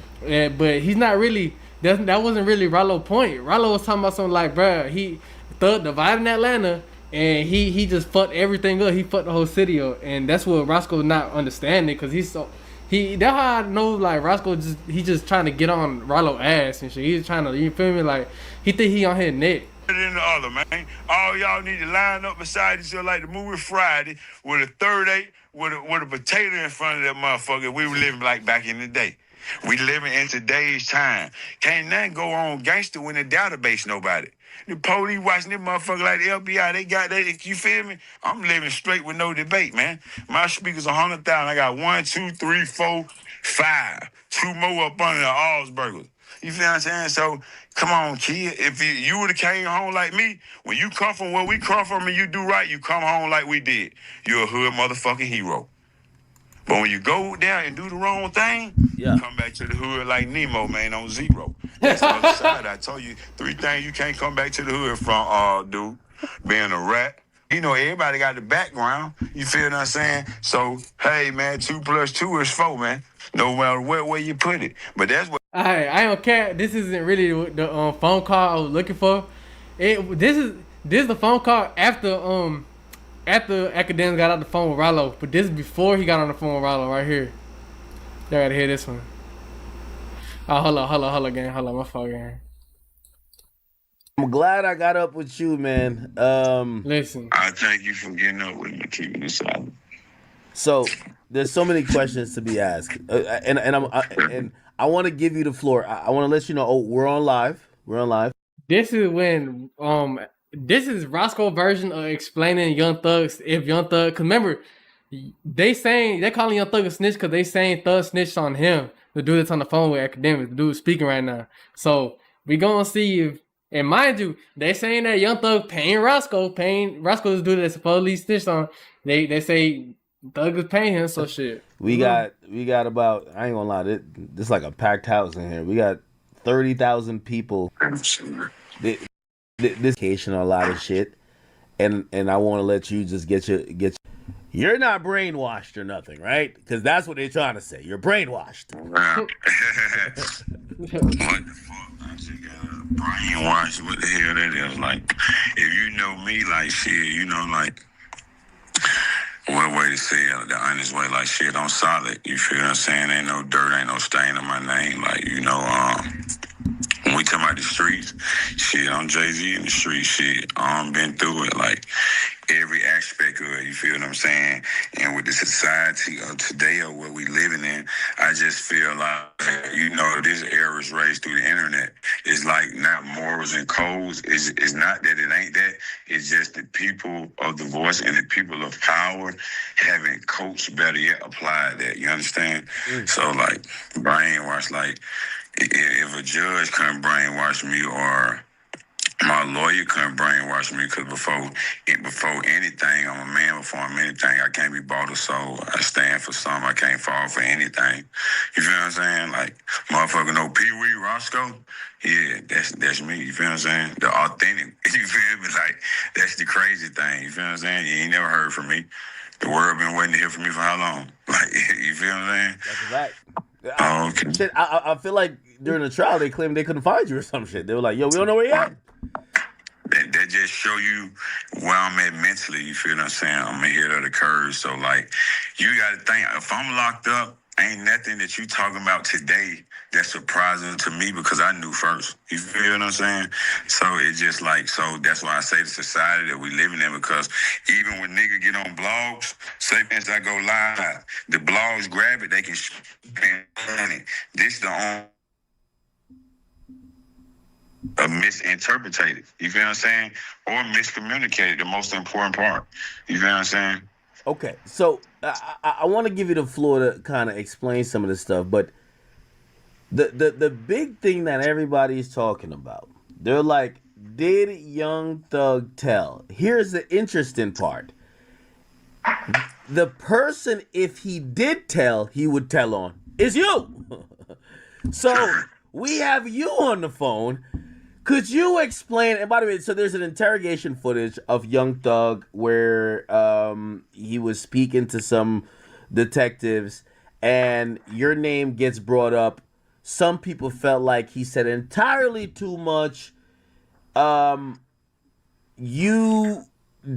But he's not really. That wasn't really Ralo's point. Ralo was talking about something like, bruh, he thug divided in Atlanta, and he just fucked everything up. He fucked the whole city up, and that's what Roscoe's not understanding, because that's how I know, like, Roscoe just trying to get on Ralo ass and shit. He's trying to, you feel me, like, he think he on his neck. Than the other, man. All y'all need to line up beside each other like the movie Friday with a 38 with a potato in front of that motherfucker. We were living like back in the day. We living in today's time. Can't nothing go on gangster when the database nobody. The police watching this motherfucker like the FBI, they got that, you feel me? I'm living straight with no debate, man. My speakers 100,000. I got 1, 2, 3, 4, 5. 2 more up under the Allsburgers. You feel what I'm saying? So, come on, kid. If you would have came home like me, when you come from where we come from and you do right, you come home like we did. You're a hood motherfucking hero. But when you go down and do the wrong thing, come back to the hood like Nemo, man, on zero. That's the other side. I told you 3 things you can't come back to the hood from, dude. Being a rat. You know, everybody got the background. You feel what I'm saying? So, hey, man, 2 + 2 is 4, man. No matter where you put it. But that's what... I don't care. This isn't really the phone call I was looking for. This is the phone call after Akademiks got out the phone with Ralo, but this is before he got on the phone with Ralo right here. Y'all gotta hear this one. Oh, hold on, gang. Hold on, my fault, gang. I'm glad I got up with you, man. Listen. I thank you for getting up with me, keeping it silent. So there's so many questions to be asked, and I want to give you the floor. I want to let you know. Oh, we're on live. We're on live. This is when this is Roscoe's version of explaining Young Thug's if Young Thug. Cause remember, they calling Young Thug a snitch because they saying Thug snitched on him. The dude that's on the phone with Akademiks, the dude speaking right now. So we gonna see if, and mind you, they saying that Young Thug paying Roscoe's the dude that supposedly snitched on. They say Thug is paying him, so shit. We got about, I ain't gonna lie, this is like a packed house in here. We got 30,000 people. This occasion a lot of shit, and I want to let you just get your. You're not brainwashed or nothing, right? Because that's what they're trying to say. You're brainwashed. What the fuck? I just got brainwashed. What the hell that is? Like, if you know me, like shit, you know, like. One way to say it, the honest way, like shit, I'm solid. You feel what I'm saying? Ain't no dirt, ain't no stain on my name. Like, you know, when we talk about the streets, shit, I'm Jay-Z in the street, shit. I'm been through it, like every aspect of it, you feel what I'm saying? And with the society of today or what we living in, I just feel like, you know, this era is raised through the internet. It's like not morals and codes. It's not that it ain't that. It's just the people of the voice and the people of power haven't coached, better yet applied that. You understand? So, like, brainwash, like, if a judge couldn't brainwash me or my lawyer couldn't brainwash me, because before anything, I'm a man before I'm anything. I can't be bought or sold. I stand for something. I can't fall for anything. You feel what I'm saying? Like, motherfucker know Peewee Roscoe? Yeah, that's me. You feel what I'm saying? The authentic. You feel me? Like, that's the crazy thing. You feel what I'm saying? You ain't never heard from me. The world been waiting to hear from me for how long? Like, you feel what I'm saying? That's a fact. Oh, okay. Shit, I feel like during the trial they claimed they couldn't find you or some shit. They were like, yo, we don't know where you at. That just show you where I'm at mentally. You feel what I'm saying? I'm ahead of the curve. So, like, you got to think, if I'm locked up, ain't nothing that you talking about today that's surprising to me because I knew first. You feel what I'm saying? So it's just like, so that's why I say the society that we living in, because even when nigga get on blogs, say as I go live, the blogs grab it, they can spend money. This the only misinterpreted. You feel what I'm saying? Or miscommunicated, the most important part. You feel what I'm saying? Okay, so I want to give you the floor to kind of explain some of this stuff, but the big thing that everybody's talking about, they're like, did Young Thug tell? Here's the interesting part. The person, if he did tell, he would tell on, is you. So we have you on the phone. Could you explain? And by the way, so there's an interrogation footage of Young Thug where he was speaking to some detectives, and your name gets brought up. Some people felt like he said entirely too much. You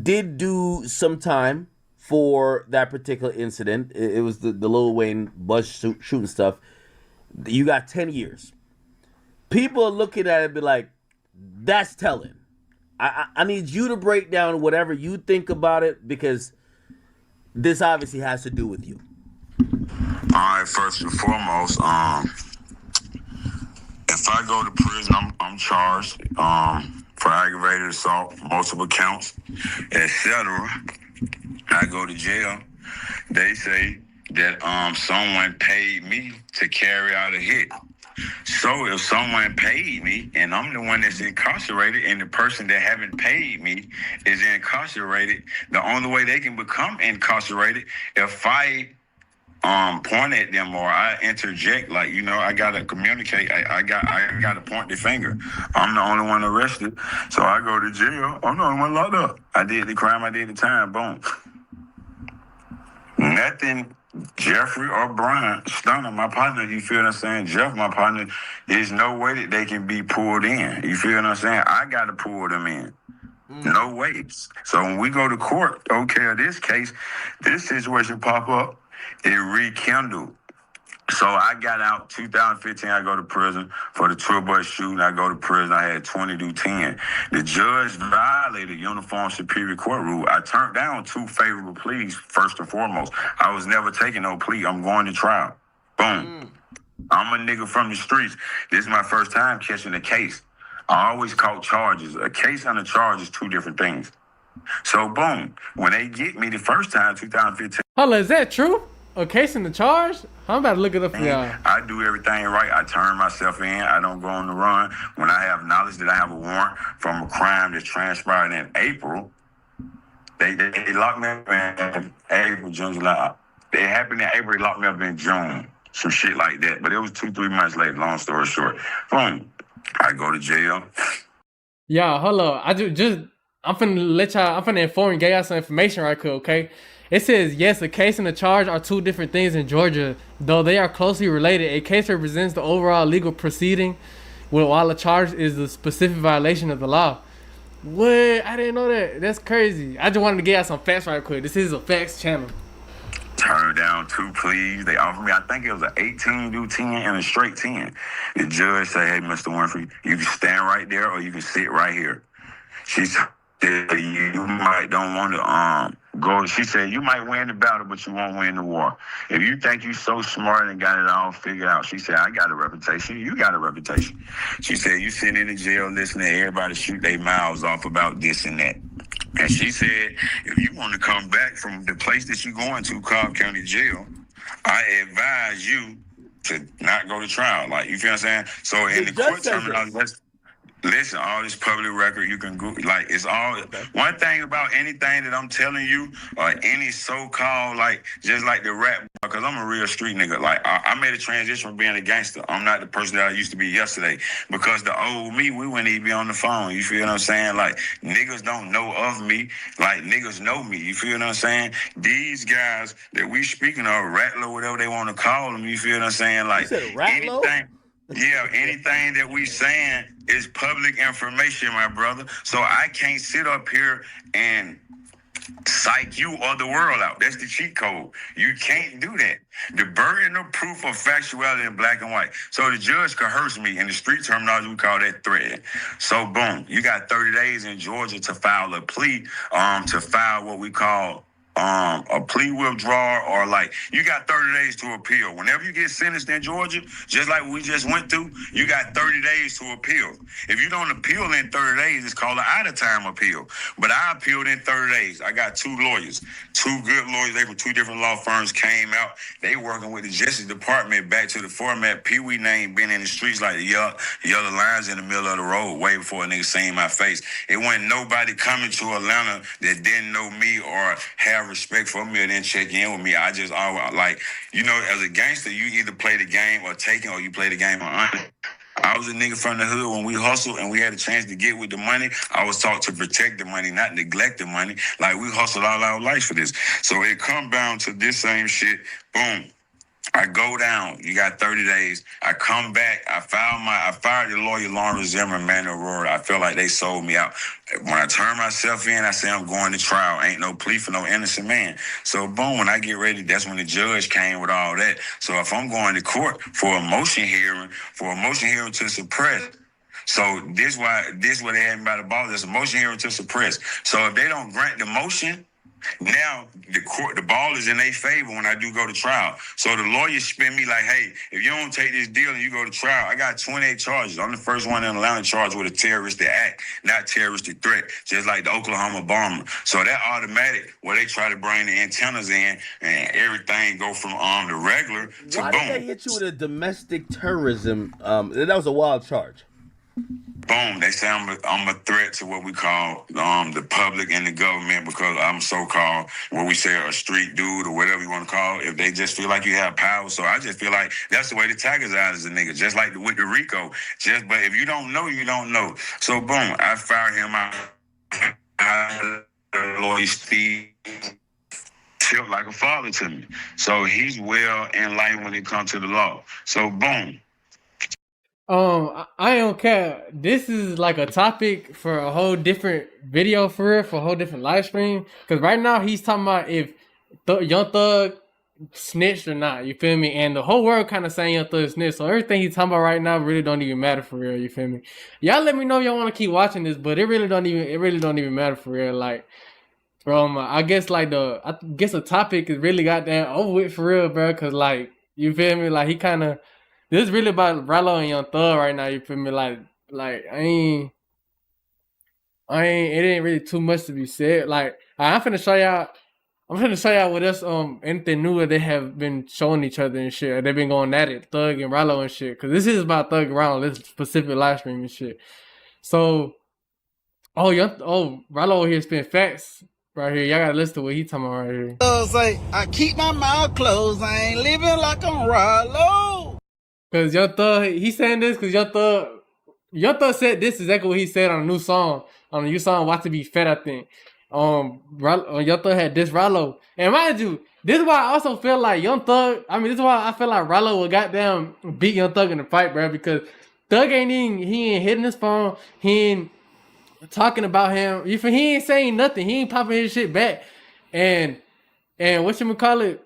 did do some time for that particular incident. It was the Lil Wayne bus shooting stuff. You got 10 years. People are looking at it and be like, that's telling. I need you to break down whatever you think about it, because this obviously has to do with you. All right, first and foremost, if I go to prison, I'm charged for aggravated assault, multiple counts, etc. I go to jail. They say that someone paid me to carry out a hit. So if someone paid me and I'm the one that's incarcerated and the person that haven't paid me is incarcerated, the only way they can become incarcerated if I point at them or I interject, like, you know, I gotta communicate. I gotta point the finger. I'm the only one arrested, so I go to jail. I'm the only one locked up. I did the crime. I did the time. Boom. Nothing. Jeffrey or Brian, Stunner, my partner, you feel what I'm saying? Jeff, my partner, there's no way that they can be pulled in. You feel what I'm saying? I got to pull them in. No ways. So when we go to court, okay, this case, this situation pop up, it rekindled. So I got out 2015. I go to prison for the tour bus shooting. I go to prison. I had 20 to 10. The judge violated Uniform Superior Court rule. I turned down 2 favorable pleas, first and foremost. I was never taking no plea. I'm going to trial. Boom. I'm a nigga from the streets. This is my first time catching a case. I always caught charges. A case and a charge is 2 different things. So boom, when they get me the first time, 2015. Hold on, is that true? A case in the charge? I'm about to look it up for y'all. I do everything right. I turn myself in. I don't go on the run. When I have knowledge that I have a warrant from a crime that transpired in April, they locked me up in April, June, July. It happened in April. They locked me up in June. Some shit like that. But it was 2-3 months later, long story short. Boom. I go to jail. Y'all, hold on. I'm finna inform you, get y'all some information right quick, okay? It says, yes, a case and a charge are 2 different things in Georgia. Though they are closely related, a case represents the overall legal proceeding, while a charge is a specific violation of the law. What? I didn't know that. That's crazy. I just wanted to get out some facts right quick. This is a facts channel. Turned down 2 pleas. They offered me, I think it was an 18 to 10 and a straight 10. The judge said, hey, Mr. Winfrey, you can stand right there or you can sit right here. She said, you might don't want to go. She said, you might win the battle, but you won't win the war. If you think you're so smart and got it all figured out, she said, I got a reputation. You got a reputation. She said, you sitting in the jail listening to everybody shoot their mouths off about this and that. And she said, if you want to come back from the place that you're going to, Cobb County Jail, I advise you to not go to trial. Like, you feel what I'm saying? So in the court terminology, listen, all this public record, you can go, like, it's all, one thing about anything that I'm telling you, or any so-called, like, just like the rap, because I'm a real street nigga. Like, I made a transition from being a gangster. I'm not the person that I used to be yesterday. Because the old me, we wouldn't even be on the phone. You feel what I'm saying? Like, niggas don't know of me. Like, niggas know me. You feel what I'm saying? These guys that we speaking of, Ralo, whatever they want to call them, you feel what I'm saying? Like, anything. Yeah, anything that we saying is public information, my brother. So I can't sit up here and psych you or the world out. That's the cheat code. You can't do that. The burden of proof of factuality in black and white. So the judge coerced me. In the street terminology, we call that threat. So boom, you got 30 days in Georgia to file a plea, to file what we call a plea withdrawal, or like you got 30 days to appeal. Whenever you get sentenced in Georgia, just like we just went through, you got 30 days to appeal. If you don't appeal in 30 days, it's called an out-of-time appeal. But I appealed in 30 days. I got 2 lawyers, 2 good lawyers. They from 2 different law firms came out. They working with the Justice Department back to the format. Peewee name been in the streets like the yellow lines in the middle of the road way before a nigga seen my face. It wasn't nobody coming to Atlanta that didn't know me or have respect for me or didn't check in with me. I just always, like, you know, as a gangster, you either play the game or take it, or you play the game or honor. I was a nigga from the hood. When we hustled and we had a chance to get with the money, I was taught to protect the money, not neglect the money. Like, we hustled all our life for this. So it come down to this same shit. Boom. I go down. You got 30 days. I come back. I fired the lawyer, Lawrence Zimmer, Manuel Aurora. I feel like they sold me out. When I turn myself in, I say I'm going to trial. Ain't no plea for no innocent man. So boom, when I get ready, that's when the judge came with all that. So if I'm going to court for a motion hearing to suppress. So this what they had me by the ball. There's a motion hearing to suppress. So if they don't grant the motion, now the ball is in their favor when I do go to trial. So the lawyers spin me like, hey, if you don't take this deal and you go to trial, I got 28 charges. I'm the first one in Atlanta charged with a terroristic act, not terroristic threat, just like the Oklahoma bomber. So that automatic, where they try to bring the antennas in and everything go from the regular to Why boom. did they hit you with a domestic terrorism? That was a wild charge. Boom, they say I'm a threat to what we call the public and the government, because I'm so-called, what we say, a street dude or whatever you want to call it, if they just feel like you have power. So I just feel like that's the way the Tigers out as a nigga, just like with the Rico. But if you don't know, you don't know. So boom, I fired him out. Lawyer Steve felt like a father to me. So he's well in line when it comes to the law. So boom. I don't care. This is like a topic for a whole different video for a whole different live stream. Cause right now he's talking about if Young Thug snitched or not. You feel me? And the whole world kind of saying Young Thug snitched. So everything he's talking about right now really don't even matter for real. You feel me? Y'all let me know if y'all want to keep watching this, but it really don't even matter for real. Like, bro, I guess the topic is really goddamn over with for real, bro. Cause like, you feel me? Like, he kind of. This is really about Ralo and Young Thug right now. You feel me? Like it ain't really too much to be said. Like, I'm finna show y'all what else anything new that they have been showing each other and shit. They've been going at it, Thug and Ralo and shit. Cause this is about Thug and Ralo, this specific live stream and shit. So, Ralo here spin facts right here. Y'all gotta listen to what he talking about right here. Say, I keep my mouth closed. I ain't living like I'm Ralo. Cause Young Thug, he's saying this because Young Thug said this exactly what he said on a new song, Watch to Be Fed, I think. Young Thug had this Ralo. And mind you, this is why I also feel like this is why I feel like Ralo would goddamn beat Young Thug in the fight, bro, because Thug he ain't hitting his phone, he ain't talking about him, he ain't saying nothing, he ain't popping his shit back. And whatchamacallit,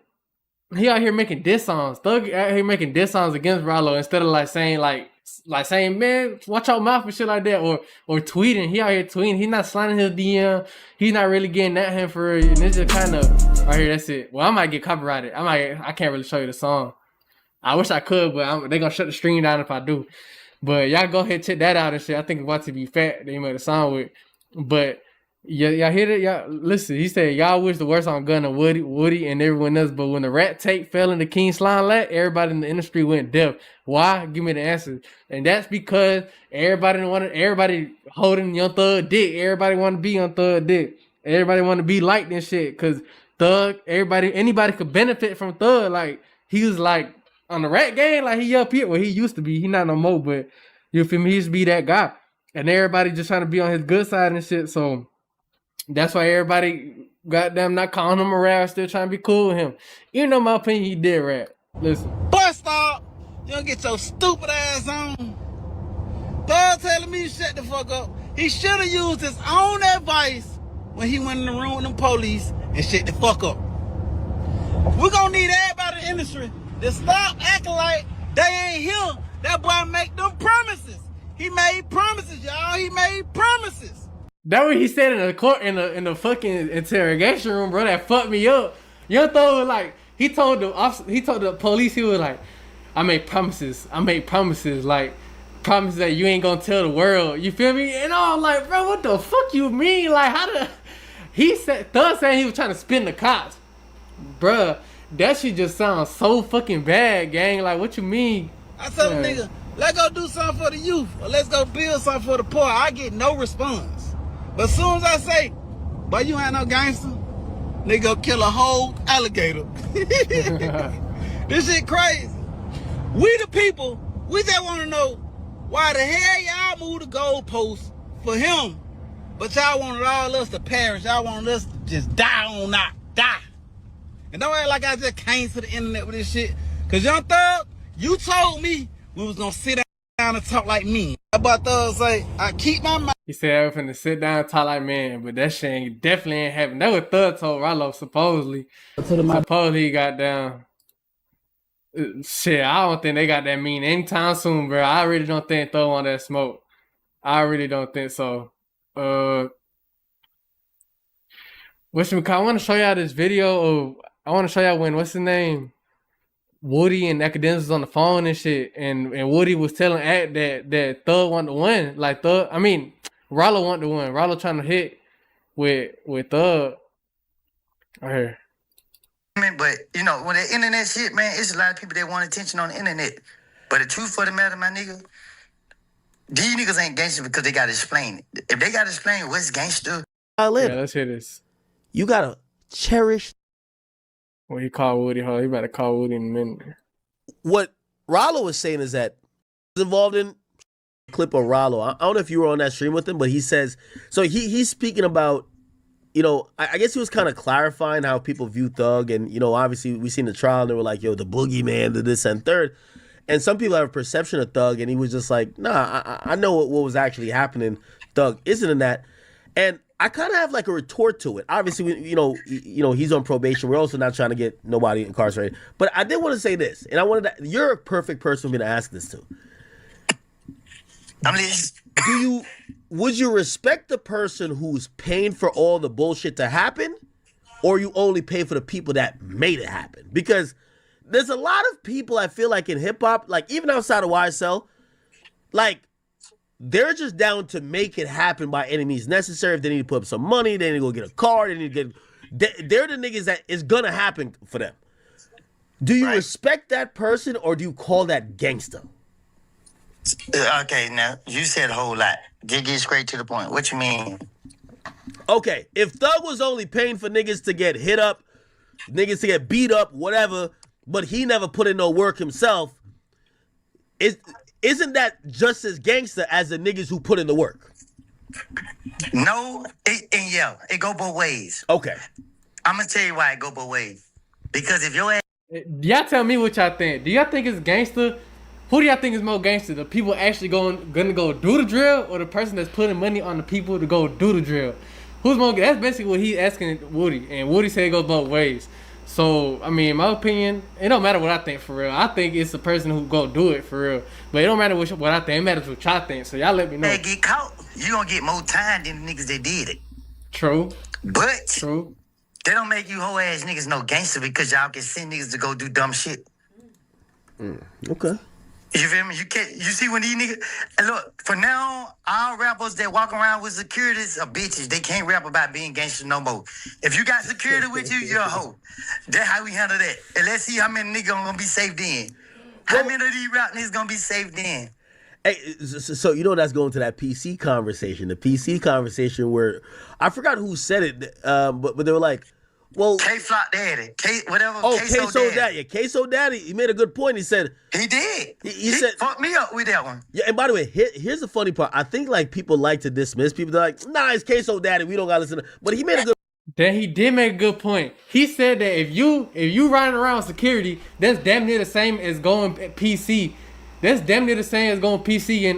he out here making diss songs. Thug out here making diss songs against Ralo instead of saying, man, watch your mouth and shit like that, or tweeting. He out here tweeting. He's not sliding his DM. He's not really getting at him for real. And it's just kind of right here. That's it. Well, I might get copyrighted. I can't really show you the song. I wish I could, but they're gonna shut the stream down if I do. But y'all go ahead and check that out and shit. I think Watch to Be Fat they made a song with. But y'all hear it? Y'all listen. He said y'all wish the worst on Gunna, Woody, and everyone else. But when the rat tape fell into King Slime lap, everybody in the industry went deaf. Why? Give me the answer. And that's because everybody holding Young Thug dick. Everybody want to be Young Thug dick. Everybody want to be liked and shit. Cause Thug, anybody could benefit from Thug. Like, he was like on the rat game. Like, he up here. Well, he used to be. He not no more. But you feel me? He used to be that guy. And everybody just trying to be on his good side and shit. So that's why everybody goddamn not calling him a rat, still trying to be cool with him. You know my opinion, he did rap. Listen. Bust stop! You don't get your stupid ass on. Thug telling me to shut the fuck up. He should have used his own advice when he went in the room with them police and shut the fuck up. We're gonna need everybody in the industry to stop acting like they ain't here. That boy make them promises. He made promises, y'all. He made promises. That what he said in the court in the fucking interrogation room, bro. That fucked me up. Young Thug was like, he told the police, he was like, I make promises, like promises that you ain't gonna tell the world. You feel me? And I'm like, bro, what the fuck you mean? Like, how the he said Thug saying he was trying to spin the cops, bruh. That shit just sounds so fucking bad, gang. Like, what you mean? I told a nigga, let's go do something for the youth, or let's go build something for the poor. I get no response. But as soon as I say, boy, you ain't no gangster, nigga go kill a whole alligator. This shit crazy. We the people, we just want to know why the hell y'all moved the goalposts for him, but y'all wanted all us to perish. Y'all wanted us to just die on not die. And don't act like I just came to the internet with this shit. Cause Young Thug, you told me we was gonna sit down and talk like men. About Thug say, I keep my mouth. He said I was finna sit down and talk like man, but that shit definitely ain't happening. That what Thug told Ralo supposedly. Supposedly he got down. Shit, I don't think they got that mean anytime soon, bro. I really don't think Thug want that smoke. I really don't think so. I want to show y'all this video of, I want to show y'all when, what's his name? Woody and Akademiks was on the phone and shit, and Woody was telling Act that Thug wanted to win. Like Ralo wanted to win. Ralo trying to hit with Thug. Right here. But you know, when the internet shit, man, it's a lot of people that want attention on the internet. But the truth of the matter, my nigga, these niggas ain't gangster because they gotta explain it. If they gotta explain what's gangster, Yeah, let's hear this. You gotta cherish. Well, he called Woody. Hold on, he about to call Woody in a minute. What Ralo was saying is that he's involved in a clip of Ralo. I don't know if you were on that stream with him, but he says, so he's speaking about, you know, I guess he was kind of clarifying how people view Thug. And, you know, obviously we seen the trial and they were like, yo, the boogeyman, the this and third. And some people have a perception of Thug, and he was just like, nah, I know what was actually happening. Thug isn't in that. And I kind of have like a retort to it. Obviously, you know, he's on probation. We're also not trying to get nobody incarcerated. But I did want to say this, and I wanted to, you're a perfect person for me to ask this to. Would you respect the person who's paying for all the bullshit to happen, or you only pay for the people that made it happen? Because there's a lot of people I feel like in hip hop, like even outside of YSL, like they're just down to make it happen by any means necessary. If they need to put up some money, they need to go get a car, they need to get. They're the niggas that is gonna happen for them. Do you respect that person, or do you call that gangster? Okay, now you said a whole lot. Just get straight to the point. What you mean? Okay, if Thug was only paying for niggas to get hit up, niggas to get beat up, whatever, but he never put in no work himself, isn't that just as gangster as the niggas who put in the work? No, it go both ways. Okay. I'm gonna tell you why it go both ways. Because if your ass... Y'all tell me what y'all think. Do y'all think it's gangster? Who do y'all think is more gangster? The people actually gonna go do the drill, or the person that's putting money on the people to go do the drill? Who's more? That's basically what he's asking Woody, and Woody said it goes both ways. So I mean, in my opinion, it don't matter what I think for real. I think it's the person who go do it for real. But it don't matter what I think. It matters what y'all think. So y'all let me know. They get caught, you gonna get more time than the niggas that did it. True. But true. They don't make you whole ass niggas no gangster because y'all can send niggas to go do dumb shit. Okay. You feel me? You see when these niggas... Look, for now, all rappers that walk around with securities are bitches. They can't rap about being gangster no more. If you got security with you, you're a hoe. That's how we handle that. And let's see how many niggas gonna be safe then. How many of these rap niggas gonna be safe then? Hey, so you know that's going to that PC conversation. The PC conversation where... I forgot who said it, but they were like, well... K-Flop Daddy. Whatever. Oh, Queso Daddy. Queso Daddy, he made a good point. He said... He did. He said... fucked me up with that one. Yeah, and by the way, here's the funny part. I think like people like to dismiss people. They're like, nah, it's Queso Daddy. We don't got to listen to... But he made a good... Then he did make a good point. He said that if you riding around security, that's damn near the same as going PC. That's damn near the same as going PC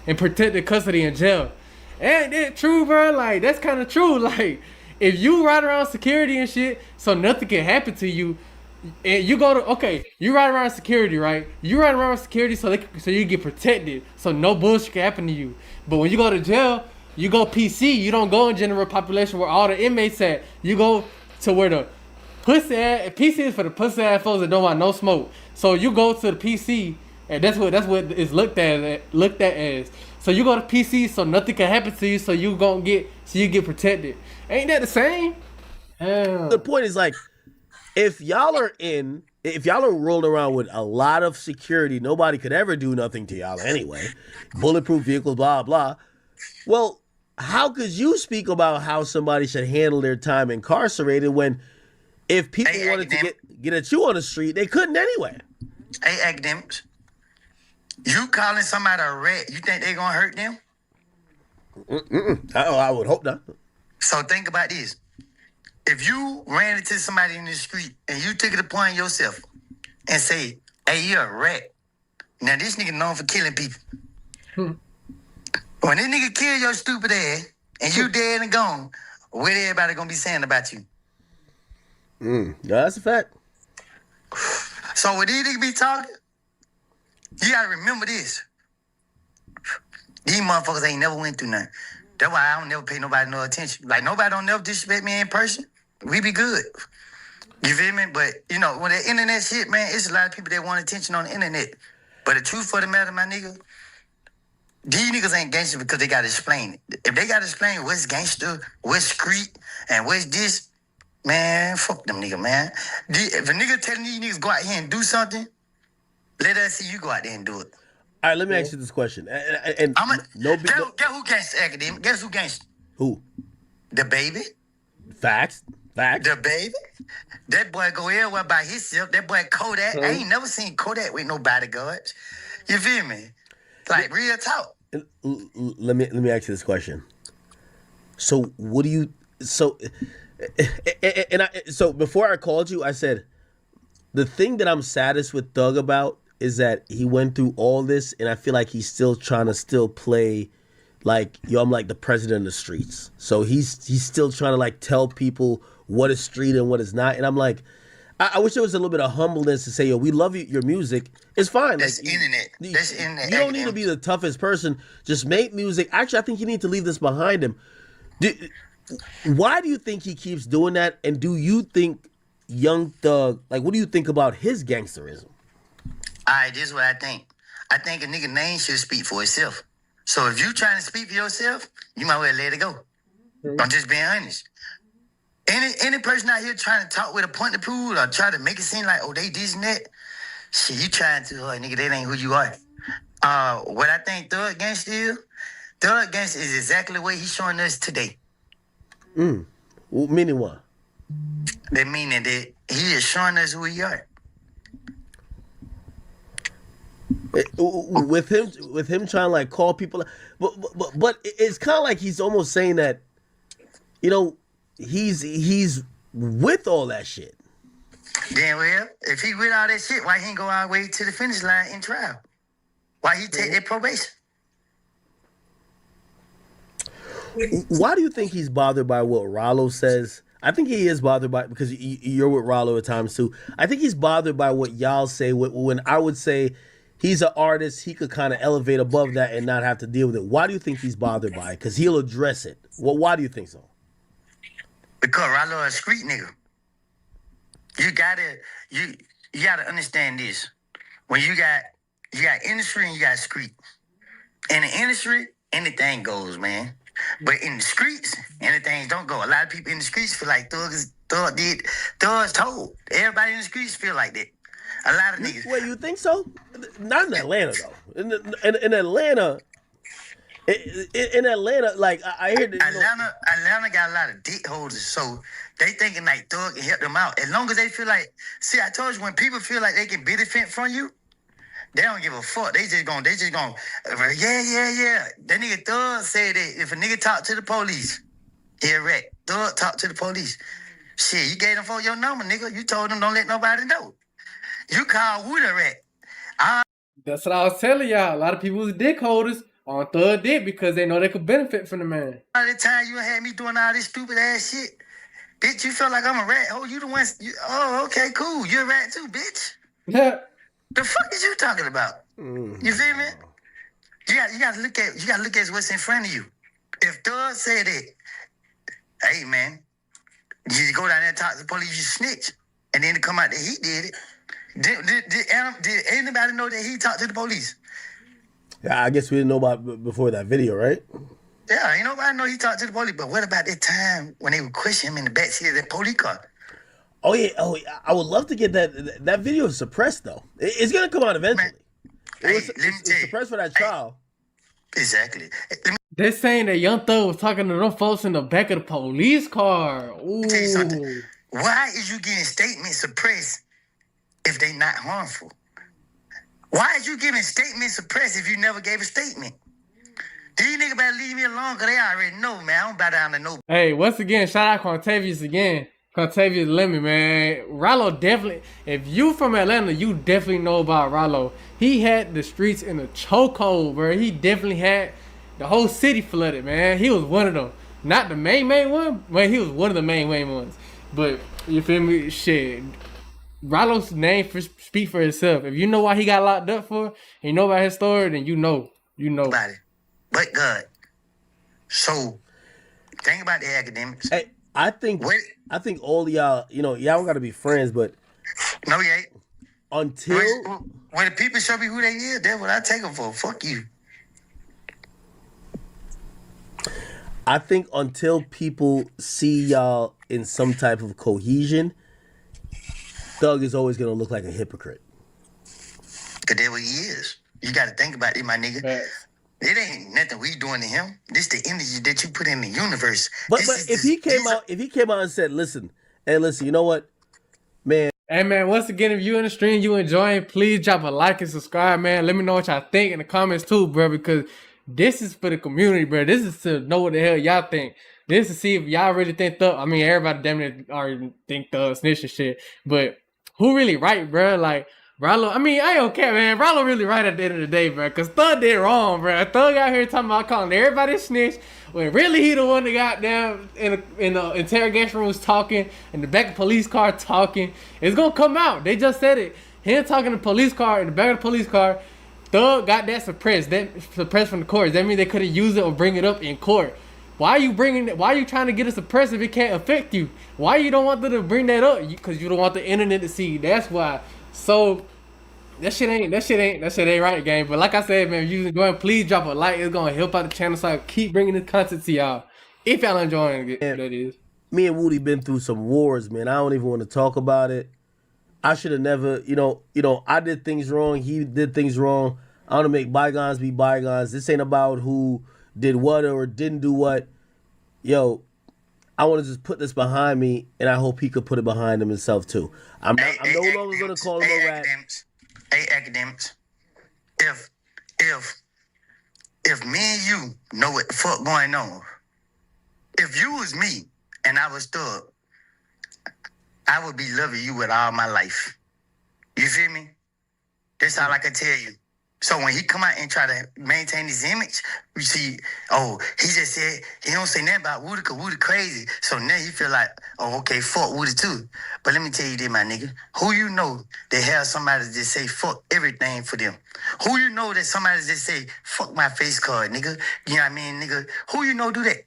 and protected custody in jail. Ain't that true, bro? Like, that's kind of true. Like, if you ride around security and shit, so nothing can happen to you, and you go to, you ride around security, right? You ride around security so you get protected, so no bullshit can happen to you. But when you go to jail, You go PC. You don't go in general population where all the inmates at. You go to where the pussy ass. PC is for the pussy ass folks that don't want no smoke. So you go to the PC, and that's what is looked at as. So you go to PC, so nothing can happen to you. So you get protected. Ain't that the same? The point is like, if y'all are rolling around with a lot of security, nobody could ever do nothing to y'all anyway. Bulletproof vehicles, blah blah. Well, how could you speak about how somebody should handle their time incarcerated when, if people wanted to get at you on the street, they couldn't anyway? Hey, Akademiks, you calling somebody a rat? You think they gonna hurt them? I would hope not. So think about this. If you ran into somebody in the street and you took it upon yourself and say, hey, you're a rat. Now, this nigga known for killing people. When this nigga kill your stupid ass and you dead and gone, what everybody gonna be saying about you? No, that's a fact. So when these niggas be talking, you gotta remember this. These motherfuckers ain't never went through nothing. That's why I don't never pay nobody no attention. Like, nobody don't never disrespect me in person. We be good. You feel me? But, you know, when the internet shit, man, it's a lot of people that want attention on the internet. But the truth for the matter, my nigga, these niggas ain't gangster because they gotta explain it. If they gotta explain what's gangster, what's street, and what's this, man, fuck them niggas, man. If a nigga telling these niggas go out here and do something, let us see you go out there and do it. All right, let me ask you this question. And guess who gangster, Academic? Guess who gangster? Who? The baby. Facts. The baby. That boy go everywhere by himself. That boy Kodak. I ain't never seen Kodak with no bodyguards. You feel me? Like, real talk. Let me ask you this question. So what do you so before I called you, I said the thing that I'm saddest with Thug about is that he went through all this, and I feel like he's still trying to play like, yo, I'm like the president of the streets. So he's still trying to like tell people what is street and what is not. And I'm like, I wish there was a little bit of humbleness to say, yo, we love your music. It's fine. That's like, internet. That's internet. You don't need to be the toughest person. Just make music. Actually, I think you need to leave this behind him. Why do you think he keeps doing that? And do you think Young Thug, like, what do you think about his gangsterism? All right, this is what I think. I think a nigga name should speak for itself. So if you trying to speak for yourself, you might well let it go. I'm just being honest. Any person out here trying to talk with a point to prove or try to make it seem like, oh, they this and that, shit, you trying too hard, nigga. That ain't who you are. What I think Thug Gangsta is exactly what he's showing us today. Meaning what? That meaning that he is showing us who we are. With him trying to like call people, but it's kind of like he's almost saying that, you know, he's with all that shit. Then well, if he with all that shit, why he ain't go all the way to the finish line in trial? Why he take that probation? Why do you think he's bothered by what Ralo says? I think he is bothered by, because you're with Ralo at times too. I think he's bothered by what y'all say when I would say he's an artist, he could kind of elevate above that and not have to deal with it. Why do you think he's bothered by it? Because he'll address it. Well, why do you think so? Because Ralo a street nigga. You gotta understand this. When you got industry and you got street. In the industry, anything goes, man. But in the streets, anything don't go. A lot of people in the streets feel like Thug's told. Everybody in the streets feel like that. A lot of niggas. Wait, you think so? Not in Atlanta though. In Atlanta. In Atlanta, like I hear that. Atlanta got a lot of dick holders, so they thinking like Thug can help them out. As long as they feel like, see, I told you, when people feel like they can benefit from you, they don't give a fuck. They just gonna, yeah. That nigga Thug said that if a nigga talk to the police, he a rat. Thug talk to the police. Shit, you gave them for your number, nigga. You told them don't let nobody know. You called Wood a rat. That's what I was telling y'all. A lot of people was dick holders on Thug dick because they know they could benefit from the man. All the time you had me doing all this stupid ass shit, bitch, you feel like I'm a rat. Oh, you the one. Okay, cool. You're a rat too, bitch. Yeah. The fuck is you talking about? You feel me? You gotta look at what's in front of you. If Thug said it, hey man, you go down there and talk to the police, you snitch, and then to come out that he did it. Did anybody know that he talked to the police? Yeah, I guess we didn't know about before that video, right? Yeah, ain't nobody know he talked to the police. But what about that time when they would question him in the backseat of that police car? Oh yeah, I would love to get that. That video is suppressed though. It's gonna come out eventually. It's suppressed for that trial. Exactly. They're saying that Young Thug was talking to them folks in the back of the police car. Ooh. Tell you something. Why is you getting statements suppressed if they not harmful? Why is you giving statements suppressed if you never gave a statement? These niggas better leave me alone because they already know, man. I don't bow down to no. Hey, once again, shout out Quantavious again. Quantavious Lemon, man. Ralo definitely, if you from Atlanta, you definitely know about Ralo. He had the streets in a chokehold, bro. He definitely had the whole city flooded, man. He was one of them. Not the main one, but he was one of the main ones. But, you feel me? Shit. Ralo's name speak for itself. If you know why he got locked up for, and you know about his story, then you know. About it. But God. So, think about the academics. Hey, I think all y'all, y'all don't gotta be friends, but no, you ain't. Until when the people show me who they is, that's what I take them for. Fuck you. I think until people see y'all in some type of cohesion, Thug is always gonna look like a hypocrite. Cause that's what he is. You gotta think about it, my nigga. It ain't nothing we doing to him. This the energy that you put in the universe. But if he came out and said, listen, you know what, man. Hey man, once again, if you in the stream, you enjoying, please drop a like and subscribe, man. Let me know what y'all think in the comments too, bro, because this is for the community, bro. This is to know what the hell y'all think. This is to see if y'all really think Thug. I mean, everybody damn near already think Thug snitch and shit, but who really right, bro? Like, Ralo, I mean, I don't care, man. Ralo really right at the end of the day, bro. Because Thug did wrong, bro. Thug out here talking about calling everybody snitch when really he the one that got down in the interrogation room was talking, in the back of the police car talking. It's going to come out. They just said it. Him talking in the police car, in the back of the police car, Thug got that suppressed. That suppressed from the courts. That means they couldn't use it or bring it up in court. Why are you trying to get it suppressed if it can't affect you? Why you don't want them to bring that up? Because you don't want the internet to see. That's why. So that shit ain't right, gang. But like I said, man, if you enjoying, please drop a like. It's gonna help out the channel, so I keep bringing this content to y'all. If y'all enjoying it, that is. Me and Woody been through some wars, man. I don't even want to talk about it. I should have never, I did things wrong. He did things wrong. I want to make bygones be bygones. This ain't about who did what or didn't do what. Yo, I want to just put this behind me, and I hope he could put it behind himself too. I'm no longer gonna call him a rat. Hey, academics. If me and you know what the fuck going on, if you was me and I was Thug, I would be loving you with all my life. You feel me? That's all I can tell you. So when he come out and try to maintain his image, you see, he just said, he don't say nothing about Woody because Woody crazy. So now he feel like, okay, fuck Woody too. But let me tell you this, my nigga. Who you know that have somebody just say fuck everything for them? Who you know that somebody just say, fuck my face card, nigga? You know what I mean, nigga? Who you know do that?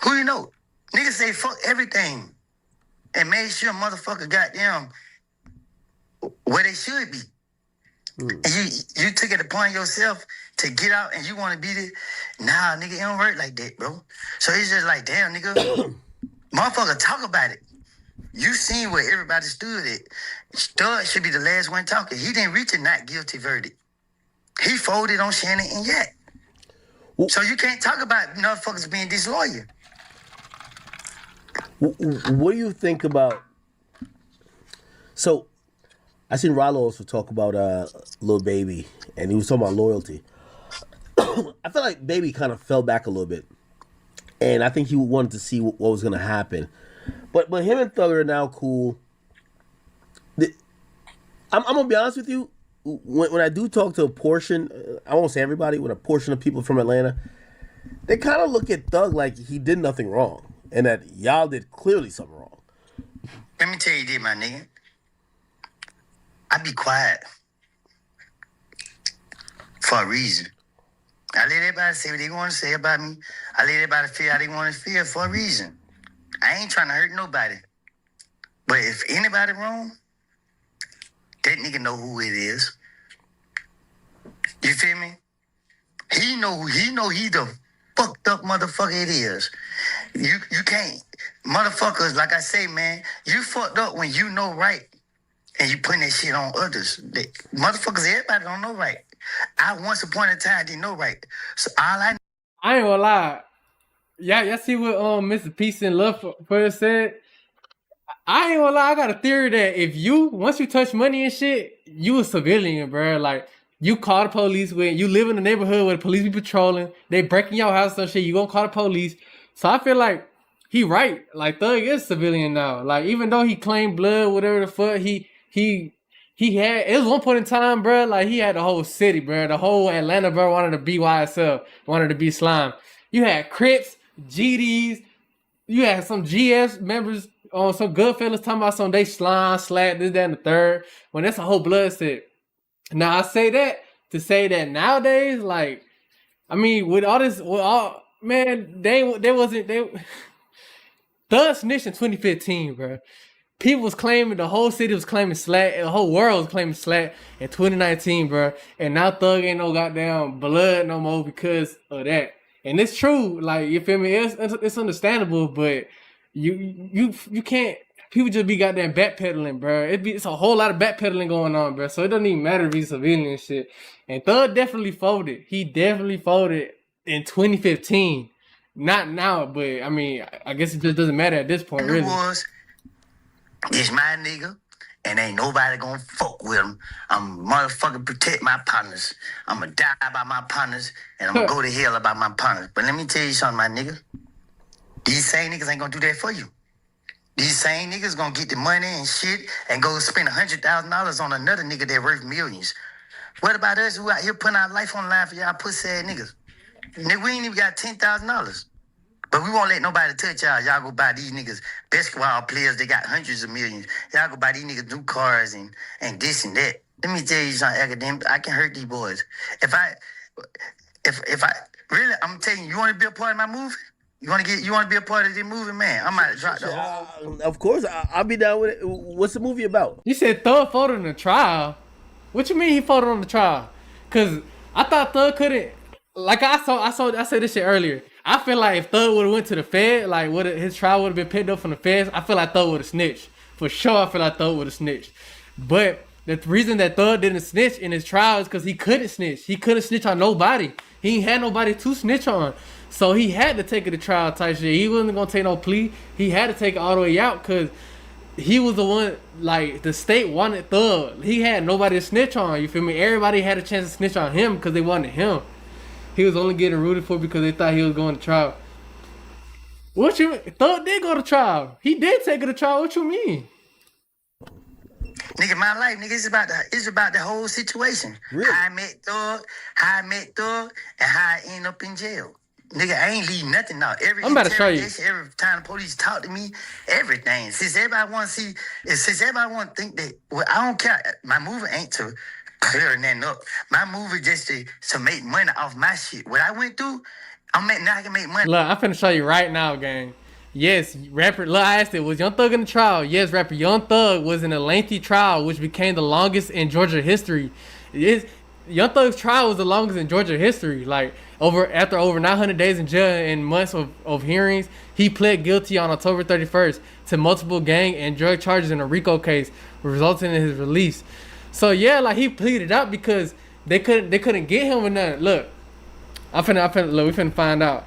Who you know? Niggas say fuck everything. And made sure motherfucker goddamn where they should be. And you took it upon yourself to get out and you want to be there. Nah, nigga, it don't work like that, bro. So it's just like, damn, nigga, motherfucker, talk about it. You seen where everybody stood at. Stud should be the last one talking. He didn't reach a not guilty verdict. He folded on Shannon and Yak. So you can't talk about motherfuckers being disloyal. What do you think about? So, I seen Ralo also talk about Lil Baby, and he was talking about loyalty. I feel like Baby kind of fell back a little bit, and I think he wanted to see what was gonna happen. But him and Thug are now cool. I'm gonna be honest with you. When I do talk to a portion, I won't say everybody, when a portion of people from Atlanta, they kind of look at Thug like he did nothing wrong, and that y'all did clearly something wrong. Let me tell you this, my nigga. I be quiet for a reason. I let everybody say what they want to say about me. I let everybody feel how they want to feel for a reason. I ain't trying to hurt nobody. But if anybody wrong, that nigga know who it is. You feel me? He know he the fucked up motherfucker it is. You can't. Motherfuckers, like I say, man, you fucked up when you know right and you putting that shit on others. Motherfuckers, everybody don't know right. I once upon a time didn't know right. So all I ain't gonna lie. Y'all see what Mr. Peace and Love first said? I ain't gonna lie, I got a theory that if once you touch money and shit, you a civilian, bro. Like, you call the police when you live in the neighborhood where the police be patrolling, they breaking your house and shit, you gonna call the police. So I feel like he right. Like, Thug is civilian now. Like, even though he claimed blood, whatever the fuck, he had, it was one point in time, bro, like, he had the whole city, bro. The whole Atlanta, bro, wanted to be YSL, wanted to be Slime. You had Crips, GDs, you had some GS members on some Goodfellas talking about some they slime, slap, this, that, and the third. When that's a whole blood set. Now I say that to say that nowadays, like, I mean, with all this, man, Thug snitched in 2015, bro. People was claiming, the whole city was claiming Slack, the whole world was claiming Slack in 2019, bro. And now Thug ain't no goddamn blood no more because of that. And it's true, like, you feel me? It's understandable, but you can't. People just be goddamn backpedaling, bro. It's a whole lot of backpedaling going on, bro. So it doesn't even matter if he's civilian and shit. And Thug definitely folded. He definitely folded in 2015. Not now, but I mean, I guess it just doesn't matter at this point, really. It's my nigga, and ain't nobody gonna fuck with him. I'm motherfucking protect my partners. I'm gonna die by my partners, and I'm gonna go to hell about my partners. But let me tell you something, my nigga. These same niggas ain't gonna do that for you. These same niggas gonna get the money and shit and go spend $100,000 on another nigga that worth millions. What about us who out here putting our life on the line for y'all pussy ass niggas? Nigga, we ain't even got $10,000. But we won't let nobody touch y'all. Y'all go buy these niggas basketball players. They got hundreds of millions. Y'all go buy these niggas new cars and this and that. Let me tell you something, Akademiks. I can hurt these boys. If I really, I'm telling you, you want to be a part of my movie? You want to be a part of this movie, man? I might drop the whole. Of course, I'll be down with it. What's the movie about? You said Thug folded on the trial. What you mean he folded on the trial? Cause I thought Thug couldn't. Like I said this shit earlier. I feel like if Thug would have went to the Fed, like his trial would have been picked up from the Feds, I feel like Thug would have snitched. For sure, I feel like Thug would have snitched. But the reason that Thug didn't snitch in his trial is because he couldn't snitch. He couldn't snitch on nobody. He ain't had nobody to snitch on. So he had to take it to trial type shit. He wasn't gonna take no plea. He had to take it all the way out because he was the one, like, the state wanted Thug. He had nobody to snitch on, you feel me? Everybody had a chance to snitch on him because they wanted him. He was only getting rooted for because they thought he was going to trial. What you mean? Thug did go to trial. He did take it to trial. What you mean? Nigga, my life, nigga, it's about the whole situation. Really? How I met Thug, and how I end up in jail. Nigga, I ain't leave nothing out. I'm about to show you. Every time the police talk to me, everything. Since everybody want to think that, well, I don't care. My movie ain't to clear nothing up. My movie just to make money off my shit. What I went through, now I can make money. Look, I'm finna show you right now, gang. Yes, rapper, look, I asked it, was Young Thug in the trial? Yes, rapper Young Thug was in a lengthy trial, which became the longest in Georgia history. Young Thug's trial was the longest in Georgia history. Like, after over 900 days in jail and months of hearings, he pled guilty on October 31st to multiple gang and drug charges in a RICO case, resulting in his release. So yeah, like, he pleaded out because they couldn't get him with nothing. Look, we finna find out.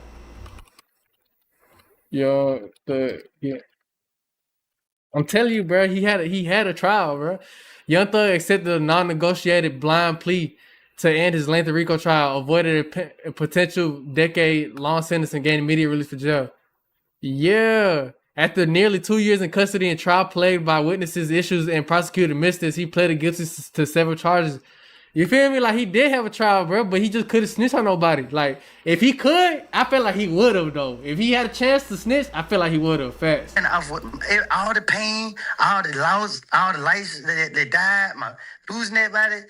I'm telling you, bro, he had a trial, bro. Young Thug accepted a non-negotiated blind plea to end his lengthy RICO trial, avoided a potential decade-long sentence, and gained immediate release from jail. Yeah. After nearly 2 years in custody and trial plagued by witnesses, issues, and prosecutor missed this, he pleaded guilty to several charges. You feel me? Like, he did have a trial, bro, but he just couldn't snitch on nobody. Like, if he could, I feel like he would have, though. If he had a chance to snitch, I feel like he would have, fast. And all the pain, all the loss, all the lives that died, my losing everybody,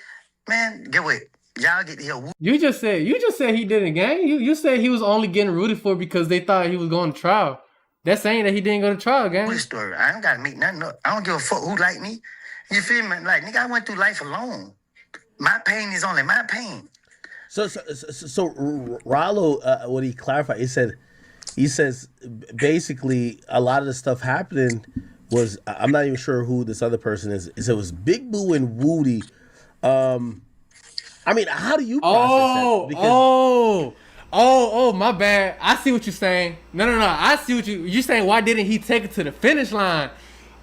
man, get what? Y'all get to hear whoop. You just said he didn't gang. You said he was only getting rooted for because they thought he was going to trial. That's saying that he didn't go to trial, gang. Story. I ain't gotta make nothing up. I don't give a fuck who like me. You feel me? Like, nigga, I went through life alone. My pain is only my pain. So Ralo, what he clarified, he says basically a lot of the stuff happening was, I'm not even sure who this other person is. It was Big Boo and Woody. I mean, how do you process that? Because my bad. I see what you're saying. No. I see what you're saying. Why didn't he take it to the finish line?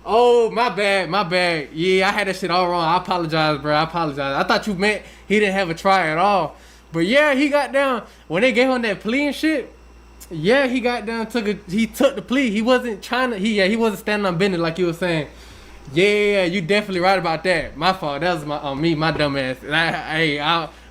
Oh, my bad. Yeah, I had that shit all wrong. I apologize, bro. I thought you meant he didn't have a try at all. But yeah, he got down when they gave him that plea and shit. Yeah, he got down, he took the plea. He wasn't trying to. He wasn't standing on business like you were saying. Yeah, you definitely right about that. My fault. That was my dumb ass.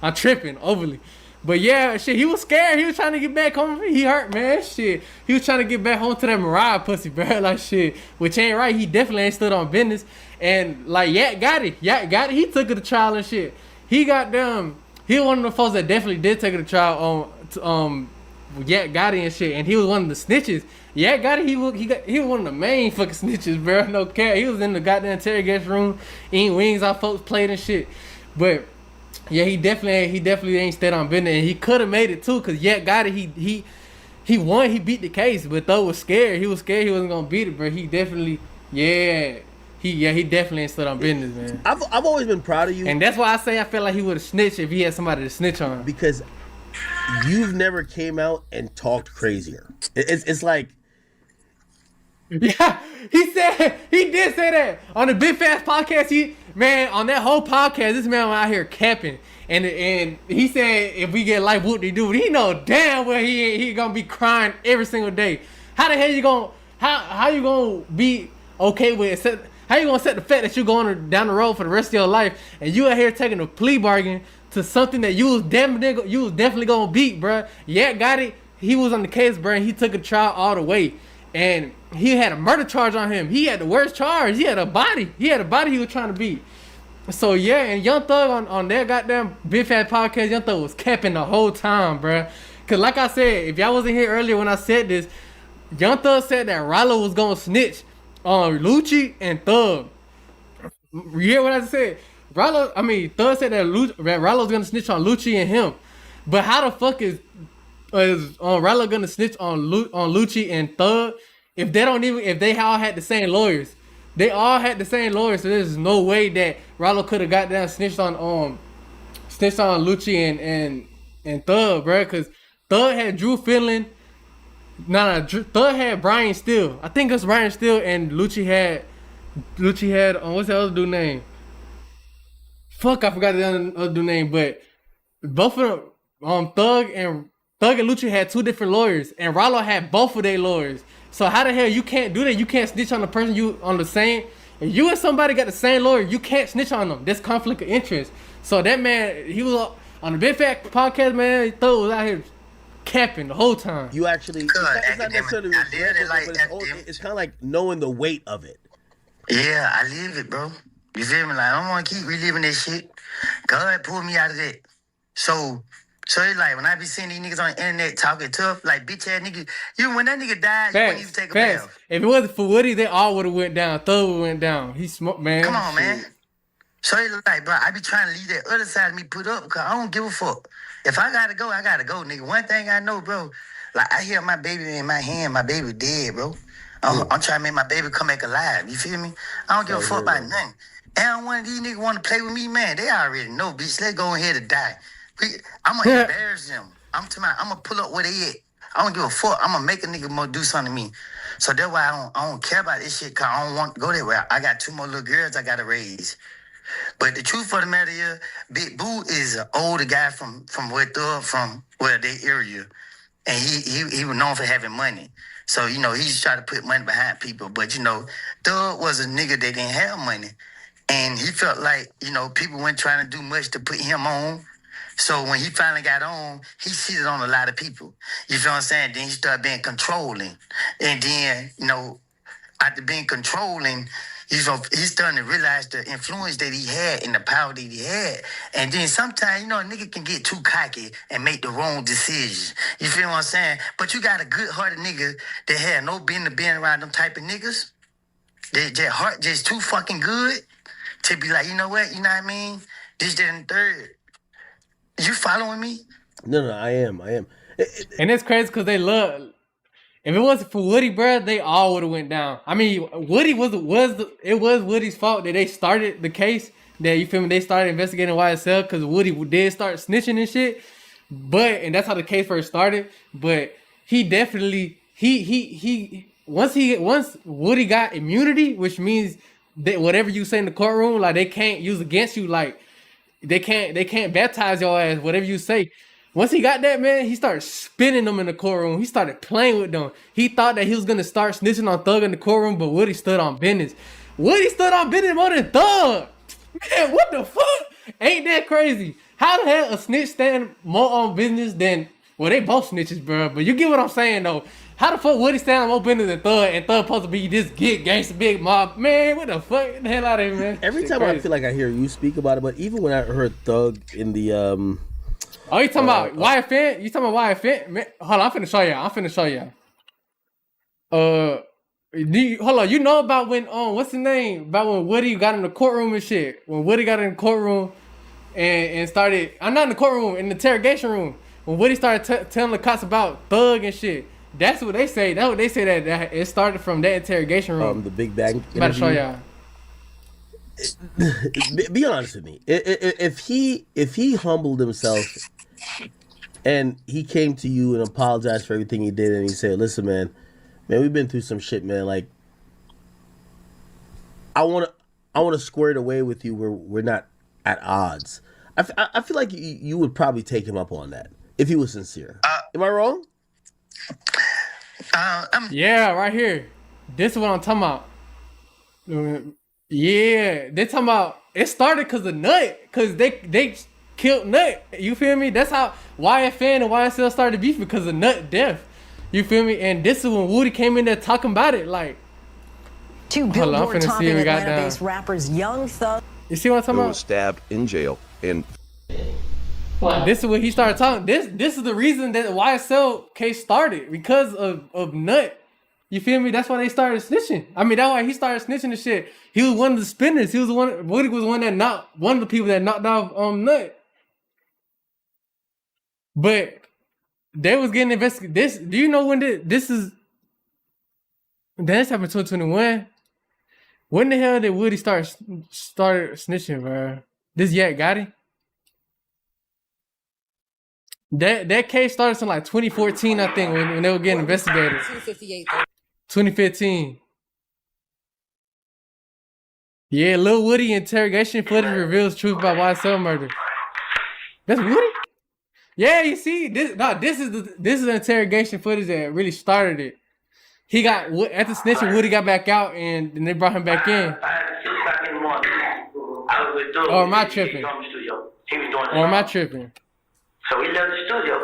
I'm tripping overly. But yeah, shit, he was scared. He was trying to get back home. He hurt, man. Shit, he was trying to get back home to that Mariah pussy, bro. Like shit, which ain't right. He definitely ain't stood on business. And like, got it. He took it to trial and shit. He got them. He was one of the folks that definitely did take it to trial on Gotti and shit. And he was one of the snitches. Gotti, he was one of the main fucking snitches, bro. No care. He was in the goddamn interrogation room eating wings off folks' plate and shit. But yeah, he definitely ain't stayed on business, and he could have made it too, cause Gotti he won, he beat the case, but though was scared. He was scared he wasn't gonna beat it, bro. He definitely ain't stood on business, man. I've always been proud of you, and that's why I say I felt like he would have snitched if he had somebody to snitch on. Because you've never came out and talked crazier. It's like. Yeah, he did say that on the Big Fast podcast. On that whole podcast, this man was out here capping, and he said if we get life, what they do? He know damn well he gonna be crying every single day. How the hell you gonna how you gonna be okay with it? How you gonna set the fact that you're going down the road for the rest of your life, and you out here taking a plea bargain to something that you was definitely gonna beat, bro? Yeah, got it. He was on the case, bro, and he took a trial all the way. And he had a murder charge on him. He had the worst charge. He had a body he was trying to beat. So yeah, and Young Thug on their goddamn Big Fat podcast, Young Thug was capping the whole time, bruh. Cause like I said, if y'all wasn't here earlier when I said this, Young Thug said that Ralo was gonna snitch on Lucci and Thug. You hear what I said? Thug said that Ralo's gonna snitch on Lucci and him. But how the fuck is Ralo gonna snitch on Lucci and Thug if they all had the same lawyers? They all had the same lawyers, so there's no way that Ralo could have got down snitched on Lucci and Thug, bro. Cause Thug had Drew Finland. Thug had Brian Steele. I think it's Brian Steele, and Lucci had what's the other dude name? Fuck, I forgot the other dude name. But both of them, Thug and Lucci had two different lawyers, and Ralo had both of their lawyers. So how the hell you can't do that? You can't snitch on the person you on the same. If you and somebody got the same lawyer, you can't snitch on them. That's conflict of interest. So that man, he was on the Big Fat podcast, man. Thug was out here capping the whole time. You actually, it's not necessarily it's kind of like knowing the weight of it. Yeah, I live it, bro. You feel me? Like, I don't want to keep reliving this shit. God pulled me out of that. So it's like when I be seeing these niggas on the internet talking tough, like bitch ass niggas. When that nigga died, you wouldn't even take a bath. If it wasn't for Woody, they all would have went down. Thug would went down. He smoked, man. Come on, man. So it's like, bro, I be trying to leave that other side of me put up because I don't give a fuck. If I gotta go, nigga. One thing I know, bro, like I hear my baby in my hand, my baby dead, bro. I'm trying to make my baby come back alive. You feel me? I don't give a fuck about nothing. And one of these niggas want to play with me, man. They already know, bitch. Let's go ahead and die. I'm gonna embarrass them. I'm gonna pull up where they at. I don't give a fuck. I'm gonna make a nigga more do something to me. So that's why I don't care about this shit, cause I don't want to go that way. I got two more little girls I gotta raise. But the truth of the matter is, Big Boo is an older guy from their area. And he was known for having money. So, he used to try to put money behind people. But, Thug was a nigga that didn't have money. And he felt like, people weren't trying to do much to put him on. So when he finally got on, he cheated on a lot of people. You feel what I'm saying? Then he started being controlling. And then, after being controlling, He's starting to realize the influence that he had and the power that he had. And then sometimes, a nigga can get too cocky and make the wrong decision. You feel what I'm saying? But you got a good-hearted nigga that had no business being around them type of niggas. Their heart just too fucking good to be like, you know what? You know what I mean? This, that, and third. You following me? No, I am. And it's crazy because they love. If it wasn't for Woody, bro, they all would have went down. I mean, Woody was Woody's fault that they started the case. That, you feel me? They started investigating YSL because Woody did start snitching and shit. And that's how the case first started. But he definitely once Woody got immunity, which means that whatever you say in the courtroom, like, they can't use against you, like they can't baptize your ass, whatever you say. Once he got that, man, he started spinning them in the courtroom. He started playing with them. He thought that he was gonna start snitching on Thug in the courtroom, but Woody stood on business. Woody stood on business more than Thug. Man, what the fuck? Ain't that crazy? How the hell a snitch stand more on business than, well, they both snitches, bro. But you get what I'm saying, though. How the fuck Woody stand on more business than Thug, and Thug supposed to be this gangsta big mob? Man, what the fuck? Get the hell out of here, man. Every time I feel like I hear you speak about it, but even when I heard Thug in the Oh, you talking about YFN? You talking about YFN? Man, hold on, I'm finna show y'all. Hold on, you know about when what's the name? About when Woody got in the courtroom and shit. When Woody got in the courtroom and started, I'm not in the courtroom, in the interrogation room. When Woody started telling the cops about Thug and shit. That's what they say. That's what they say, that it started from that interrogation room. The Big Bang. I'm about to show y'all. Be honest with me. If he humbled himself and he came to you and apologized for everything he did, and he said, "Listen, man, we've been through some shit, man. Like, I want to square it away with you where we're not at odds." I feel like you would probably take him up on that if he was sincere. Am I wrong? Yeah, right here. This is what I'm talking about. Yeah, they talking about it started because of Nut, because they killed Nut. You feel me? That's how YFN and YSL started beef, because of Nut death. You feel me? And this is when Woody came in there talking about it, like. Two Billboard topping Atlanta-based rappers Young Thug. You see what I'm talking about? Was stabbed in jail in. This is what he started talking. This is the reason that the YSL case started, because of Nut. You feel me? That's why they started snitching. I mean, that's why he started snitching and shit. He was one of the spinners. He was Woody was one of the people that knocked off Nut. But they was getting investigated. This, do you know when this is? This happened in 2021. When the hell did Woody started snitching, bro? This Yak Gotti? That case started in like 2014, I think, when they were getting investigated. 2015. Yeah, Lil Woody interrogation footage reveals truth about YSL murder. That's Woody? Yeah, you see, this is the interrogation footage that really started it. He got, after snitching, Woody got back out, and then they brought him back in. Or am I tripping? Or am I tripping? So we left the studio.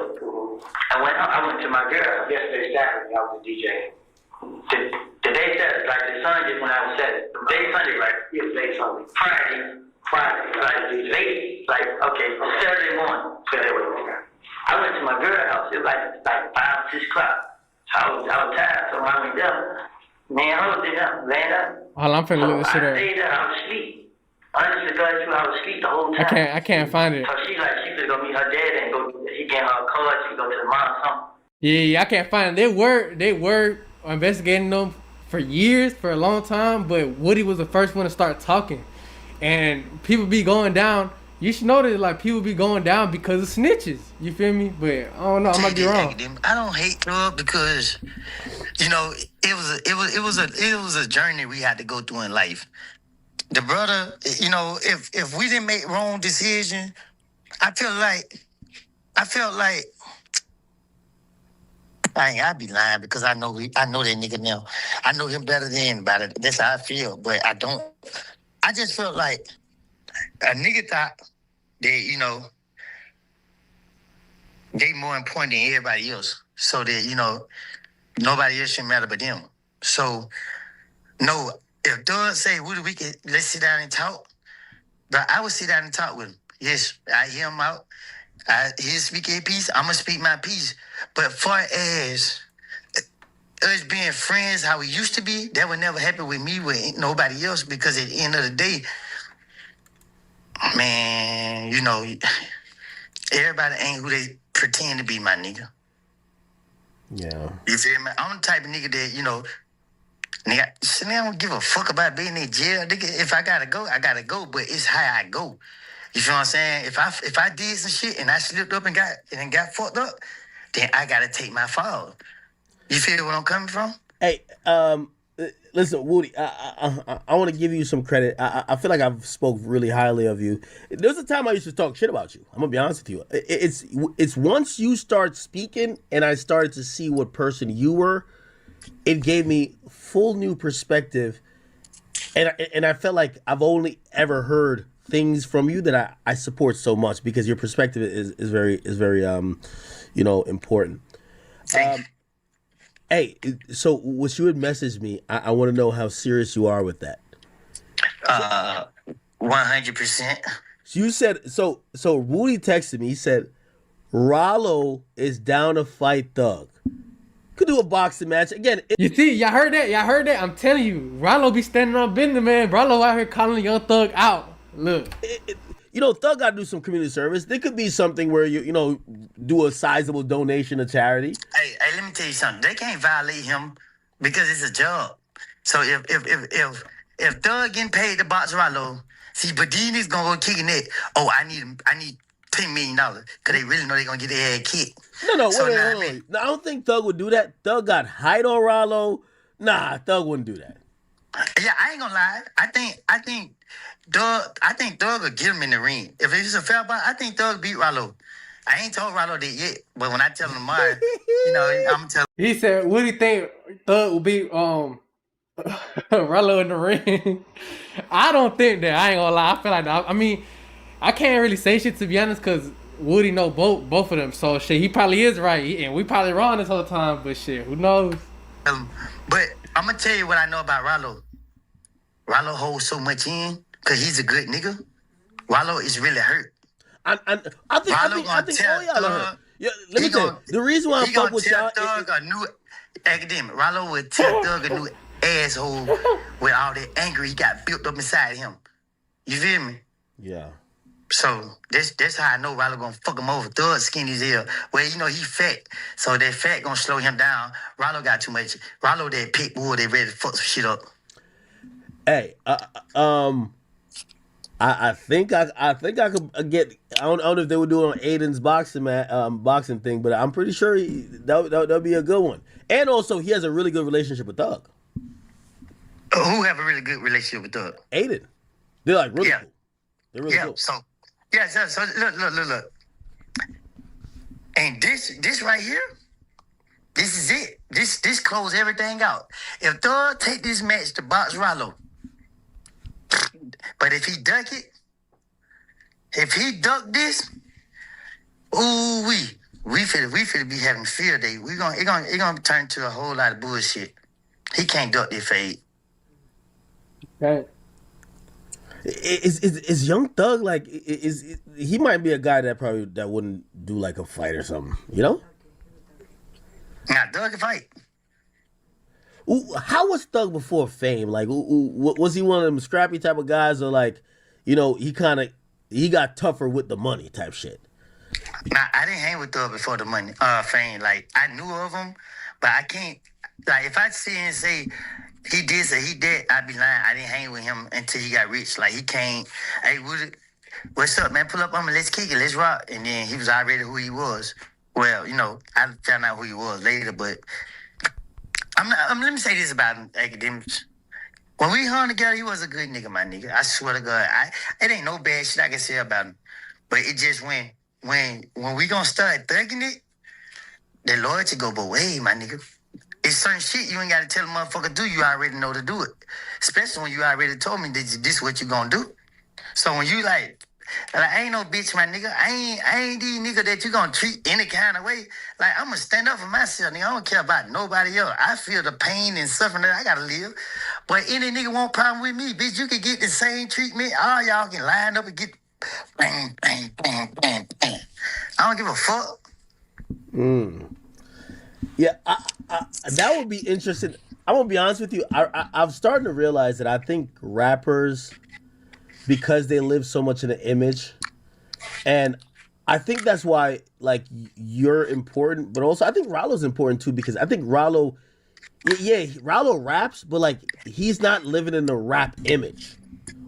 I went to my girl yesterday Saturday. I was a DJ. The day Saturday, like the Sunday when I was Saturday. The day Sunday, like it was late Sunday. Friday, like late, like okay, Saturday morning. I went to my girl's house. It was like 5, 6 o'clock. I was tired, so I went down. Man, I was there, laying up. Hold on, I'm finna look this shit up. I stayed there. I was asleep. Honestly, I was asleep the whole time. I can't find it. So she could go meet her dad and go. He get her car. She go to the mom or something. Yeah, I can't find it. They were investigating them for years, for a long time. But Woody was the first one to start talking, and people be going down. You should know that, like, people be going down because of snitches. You feel me? But I don't know. I might be wrong. I don't hate Thug because, it was a journey we had to go through in life. The brother, if we didn't make wrong decision, I felt like I'd be lying because I know that nigga now. I know him better than anybody. That's how I feel. But I don't. I just felt like a nigga thought that, they more important than everybody else. So that, nobody else should matter but them. So, no, if Doug say, Woody, let's sit down and talk, but I would sit down and talk with him. Yes, I hear him out. He'll speak a piece. I'm going to speak my piece. But far as us being friends, how we used to be, that would never happen with me, with nobody else, because at the end of the day, man, you know, everybody ain't who they pretend to be, my nigga. Yeah. You feel me? I'm the type of nigga that, you know, nigga, I don't give a fuck about being in jail. Nigga, if I gotta go, I gotta go, but it's how I go. You feel what I'm saying? If I did some shit and I slipped up and got fucked up, then I gotta take my fall. You feel what I'm coming from? Hey, listen, Woody, I want to give you some credit. I feel like I've spoke really highly of you. There's a time I used to talk shit about you. I'm gonna be honest with you. It's once you start speaking and I started to see what person you were, it gave me full new perspective, and I felt like I've only ever heard things from you that I support so much, because your perspective is very you know, important. Hey, so what you had messaged me, I want to know how serious you are with that. 100%. You said so Woody texted me. He said Ralo is down to fight Thug. Could do a boxing match again. You see, y'all heard that? I'm telling you, Ralo be standing on business, man. Ralo out here calling Young Thug out. Look, you know, Thug got to do some community service. There could be something where you know, do a sizable donation to charity. Hey, let me tell you something. They can't violate him because it's a job. So if Thug getting paid to box Ralo, see, Badini's gonna go kicking it. Oh, I need $10 million because they really know they're gonna get their head kicked. No, wait. No, I don't think Thug would do that. Thug got height on Ralo. Nah, Thug wouldn't do that. Yeah, I ain't gonna lie. I think Thug will get him in the ring. If it's a fair fight, I think Thug beat Ralo. I ain't told Ralo that yet, but when I tell him tomorrow, you know, I'm telling. He said, "What do you think Thug will beat Ralo in the ring?" I don't think that. I ain't gonna lie. I feel like I mean, I can't really say shit, to be honest, because Woody know both of them. So shit, he probably is right, and we probably wrong this whole time. But shit, who knows? But I'm gonna tell you what I know about Ralo. Ralo holds so much in because he's a good nigga. Ralo is really hurt. I think all y'all are hurt. Yeah, let me tell you, the reason why I fuck with y'all Thug a new academic. Ralo would tell Thug a new asshole with all that anger he got built up inside him. You feel me? Yeah. So that's how I know Ralo gonna fuck him over. Thug skinny as hell. Well, you know, he fat. So that fat gonna slow him down. Ralo got too much. Ralo that pit bull, they ready to fuck some shit up. Hey, I think I could get. I don't know if they would do it on Adin's boxing thing, but I'm pretty sure that'll be a good one. And also, he has a really good relationship with Thug. Who have a really good relationship with Thug? Adin. They're like really cool. They're really cool. So look. And this right here, this is it. This close everything out. If Thug take this match to box Ralo, but if he duck this, ooh we finna be having field day. It gonna turn to a whole lot of bullshit. He can't duck this fade. Okay. Is Young Thug like he might be a guy that wouldn't do like a fight or something, you know? Nah, Thug can fight. How was Thug before fame? Like, was he one of them scrappy type of guys, or like, you know, he got tougher with the money type shit? Nah, I didn't hang with Thug before the money, fame. Like, I knew of him, but I can't. Like, if I see and say he did, say he did, I'd be lying. I didn't hang with him until he got rich. Like, he came, hey, what's up, man? Pull up on me, let's kick it, let's rock. And then he was already who he was. Well, you know, I found out who he was later, but. Let me say this about Akademiks. When we hung together, he was a good nigga, my nigga. I swear to God. It ain't no bad shit I can say about him. But it just when we gonna start thugging it, the loyalty go both ways, my nigga. It's certain shit you ain't gotta tell a motherfucker do. You already know to do it. Especially when you already told me that this what you gonna do. So when you like I ain't no bitch, my nigga. I ain't these nigga that you gonna treat any kind of way. Like, I'm gonna stand up for myself, nigga. I don't care about nobody else. I feel the pain and suffering that I gotta live. But any nigga want problem with me, bitch, you can get the same treatment. All y'all can line up and get bang, bang, bang, bang, bang. I don't give a fuck. Yeah, that would be interesting. I'm gonna be honest with you. I'm starting to realize that I think rappers, because they live so much in an image, and I think that's why like you're important, but also I think Ralo's important too, because I think Ralo raps, but like he's not living in the rap image.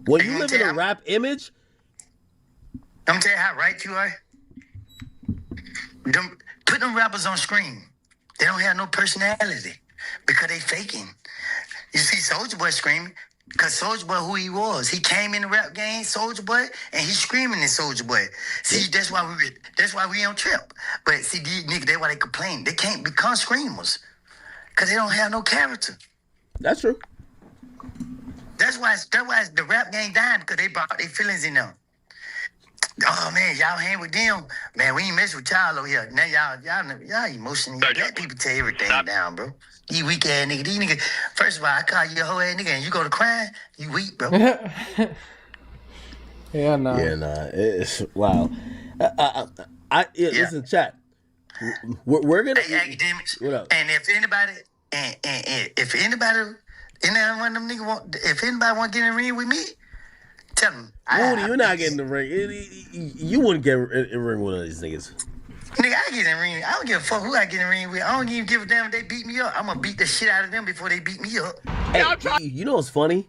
When you live in a rap image, I'm tell you how right you are. Put them rappers on screen. They don't have no personality because they faking. You see Soulja Boy screaming because Soulja Boy who he was. He came in the rap game, Soulja Boy, and he's screaming in Soulja Boy. See, that's why we don't trip. But see, these niggas, that's why they complain. They can't become screamers because they don't have no character. That's true. That's why the rap game dying, because they brought their feelings in them. Oh man, y'all hang with them. Man, we ain't mess with y'all over here. Now y'all emotionally. Let people tear everything down, bro. You weak ass nigga. These niggas, first of all, I call you a hoe ass nigga and you go to crying, you weak, bro. Yeah, nah. Yeah, nah. It's wow. Listen, chat. We're gonna Akademiks. What up? And if anybody any one of them niggas if anybody want to get in the ring with me, tell them. Moody, you're not getting the ring. You wouldn't get in the ring with one of these niggas. Nigga, I get in the ring. I don't give a fuck who I get in the ring with. I don't even give a damn if they beat me up. I'm gonna beat the shit out of them before they beat me up. Hey, you know what's funny?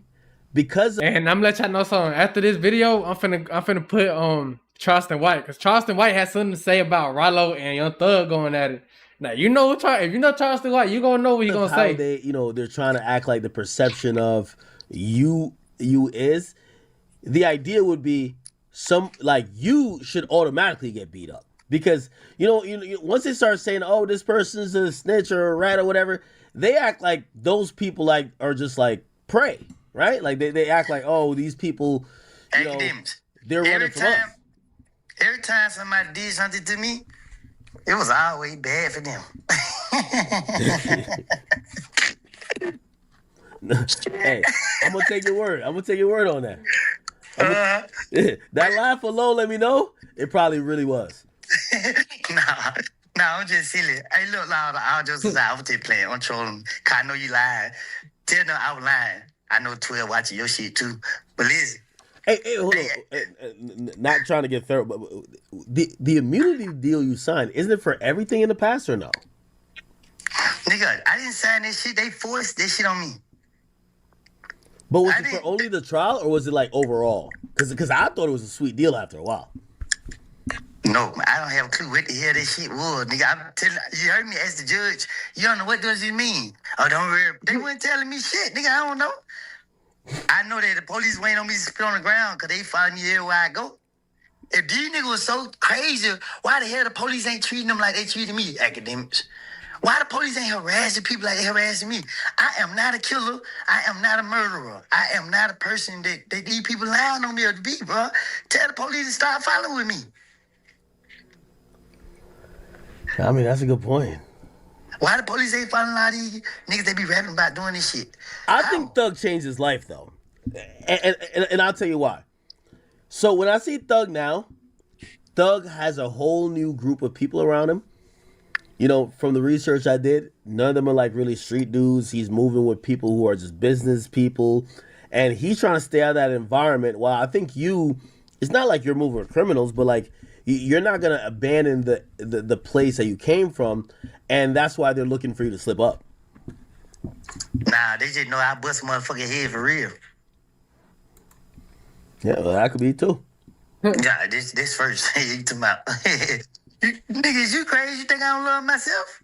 Because and I'm gonna let y'all know something. After this video, I'm finna put Charleston White, because Charleston White has something to say about Ralo and Young Thug going at it. Now if you know Charleston White, you gonna know what he's gonna say. They're trying to act like the perception of you is. The idea would be you should automatically get beat up, because once they start saying, oh, this person's a snitch or a rat or whatever, they act like those people are just like prey, right? Like they act like, oh, these people, they're running from us. Every time somebody did something to me, it was always bad for them. Hey, I'm gonna take your word. On that. That laugh alone, let me know. It probably really was. Nah, I'm just silly. Hey, look, Louder, I was just playing. I'm trolling. Cause I know you lying. Tell them I was lying. I know 12 watching your shit too. But listen. Hey, hold on. Not trying to get thorough, but the immunity deal you signed, isn't it for everything in the past or no? Nigga, I didn't sign this shit. They forced this shit on me. But was it for only the trial, or was it like overall? Because I thought it was a sweet deal after a while. No, I don't have a clue what the hell this shit was, nigga. You heard me ask the judge. You don't know what does it mean? Oh, don't worry. They weren't telling me shit, nigga. I don't know. I know that the police waiting on me to spit on the ground because they follow me everywhere I go. If these niggas was so crazy, why the hell the police ain't treating them like they treated me, Akademiks? Why the police ain't harassing people like they harassing me? I am not a killer. I am not a murderer. I am not a person that these people lying on me or to be, bro. Tell the police to stop following me. I mean, that's a good point. Why the police ain't following a lot of these niggas they be rapping about doing this shit? I think Thug changed his life, though. And I'll tell you why. So when I see Thug now, Thug has a whole new group of people around him. From the research I did, none of them are like really street dudes. He's moving with people who are just business people. And he's trying to stay out of that environment. While I think it's not like you're moving with criminals, but like you're not going to abandon the place that you came from. And that's why they're looking for you to slip up. Nah, they just know I bust a motherfucking head for real. Yeah, well, that could be too. Yeah, this first you talking about. Niggas, you crazy? You think I don't love myself?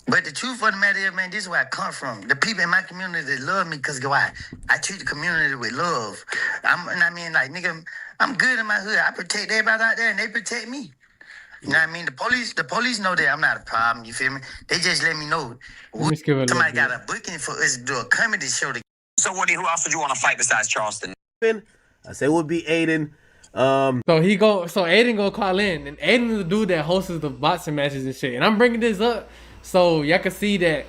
But the truth of the matter is, man, this is where I come from. The people in my community that love me because why? I treat the community with love. Nigga, I'm good in my hood. I protect everybody out there and they protect me. You know what I mean? The police know that I'm not a problem, you feel me? They just let me know. Somebody got a booking for us to do a comedy show. So, Woody, who else would you want to fight besides Charleston? I say it would be Adin. So Adin gonna call in, and Adin is the dude that hosts the boxing matches and shit. And I'm bringing this up so y'all can see that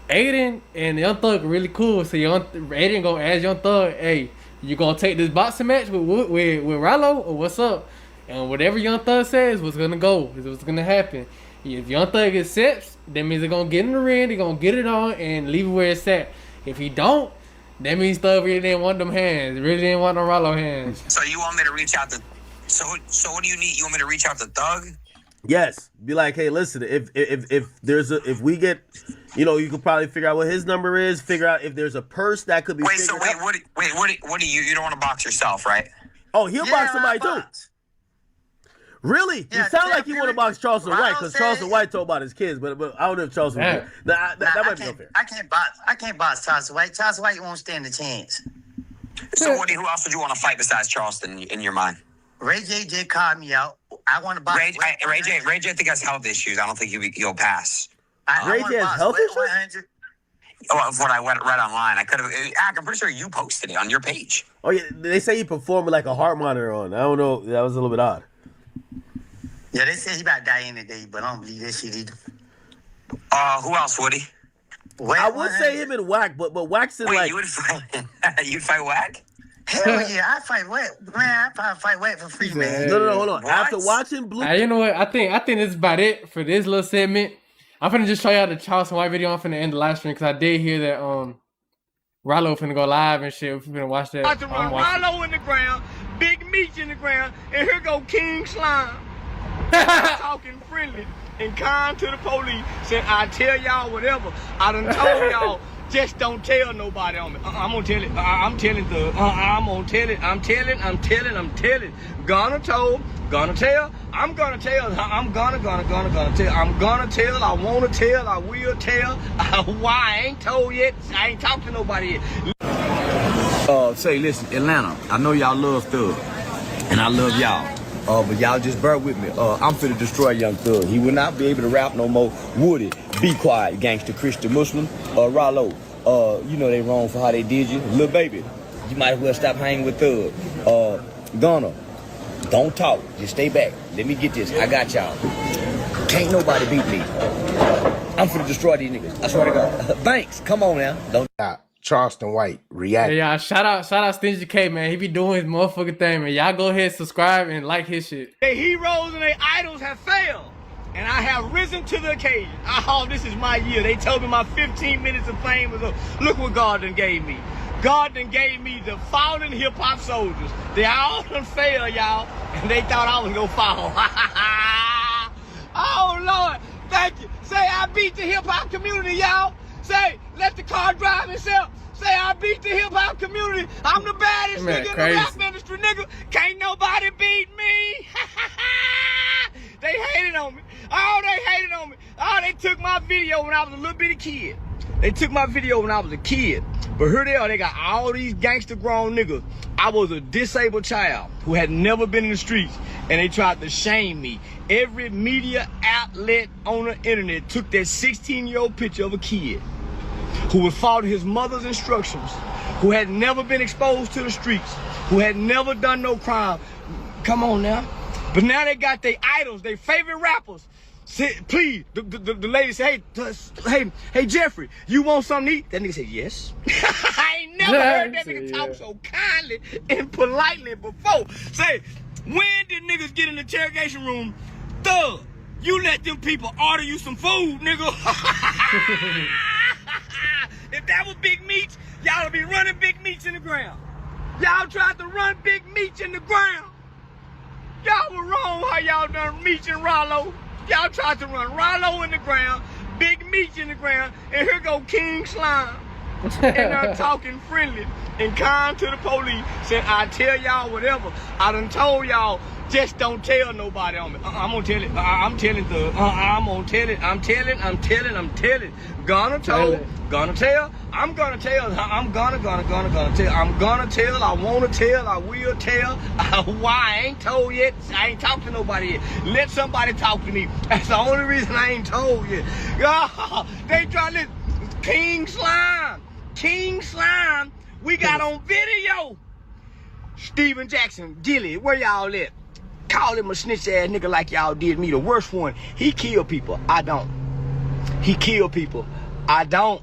Adin and Young Thug are really cool. So Adin gonna ask Young Thug, hey, you gonna take this boxing match with Ralo or what's up? And whatever Young Thug says, what's gonna go, is what's gonna happen. If Young Thug accepts, that means they're gonna get in the ring, they're gonna get it on and leave it where it's at. If he don't, that means Thug really didn't want them hands. Really didn't want no Ralo hands. So you want me to reach out to? So what do you need? You want me to reach out to Thug? Yes. Be like, hey, listen. If we get, you could probably figure out what his number is. Figure out if there's a purse that could be. What do you don't want to box yourself, right? Oh, he'll box somebody too. Really? Yeah, you sound like you want to box Charleston White because Charleston White told about his kids, but I don't know if Charleston. That might be unfair. I can't box Charleston White. Charleston White won't stand a chance. So who else would you want to fight besides Charleston in your mind? Ray J did call me out. I want to box. Ray J I think has health issues. I don't think he'll pass. Ray J has health issues? Well, what I read online, I'm pretty sure you posted it on your page. Oh yeah, they say he performed with like a heart monitor on. I don't know. That was a little bit odd. Yeah, they say he about to die any day, but I don't believe that shit either. Who else, Woody? I would say him and Wack, but Wack's in like. You would fight? You'd fight Wack? Hell yeah, I fight Wack. Man, I probably fight Wack for free, man. No, hold on. What? After watching Blue, you know what? I think this is about it for this little segment. I'm finna just show y'all the Charleston White video. I'm finna end the live stream because I did hear that Ralo finna go live and shit. If you finna watch that, Ralo in the ground, Big Meech in the ground, and here go King Slime. Talking friendly and kind to the police, saying I tell y'all whatever. I done told y'all, just don't tell nobody on me. I'm gonna tell it. I'm telling the. I'm gonna tell it. I'm telling. Gonna tell. I'm gonna tell. I'm gonna tell. I'm gonna tell. I wanna tell. I will tell. Why I ain't told yet. I ain't talked to nobody yet. Say, listen, Atlanta. I know y'all love Thug, and I love y'all. But y'all just bear with me. I'm finna destroy Young Thug. He will not be able to rap no more. Woody, be quiet, gangster, Christian, Muslim. Ralo, they wrong for how they did you. Lil baby, you might as well stop hanging with Thug. Gunna, don't talk. Just stay back. Let me get this. I got y'all. Can't nobody beat me. I'm finna destroy these niggas. I swear to God. Banks, come on now. Don't. Charleston White react. Yeah, y'all, shout out Stingy K, man. He be doing his motherfucking thing, man. Y'all go ahead, subscribe, and like his shit. Their heroes and their idols have failed, and I have risen to the occasion. This is my year. They told me my 15 minutes of fame was over. Look what God done gave me. God done gave me the fallen hip-hop soldiers. They all done failed, y'all, and they thought I was gonna fall. Oh, Lord, thank you. Say I beat the hip-hop community, y'all. Say, let the car drive itself. Say, I beat the hip-hop community. I'm the baddest nigga in the rap industry, nigga. Can't nobody beat me. They hated on me. Oh, they hated on me. Oh, they took my video when I was a little bitty kid. But here they are. They got all these gangster grown niggas. I was a disabled child who had never been in the streets, and they tried to shame me. Every media outlet on the internet took that 16-year-old picture of a kid who would follow his mother's instructions, who had never been exposed to the streets, who had never done no crime. Come on now. But now they got their idols, their favorite rappers. Say, please, the lady said, hey, Jeffrey, you want something to eat? That nigga said, yes. I ain't never heard that nigga talk so kindly and politely before. Say, when did niggas get in the interrogation room? Thug, you let them people order you some food, nigga. If that was Big Meech, y'all would be running Big Meech in the ground. Y'all tried to run Big Meech in the ground. Y'all were wrong how y'all done Meech and Ralo. Y'all tried to run Ralo in the ground, Big Meech in the ground, and here go King Slime. And I'm talking friendly and kind to the police, saying I tell y'all whatever. I done told y'all, just don't tell nobody on me. I'm gonna tell it. I'm telling the. I'm gonna tell it. I'm telling. Gonna tell. I'm gonna tell. I'm gonna tell. I'm gonna tell. I wanna tell. I will tell. Why I ain't told yet. I ain't talked to nobody yet. Let somebody talk to me. That's the only reason I ain't told yet. They try to. King Slime. We got on video. Steven Jackson, Gilly, where y'all at? Call him a snitch ass nigga like y'all did me. The worst one. He killed people. I don't. He killed people. I don't.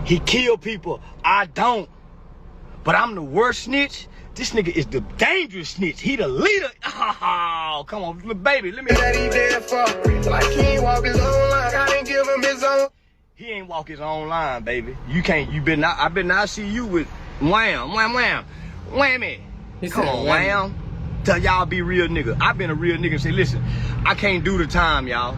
He kill people. I don't. But I'm the worst snitch. This nigga is the dangerous snitch. He the leader. Oh, come on, baby. Let me. That he dead for. Like he ain't walk his own line. I didn't give him his own. He ain't walk his own line, baby. You can't. You been not. I been not see you with wham, wham, wham, whammy. Come on, wham. Tell y'all be real nigga. I been a real nigga and say, listen, I can't do the time, y'all.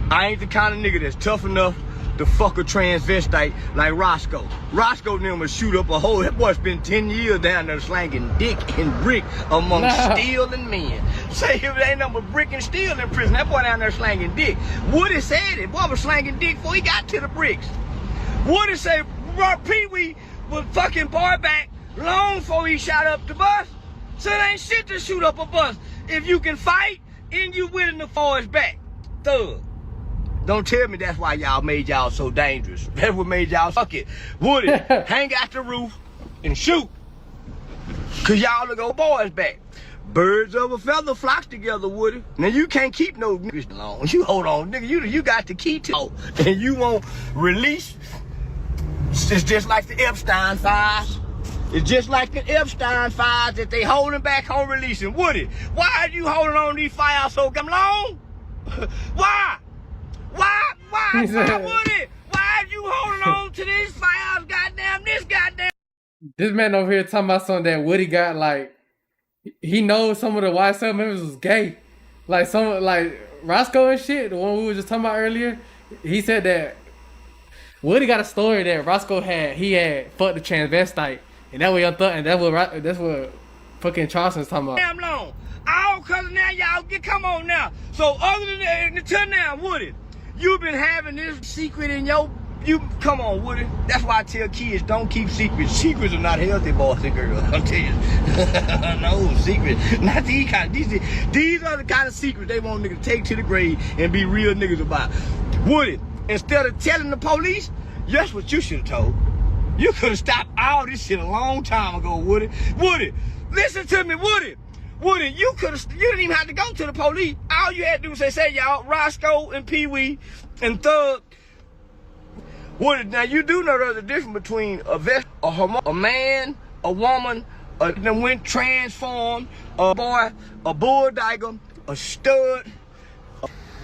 I ain't the kind of nigga that's tough enough to fuck a transvestite like Roscoe. Roscoe them would shoot up a hole. That boy spent 10 years down there slanging dick and brick among steel and men. Say if it ain't nothing but brick and steel in prison, that boy down there slanging dick. Woody said it. Boy was slanging dick before he got to the bricks. Woody said Peewee was fucking boy back long before he shot up the bus. So it ain't shit to shoot up a bus if you can fight and you willing to fall his back. Thug. Don't tell me that's why y'all made y'all so dangerous. That's what made y'all fuck it. Woody, hang out the roof and shoot. Cause y'all to go boys back. Birds of a feather flock together, Woody. Now you can't keep no niggas alone. You hold on, nigga. You got the key to it. And you won't release. It's just like the Epstein files. It's just like the Epstein files that they holding back on releasing. Woody, why are you holding on to these files so damn long? Why? Why, Woody? Why are you holding on to these files, goddamn, this goddamn? This man over here talking about something that Woody got, like, he knows some of the YSL members was gay. Like, Roscoe and shit, the one we were just talking about earlier, he said that Woody got a story that Roscoe had fucked the transvestite. And that's what fucking Charleston's talking about. Damn long. All cause now y'all come on now. So other than that, until now, Woody, you've been having this secret in come on, Woody. That's why I tell kids, don't keep secrets. Secrets are not healthy, boys and girls. I'll tell you. No, secrets. Not these kind. These are the kind of secrets they want niggas to take to the grave and be real niggas about. Woody, instead of telling the police, that's what you should have told. You could have stopped all this shit a long time ago, Woody. Woody, listen to me, Woody. Woody, you didn't even have to go to the police. All you had to do was say, y'all, Roscoe and Peewee and Thug. Woody, now you do know there's a difference between a man, a woman, that went transformed, a boy, a bulldigger, a stud,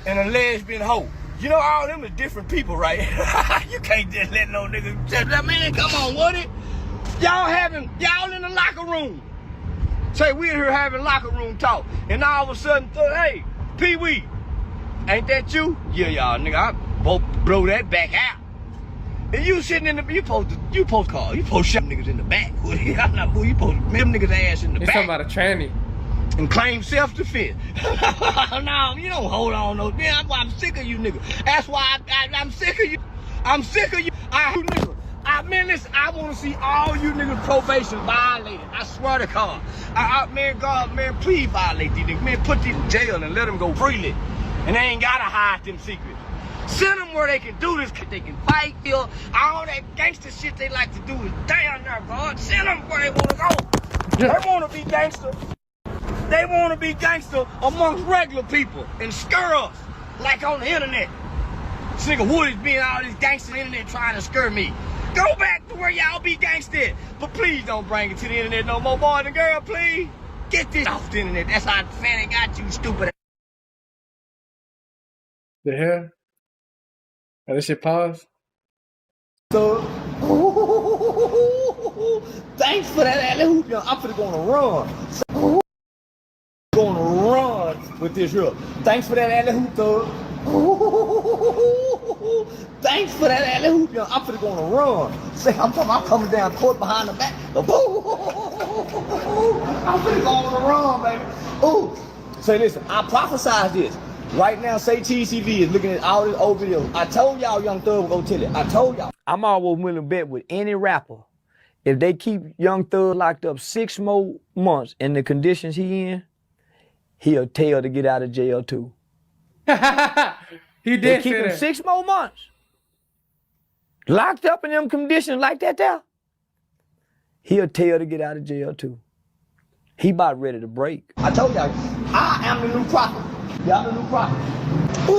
and a lesbian hoe. You know, all them is different people, right? You can't just let no nigga tell that, man, come on, Woody. Y'all in the locker room. Say, we in here having locker room talk. And all of a sudden, hey, Peewee, ain't that you? Yeah, y'all, nigga, I blow that back out. And you sitting in the, you supposed to shove niggas in the back. I'm not, you supposed to them niggas ass in the back. He's talking about a tranny. And claim self-defense. No, you don't hold on no. Man, I'm sick of you niggas. That's why I'm sick of you. I'm sick of you. Man, listen, I want to see all you niggas probation violated. I swear to God. Man, please violate these niggas. Man, put these in jail and let them go freely. And they ain't gotta hide them secrets. Send them where they can do this, they can fight, kill. All that gangster shit they like to do is down there, God. Send them where they want to go. They want to be gangster. They want to be gangster amongst regular people and scare us, like on the internet. This nigga Woody's being all this gangster on the internet trying to scare me. Go back to where y'all be gangster. But please don't bring it to the internet no more, boys and girls, please. Get this off the internet. That's how Fanny got you, stupid. The hell? Oh, this shit pause? So, thanks for that alley hoop. I'm finna go on a run. So, going to run with this here. Thanks for that alley hoop, Thug. Thanks for that alley hoop. I'm finna go on a run. Say, I'm coming down court behind the back. I'm finna go on a run, baby. Ooh. Say, listen, I prophesied this. Right now, say TCV is looking at all this old videos. I told y'all Young Thug would go tell it. I told y'all. I'm always willing to bet with any rapper. If they keep Young Thug locked up 6 more months in the conditions he in, he'll tell to get out of jail too. He did they keep him 6 more months. Locked up in them conditions like that there. He'll tell to get out of jail too. He about ready to break. I told y'all, I am the new prophet. Y'all the new prophet. Ooh,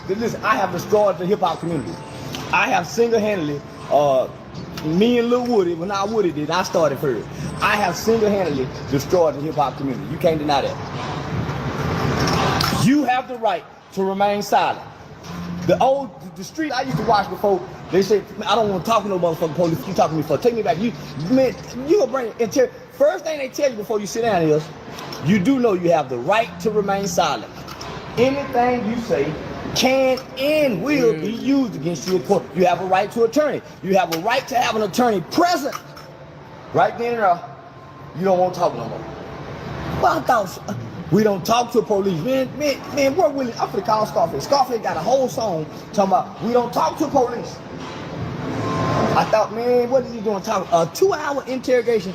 Listen, I have destroyed the hip hop community. I have single-handedly, me and Lil Woody, when I Woody did, I started first. I have single-handedly destroyed the hip hop community. You can't deny that. You have the right to remain silent. The street I used to watch before, they say, I don't want to talk to no motherfucking police. You talking to me for? Take me back. You gonna bring it. First thing they tell you before you sit down is, you do know you have the right to remain silent. Anything you say can and will be used against you in court. You have a right to attorney. You have a right to have an attorney present. Right then and there, you don't want to talk no more. Well, I thought we don't talk to police. Man, where Willie? I'm finna call Scarface. Scarface got a whole song talking about we don't talk to police. I thought, man, what is he doing talking? A 2-hour interrogation,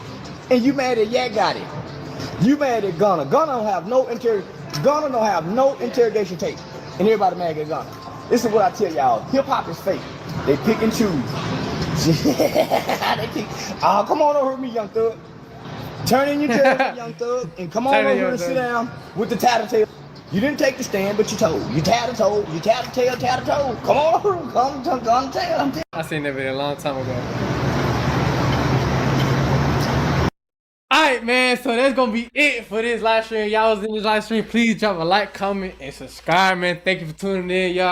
and you mad at Yak got it. You mad at Gunna. Gunna don't have no interrogation tape. And everybody mad at Gunna. This is what I tell y'all. Hip hop is fake. They pick and choose. They pick. Come on over with me, Young Thug. Turn in your jersey, Young Thug, and come on over here and sit down with the tattletale. You didn't take the stand, but you told. You tattletale. Come on over, come tell. I seen that video a long time ago. Alright, man, so that's gonna be it for this live stream. Y'all was in this live stream. Please drop a like, comment, and subscribe, man. Thank you for tuning in, y'all.